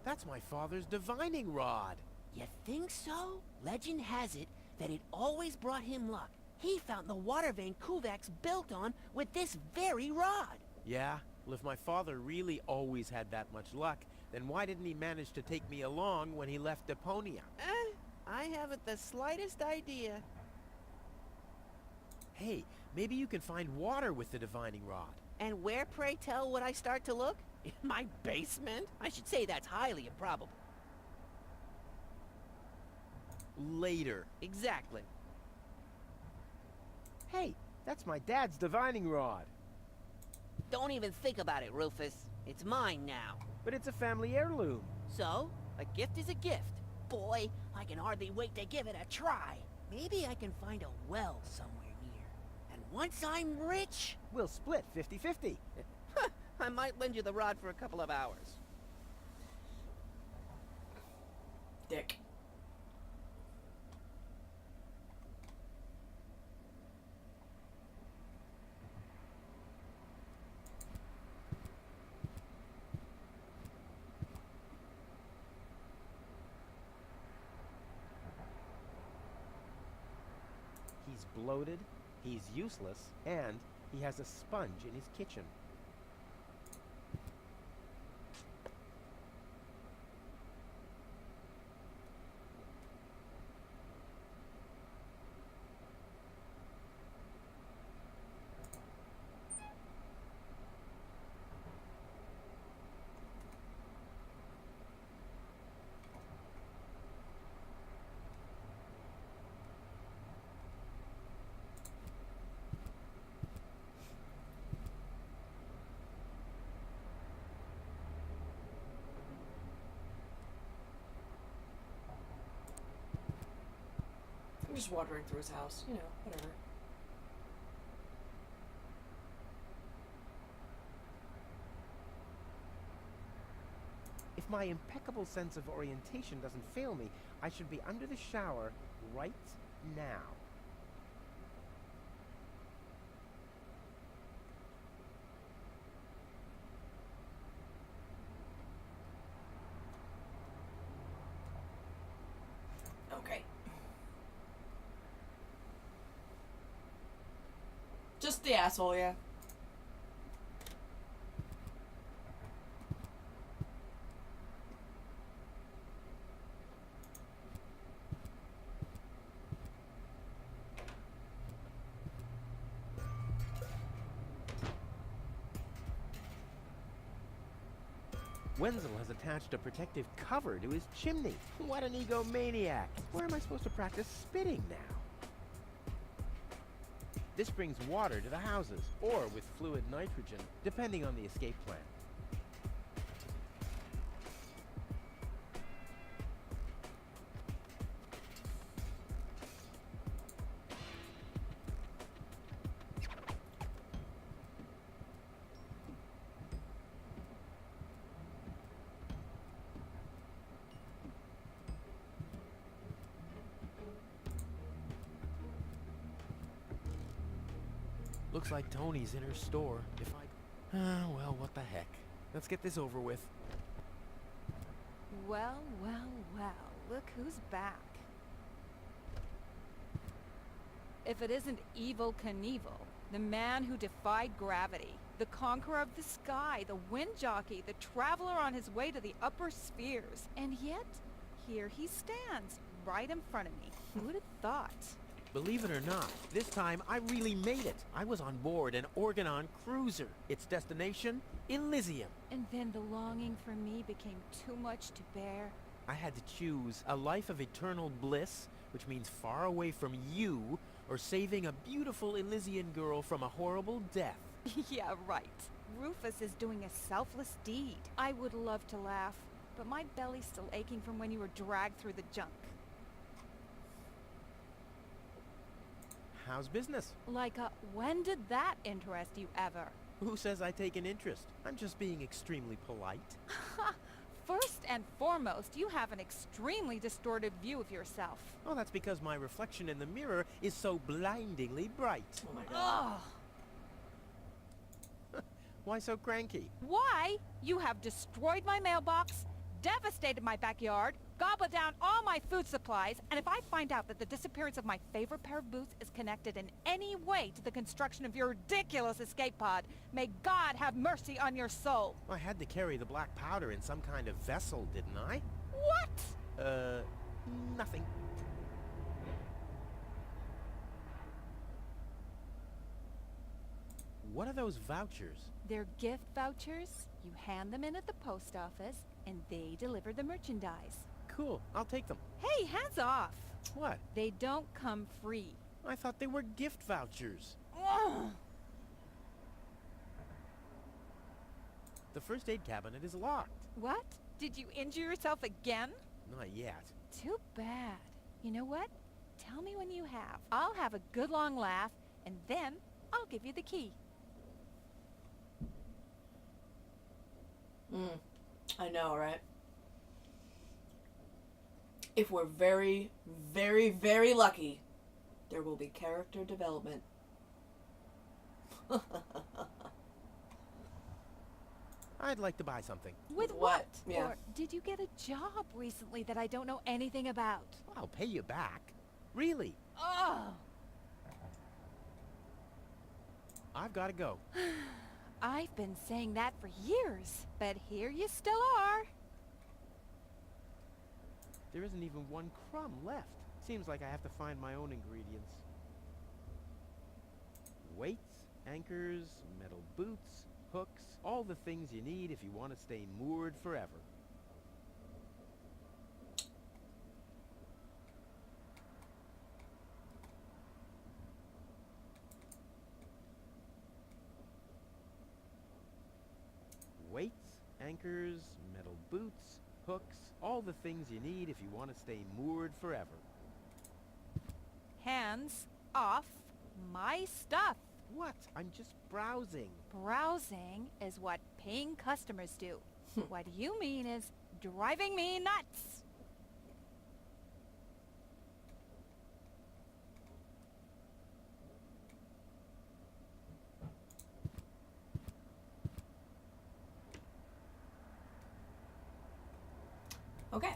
Speaker 3: That's my father's divining rod.
Speaker 4: You think so? Legend has it that it always brought him luck. He found the water vein Kuvak's built on with this very rod.
Speaker 3: Yeah? Well, if my father really always had that much luck, then why didn't he manage to take me along when he left Deponia?
Speaker 4: I haven't the slightest idea.
Speaker 3: Hey, maybe you can find water with the divining rod.
Speaker 4: And where, pray tell, would I start to look? In my basement? I should say that's highly improbable.
Speaker 3: Later.
Speaker 4: Exactly.
Speaker 8: Hey, that's my dad's divining rod.
Speaker 4: Don't even think about it, Rufus. It's mine now.
Speaker 8: But it's a family heirloom.
Speaker 4: So, a gift is a gift. Boy, I can hardly wait to give it a try. Maybe I can find a well somewhere near. And once I'm rich...
Speaker 8: We'll split 50-50.
Speaker 4: I might lend you the rod for a couple of hours.
Speaker 1: Dick.
Speaker 8: He's bloated, he's useless, and he has a sponge in his kitchen.
Speaker 1: I'm just wandering through his house, you know, whatever.
Speaker 8: If my impeccable sense of orientation doesn't fail me, I should be under the shower right now.
Speaker 1: Okay. Just the asshole, yeah.
Speaker 8: Wenzel has attached a protective cover to his chimney. What an egomaniac! Where am I supposed to practice spitting now? This brings water to the houses, or with fluid nitrogen, depending on the escape plan.
Speaker 3: Looks like Tony's in her store. If I... well, what the heck. Let's get this over with.
Speaker 7: Well, well, well, look who's back. If it isn't Evil Knievel, the man who defied gravity, the conqueror of the sky, the wind jockey, the traveler on his way to the upper spheres. And yet, here he stands, right in front of me. Who would have thought?
Speaker 3: Believe it or not, this time I really made it. I was on board an Organon cruiser. Its destination, Elysium.
Speaker 7: And then the longing for me became too much to bear.
Speaker 3: I had to choose a life of eternal bliss, which means far away from you, or saving a beautiful Elysian girl from a horrible death.
Speaker 7: Yeah, right. Rufus is doing a selfless deed. I would love to laugh, but my belly's still aching from when you were dragged through the junk.
Speaker 3: How's business?
Speaker 7: Like, when did that interest you ever?
Speaker 3: Who says I take an interest? I'm just being extremely polite.
Speaker 7: First and foremost, you have an extremely distorted view of yourself.
Speaker 3: Oh, that's because my reflection in the mirror is so blindingly bright.
Speaker 1: Oh my god.
Speaker 7: Ugh!
Speaker 3: Why so cranky?
Speaker 7: Why? You have destroyed my mailbox, devastated my backyard, gobbled down all my food supplies, and if I find out that the disappearance of my favorite pair of boots is connected in any way to the construction of your ridiculous escape pod, may God have mercy on your soul.
Speaker 3: I had to carry the black powder in some kind of vessel, didn't I?
Speaker 7: What?
Speaker 3: Nothing. What are those vouchers?
Speaker 7: They're gift vouchers. You hand them in at the post office, and they deliver the merchandise.
Speaker 3: Cool, I'll take them.
Speaker 7: Hey, hands off!
Speaker 3: What?
Speaker 7: They don't come free.
Speaker 3: I thought they were gift vouchers.
Speaker 7: Ugh.
Speaker 3: The first aid cabinet is locked.
Speaker 7: What? Did you injure yourself again?
Speaker 3: Not yet.
Speaker 7: Too bad. You know what? Tell me when you have. I'll have a good long laugh, and then I'll give you the key.
Speaker 1: I know, right? If we're very, very, very lucky, there will be character development.
Speaker 3: I'd like to buy something.
Speaker 7: With
Speaker 1: What? Yeah.
Speaker 7: Or did you get a job recently that I don't know anything about?
Speaker 3: I'll pay you back. Really.
Speaker 7: Oh!
Speaker 3: I've got to go.
Speaker 7: I've been saying that for years, but here you still are.
Speaker 5: There isn't even one crumb left. Seems like I have to find my own ingredients. Weights, anchors, metal boots, hooks, all the things you need if you want to stay moored forever. Weights, anchors, metal boots, hooks, all the things you need if you want to stay moored forever.
Speaker 7: Hands off my stuff.
Speaker 3: What? I'm just browsing.
Speaker 7: Browsing is what paying customers do. What you mean is driving me nuts.
Speaker 1: Okay.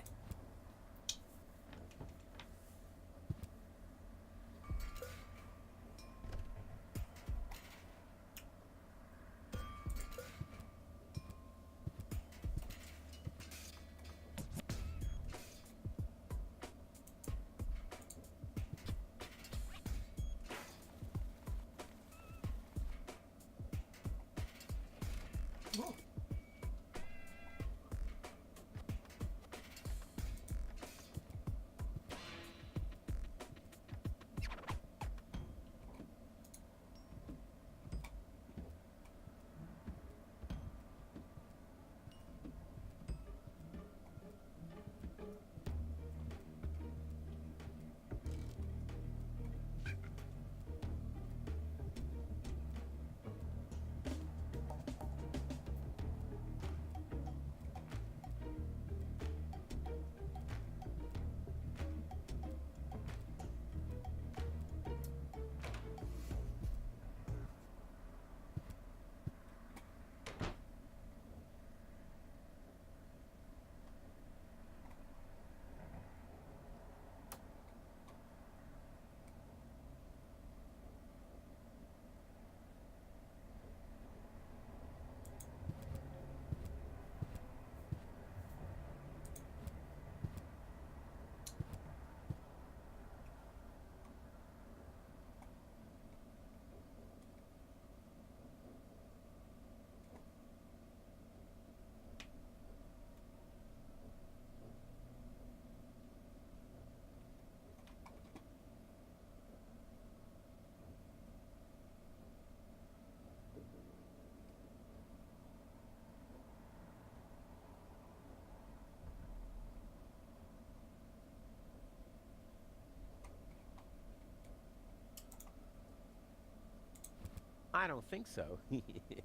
Speaker 5: I don't think so.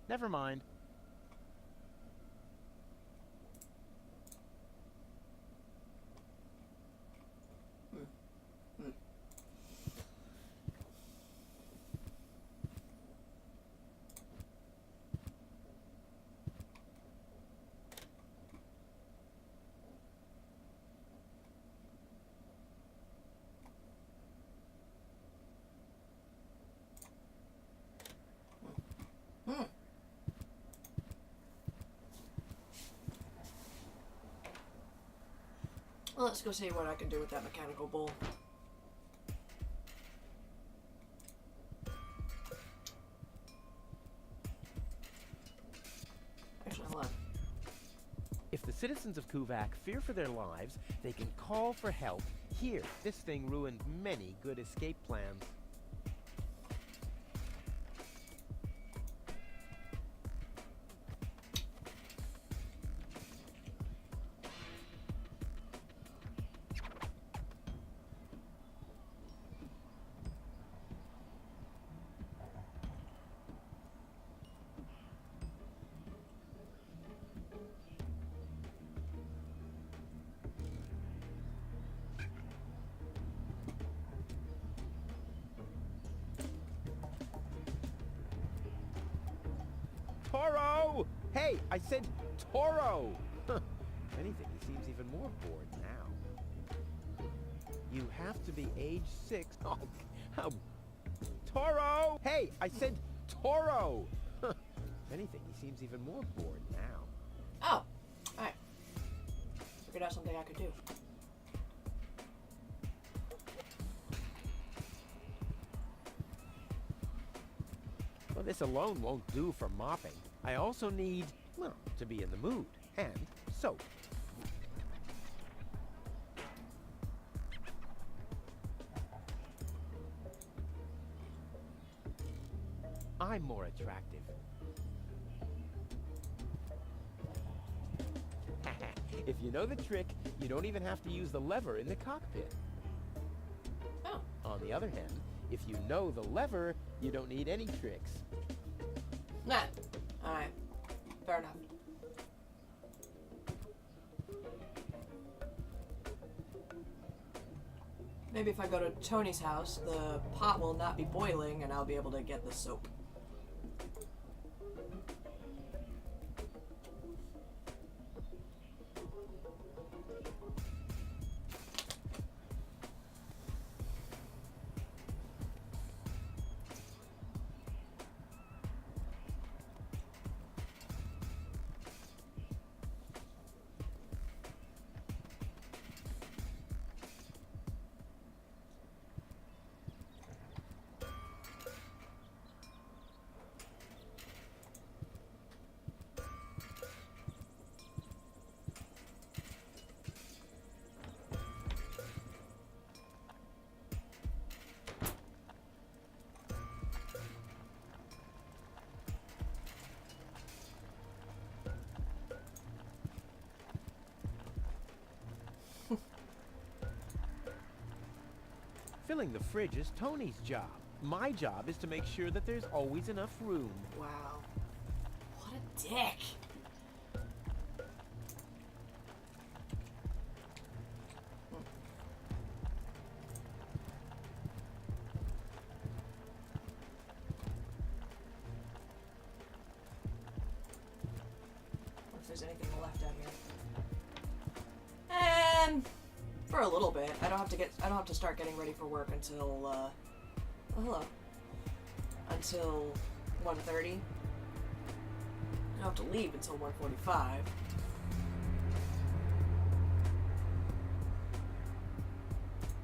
Speaker 5: Never mind.
Speaker 1: Well, let's go see what I can do with that mechanical bull. Actually, hold on.
Speaker 5: If the citizens of Kuvak fear for their lives, they can call for help here. This thing ruined many good escape plans. Toro! Hey, I said Toro! If anything, he seems even more bored now. You have to be age 6. Oh, how... Toro! Hey, I said Toro! If anything, he seems even more bored now.
Speaker 1: Oh! Alright. Figured out something I could do.
Speaker 5: Well, this alone won't do for mopping. I also need, well, to be in the mood. And soap. I'm more attractive. If you know the trick, you don't even have to use the lever in the cockpit.
Speaker 1: Oh.
Speaker 5: On the other hand, if you know the lever, you don't need any tricks.
Speaker 1: Nah. Alright. Fair enough. Maybe if I go to Tony's house, the pot will not be boiling and I'll be able to get the soap.
Speaker 5: Filling the fridge is Tony's job. My job is to make sure that there's always enough room.
Speaker 1: Wow. What a dick. If there's anything left out here. And for a little bit. I don't have to start getting ready for work until oh, hello. Until 1:30. I don't have to leave until 1:45.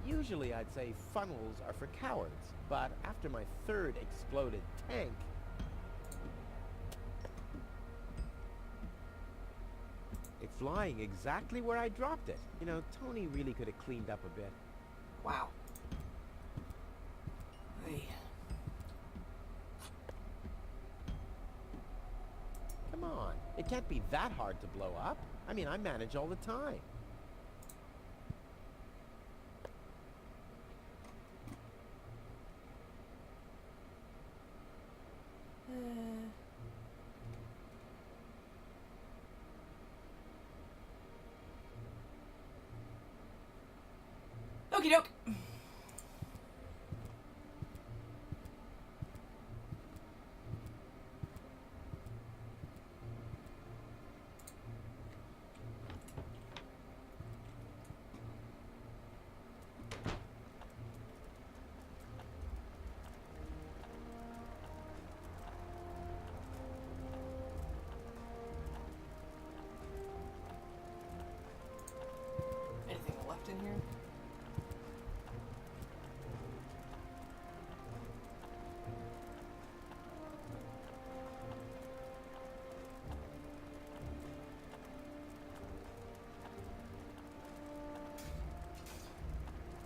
Speaker 5: Usually I'd say funnels are for cowards, but after my third exploded tank... It's lying exactly where I dropped it. You know, Tony really could have cleaned up a bit.
Speaker 1: Wow. Hey.
Speaker 5: Come on, it can't be that hard to blow up. I mean, I manage all the time.
Speaker 1: Okie doke. Anything left in here?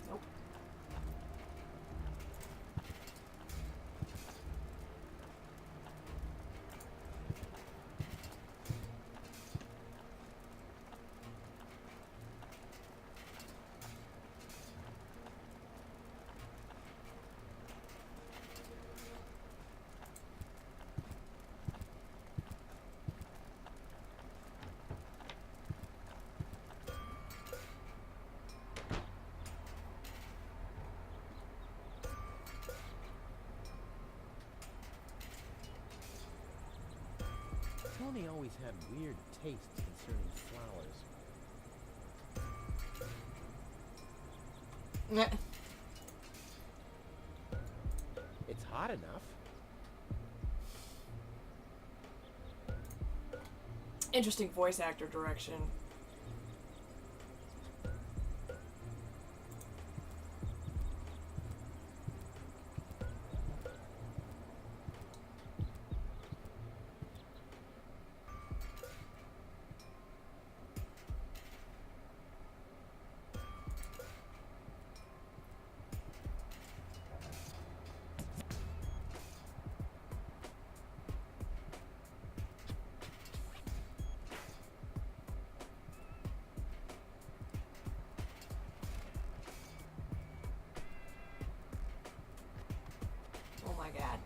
Speaker 1: Nope.
Speaker 3: Tony always had weird tastes concerning flowers.
Speaker 1: Meh.
Speaker 3: It's hot enough.
Speaker 1: Interesting voice actor direction. Oh my god.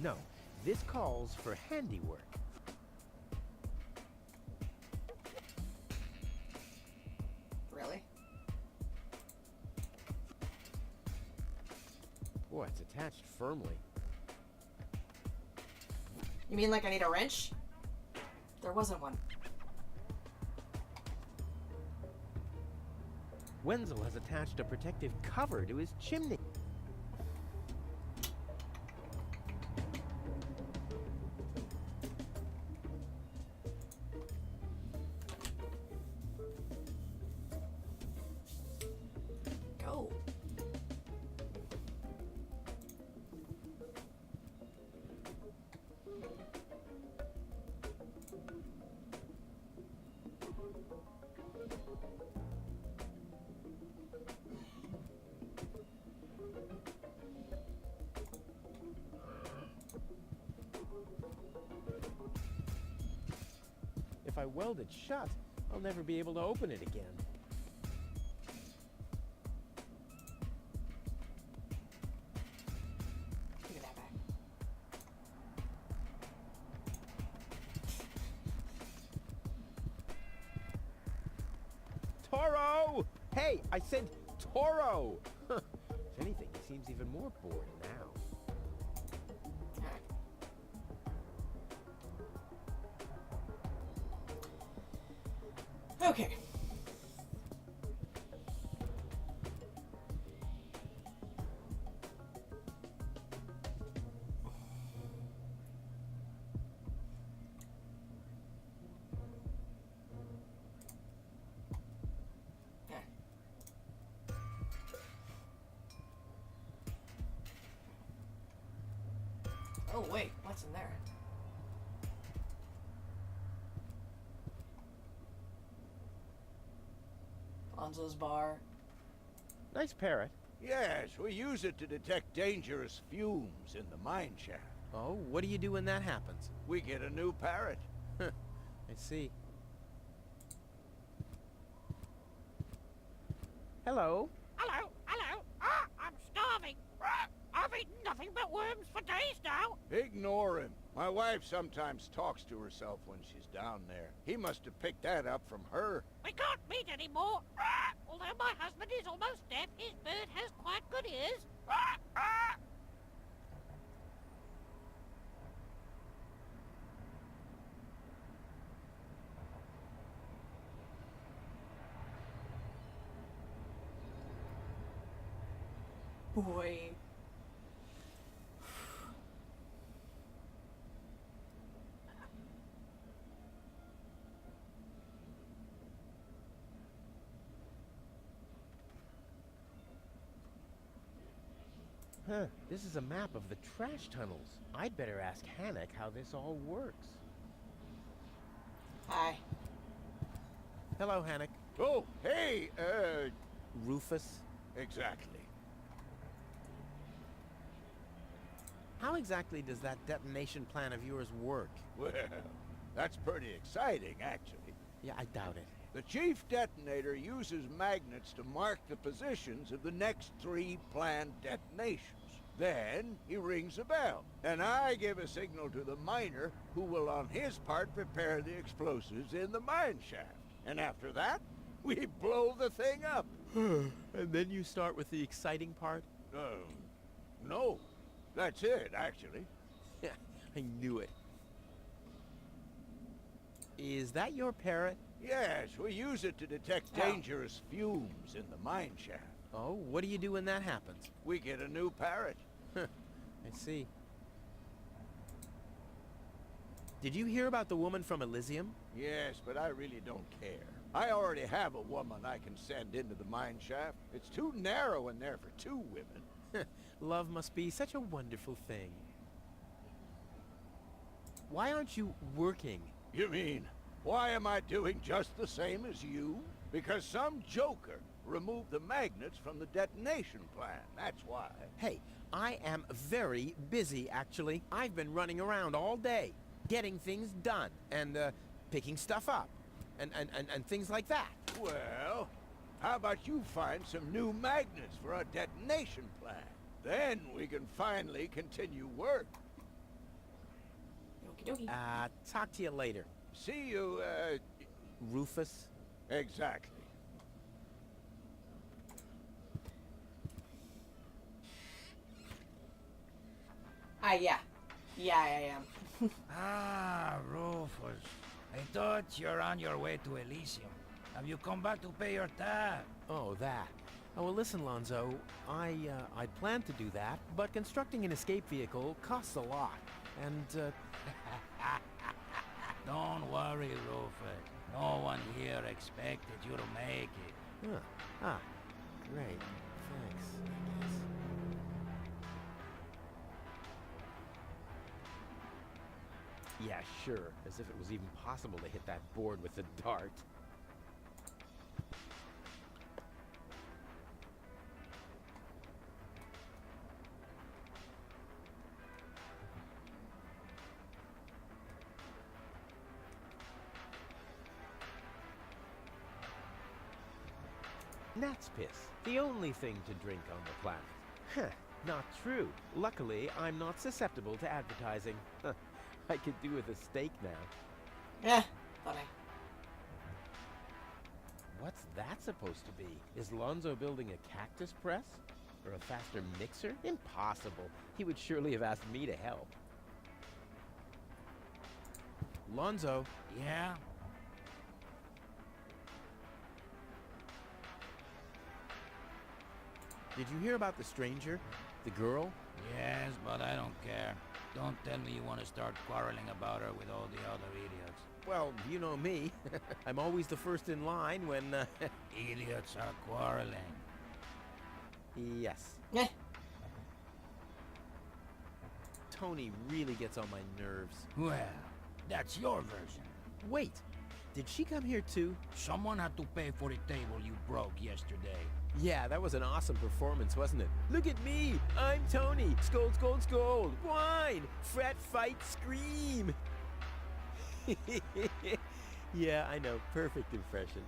Speaker 3: No, this calls for handiwork.
Speaker 1: Really?
Speaker 3: Boy, it's attached firmly.
Speaker 1: You mean like I need a wrench? There wasn't one.
Speaker 3: Wenzel has attached a protective cover to his chimney.
Speaker 1: Go.
Speaker 3: If I weld it shut, I'll never be able to open it again.
Speaker 1: Give me that back.
Speaker 3: Toro! Hey, I said Toro! If anything, he seems even more bored now.
Speaker 1: Okay. Oh wait, what's in there? Lonzo's bar.
Speaker 5: Nice parrot.
Speaker 6: Yes, we use it to detect dangerous fumes in the mine shaft.
Speaker 3: Oh, what do you do when that happens?
Speaker 6: We get a new parrot.
Speaker 3: I see.
Speaker 5: Hello.
Speaker 11: Hello, hello. Ah, I'm starving. Ah, I've eaten nothing but worms for days now.
Speaker 6: Ignore him. My wife sometimes talks to herself when she's down there. He must have picked that up from her.
Speaker 11: We can't meet anymore. Ah, although my husband is almost deaf, his bird has quite good ears. Ah, ah.
Speaker 1: Boy.
Speaker 5: Huh, this is a map of the trash tunnels. I'd better ask Hannock how this all works.
Speaker 1: Hi.
Speaker 3: Hello, Hannock.
Speaker 6: Oh, hey,
Speaker 3: Rufus.
Speaker 6: exactly.
Speaker 3: How exactly does that detonation plan of yours work?
Speaker 6: Well, that's pretty exciting, actually.
Speaker 3: Yeah, I doubt it.
Speaker 6: The chief detonator uses magnets to mark the positions of the next 3 planned detonations. Then he rings a bell, and I give a signal to the miner, who will on his part prepare the explosives in the mine shaft. And after that, we blow the thing up.
Speaker 3: And then you start with the exciting part?
Speaker 6: No. That's it, actually.
Speaker 3: Yeah, I knew it. Is that your parrot?
Speaker 6: Yes, we use it to detect dangerous fumes in the mine shaft.
Speaker 3: Oh, what do you do when that happens?
Speaker 6: We get a new parrot.
Speaker 3: I see. Did you hear about the woman from Elysium?
Speaker 6: Yes, but I really don't care. I already have a woman I can send into the mine shaft. It's too narrow in there for 2 women.
Speaker 3: Love must be such a wonderful thing. Why aren't you working?
Speaker 6: You mean, why am I doing just the same as you? Because some joker removed the magnets from the detonation plan, that's why.
Speaker 3: Hey, I am very busy, actually. I've been running around all day, getting things done, and, picking stuff up, and things like that.
Speaker 6: Well, how about you find some new magnets for our detonation plan? Then we can finally continue work.
Speaker 1: Okie dokie.
Speaker 3: Talk to you later.
Speaker 6: See you,
Speaker 3: Rufus?
Speaker 6: exactly.
Speaker 1: Yeah. Yeah, I am.
Speaker 13: Ah, Rufus. I thought you're on your way to Elysium. Have you come back to pay your tab?
Speaker 3: Oh, that. Oh, well, listen, Lonzo. I'd planned to do that, but constructing an escape vehicle costs a lot. And,
Speaker 13: Don't worry, Rufus. No one here expected you to make it.
Speaker 3: Great. Thanks, I guess. Yeah, sure. As if it was even possible to hit that board with a dart. Gnat's piss. The only thing to drink on the planet. Huh. Not true. Luckily, I'm not susceptible to advertising. I could do with a steak now.
Speaker 1: Yeah, funny.
Speaker 5: What's that supposed to be? Is Lonzo building a cactus press? Or a faster mixer? Impossible. He would surely have asked me to help.
Speaker 3: Lonzo.
Speaker 13: Yeah?
Speaker 3: Did you hear about the stranger? The girl?
Speaker 13: Yes, but I don't care. Don't tell me you want to start quarreling about her with all the other idiots.
Speaker 3: Well, you know me. I'm always the first in line when,
Speaker 13: Idiots are quarreling.
Speaker 3: Yes.
Speaker 1: Yeah.
Speaker 3: Tony really gets on my nerves.
Speaker 13: Well, that's your version.
Speaker 3: Wait, did she come here too?
Speaker 13: Someone had to pay for the table you broke yesterday.
Speaker 3: Yeah, that was an awesome performance, wasn't it? Look at me! I'm Tony! Scold, scold, scold! Whine! Fret, fight, scream! Yeah, I know. Perfect impression.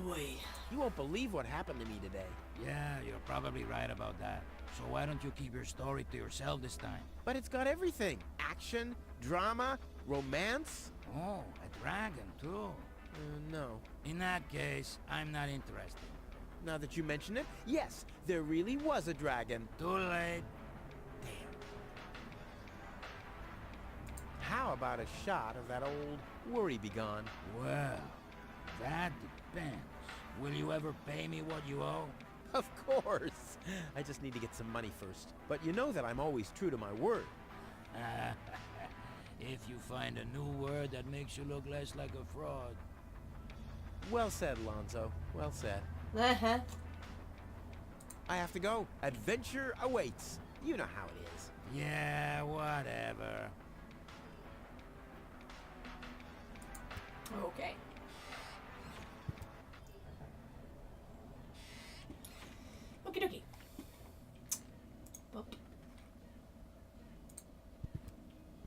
Speaker 1: Boy.
Speaker 3: You won't believe what happened to me today.
Speaker 13: Yeah, you're probably right about that. So why don't you keep your story to yourself this time?
Speaker 3: But it's got everything. Action, drama, romance.
Speaker 13: Oh, a dragon too.
Speaker 3: No.
Speaker 13: In that case, I'm not interested.
Speaker 3: Now that you mention it, yes, there really was a dragon.
Speaker 13: Too late.
Speaker 3: How about a shot of that old worry begone?
Speaker 13: Well, that depends. Will you ever pay me what you owe?
Speaker 3: Of course. I just need to get some money first. But you know that I'm always true to my word.
Speaker 13: If you find a new word that makes you look less like a fraud.
Speaker 3: Well said, Lonzo. Well said.
Speaker 1: Uh-huh.
Speaker 3: I have to go. Adventure awaits. You know how it is.
Speaker 13: Yeah, whatever.
Speaker 1: Okay. Okie dokie. Boop.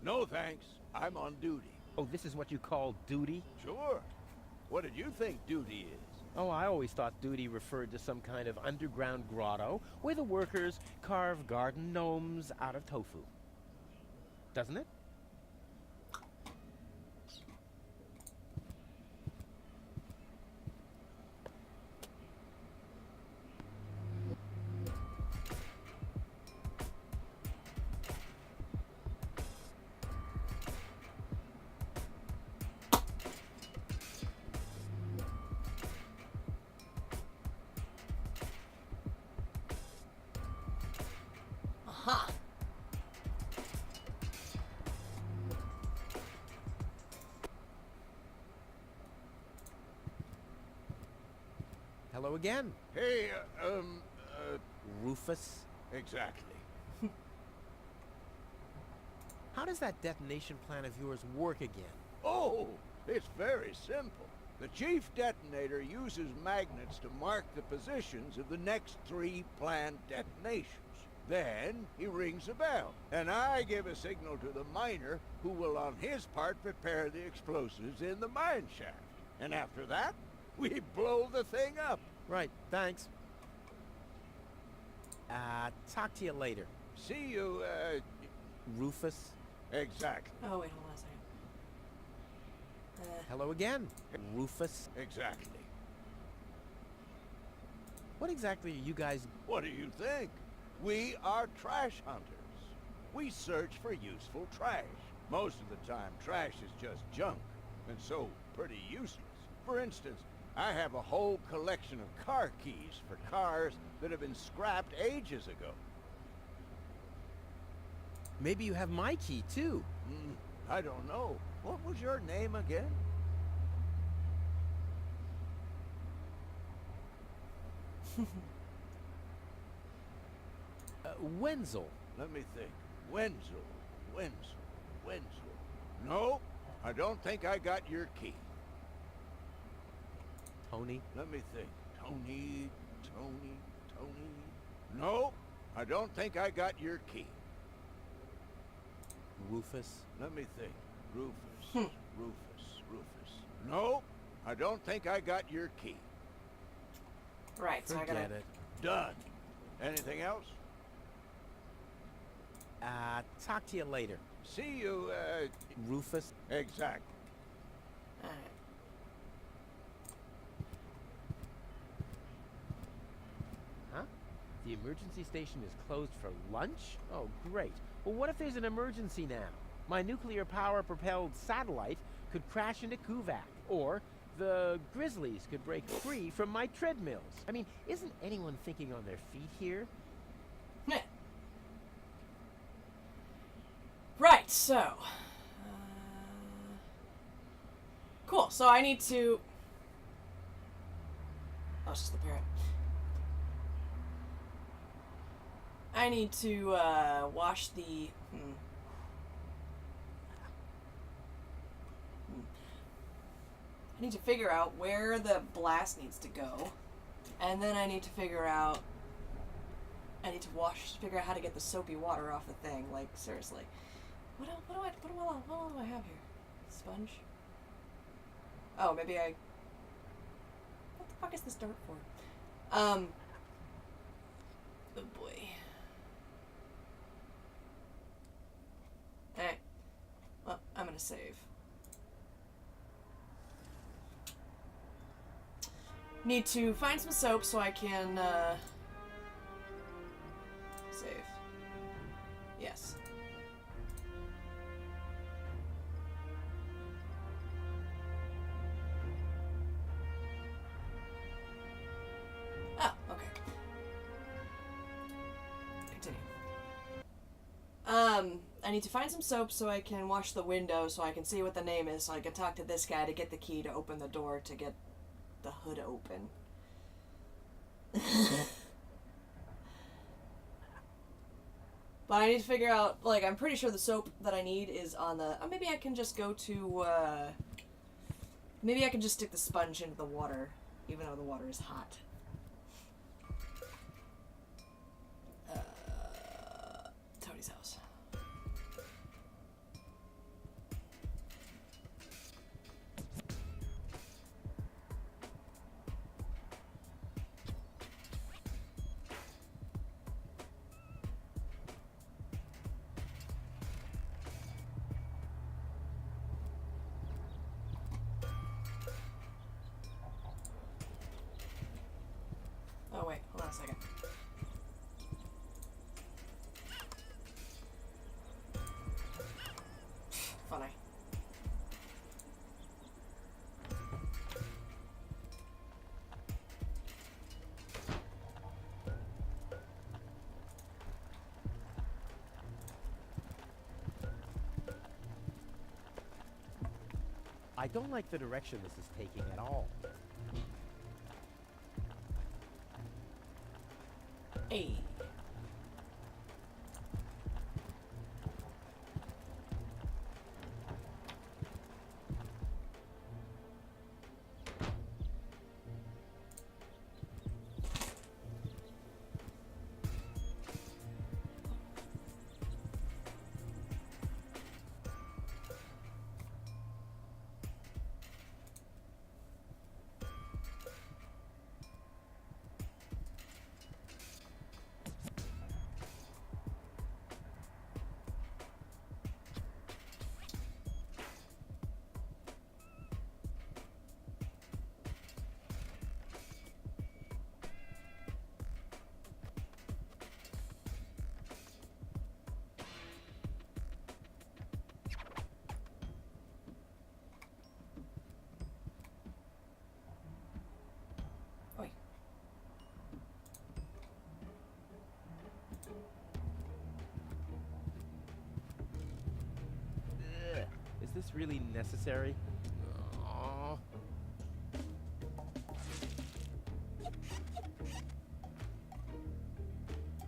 Speaker 6: No thanks. I'm on duty.
Speaker 3: Oh, this is what you call duty?
Speaker 6: Sure. What did you think duty is?
Speaker 3: Oh, I always thought duty referred to some kind of underground grotto where the workers carve garden gnomes out of tofu. Doesn't it?
Speaker 1: Aha.
Speaker 3: Hello again.
Speaker 6: Hey,
Speaker 3: Rufus.
Speaker 6: exactly.
Speaker 3: How does that detonation plan of yours work again?
Speaker 6: Oh, it's very simple. The chief detonator uses magnets to mark the positions of the next 3 planned detonations. Then he rings a bell, and I give a signal to the miner who will on his part prepare the explosives in the mine shaft. And after that, we blow the thing up.
Speaker 3: Right, thanks. Talk to you later.
Speaker 6: See you,
Speaker 3: Rufus.
Speaker 6: exactly.
Speaker 1: Oh, wait, hold on a second.
Speaker 3: Hello again. Rufus.
Speaker 6: Exactly.
Speaker 3: What exactly are you guys...
Speaker 6: What do you think? We are trash hunters. We search for useful trash. Most of the time, trash is just junk, and so pretty useless. For instance, I have a whole collection of car keys for cars that have been scrapped ages ago.
Speaker 3: Maybe you have my key, too.
Speaker 6: I don't know. What was your name again?
Speaker 3: Wenzel.
Speaker 6: Let me think. Wenzel. No, I don't think I got your key.
Speaker 3: Tony.
Speaker 6: Let me think. Tony. No, I don't think I got your key.
Speaker 3: Rufus.
Speaker 6: Let me think. Rufus. No, I don't think I got your key.
Speaker 1: Right, so I gotta...
Speaker 3: Forget it.
Speaker 6: Done. Anything else?
Speaker 3: Talk to you later.
Speaker 6: See you,
Speaker 3: Rufus.
Speaker 6: exactly.
Speaker 1: Alright.
Speaker 3: Huh? The emergency station is closed for lunch? Oh, great. Well, what if there's an emergency now? My nuclear power-propelled satellite could crash into Kuvak, or the Grizzlies could break free from my treadmills. I mean, isn't anyone thinking on their feet here?
Speaker 1: Right, so... cool, so I need to... Oh, it's just the parrot. I need to wash the... I need to figure out where the blast needs to go. And then I need to figure out... figure out how to get the soapy water off the thing. Like, seriously. What do I have here? Sponge? Oh, maybe I... What the fuck is this dirt for? Oh boy. Alright. Well, I'm gonna save. Need to find some soap so I can, save. Yes. Oh, okay. Continue. I need to find some soap so I can wash the window so I can see what the name is so I can talk to this guy to get the key to open the door to get the hood open. But I need to figure out, like, I'm pretty sure the soap that I need is on the... Oh, maybe I can just go to, maybe I can just stick the sponge into the water, even though the water is hot. Tony's house. Oh wait, hold on a second. Funny.
Speaker 8: I don't like the direction this is taking at all.
Speaker 1: Hey. Oi.
Speaker 8: Ugh. Is this really necessary? Aw.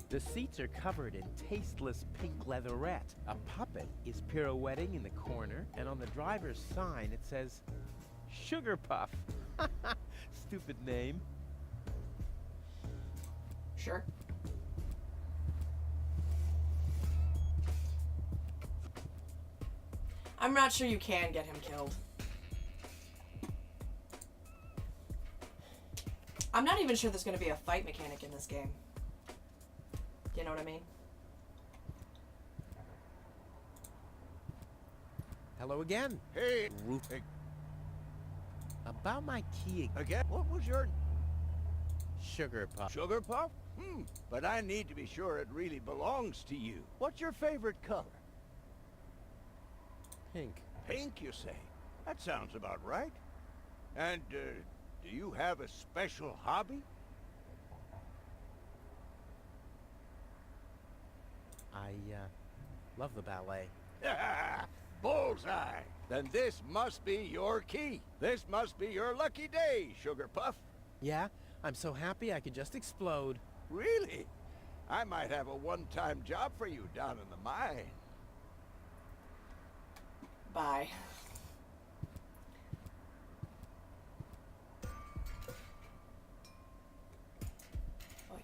Speaker 8: The seats are covered in tasteless pink leatherette. A puppet is pirouetting in the corner, and on the driver's sign it says, Sugar Puff. Stupid name.
Speaker 1: Sure. I'm not sure you can get him killed. I'm not even sure there's going to be a fight mechanic in this game. You know what I mean?
Speaker 8: Hello again.
Speaker 6: Hey,
Speaker 8: Hey. About my key
Speaker 6: again? What was your
Speaker 8: Sugar Puff.
Speaker 6: Sugar Puff? But I need to be sure it really belongs to you. What's your favorite color?
Speaker 8: Pink.
Speaker 6: Pink, you say? That sounds about right. And, do you have a special hobby?
Speaker 8: I love the ballet.
Speaker 6: Bullseye! Then this must be your key. This must be your lucky day, Sugar Puff.
Speaker 8: Yeah, I'm so happy I could just explode.
Speaker 6: Really? I might have a one-time job for you down in the mine.
Speaker 1: Bye. Oi.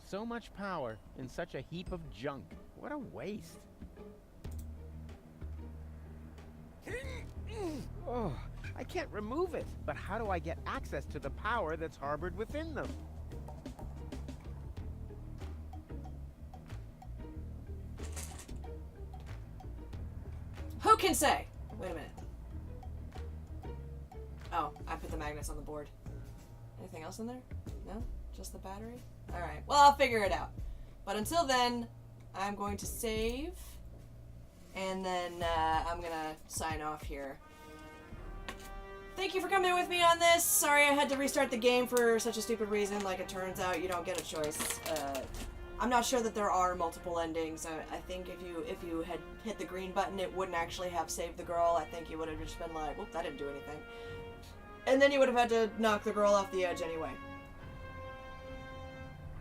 Speaker 8: So much power in such a heap of junk. What a waste. Oh, I can't remove it. But how do I get access to the power that's harbored within them?
Speaker 1: Who can say? Wait a minute. Oh, I put the magnets on the board. Anything else in there? No? Just the battery? Alright, well, I'll figure it out. But until then, I'm going to save. And then I'm going to sign off here. Thank you for coming with me on this. Sorry I had to restart the game for such a stupid reason. Like, it turns out you don't get a choice. I'm not sure that there are multiple endings. I think if you had hit the green button, it wouldn't actually have saved the girl. I think you would have just been like, whoop, that didn't do anything. And then you would have had to knock the girl off the edge anyway.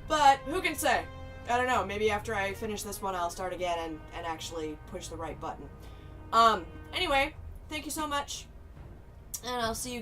Speaker 1: But, who can say? I don't know, maybe after I finish this one, I'll start again and actually push the right button. Anyway, thank you so much. And I'll see you guys.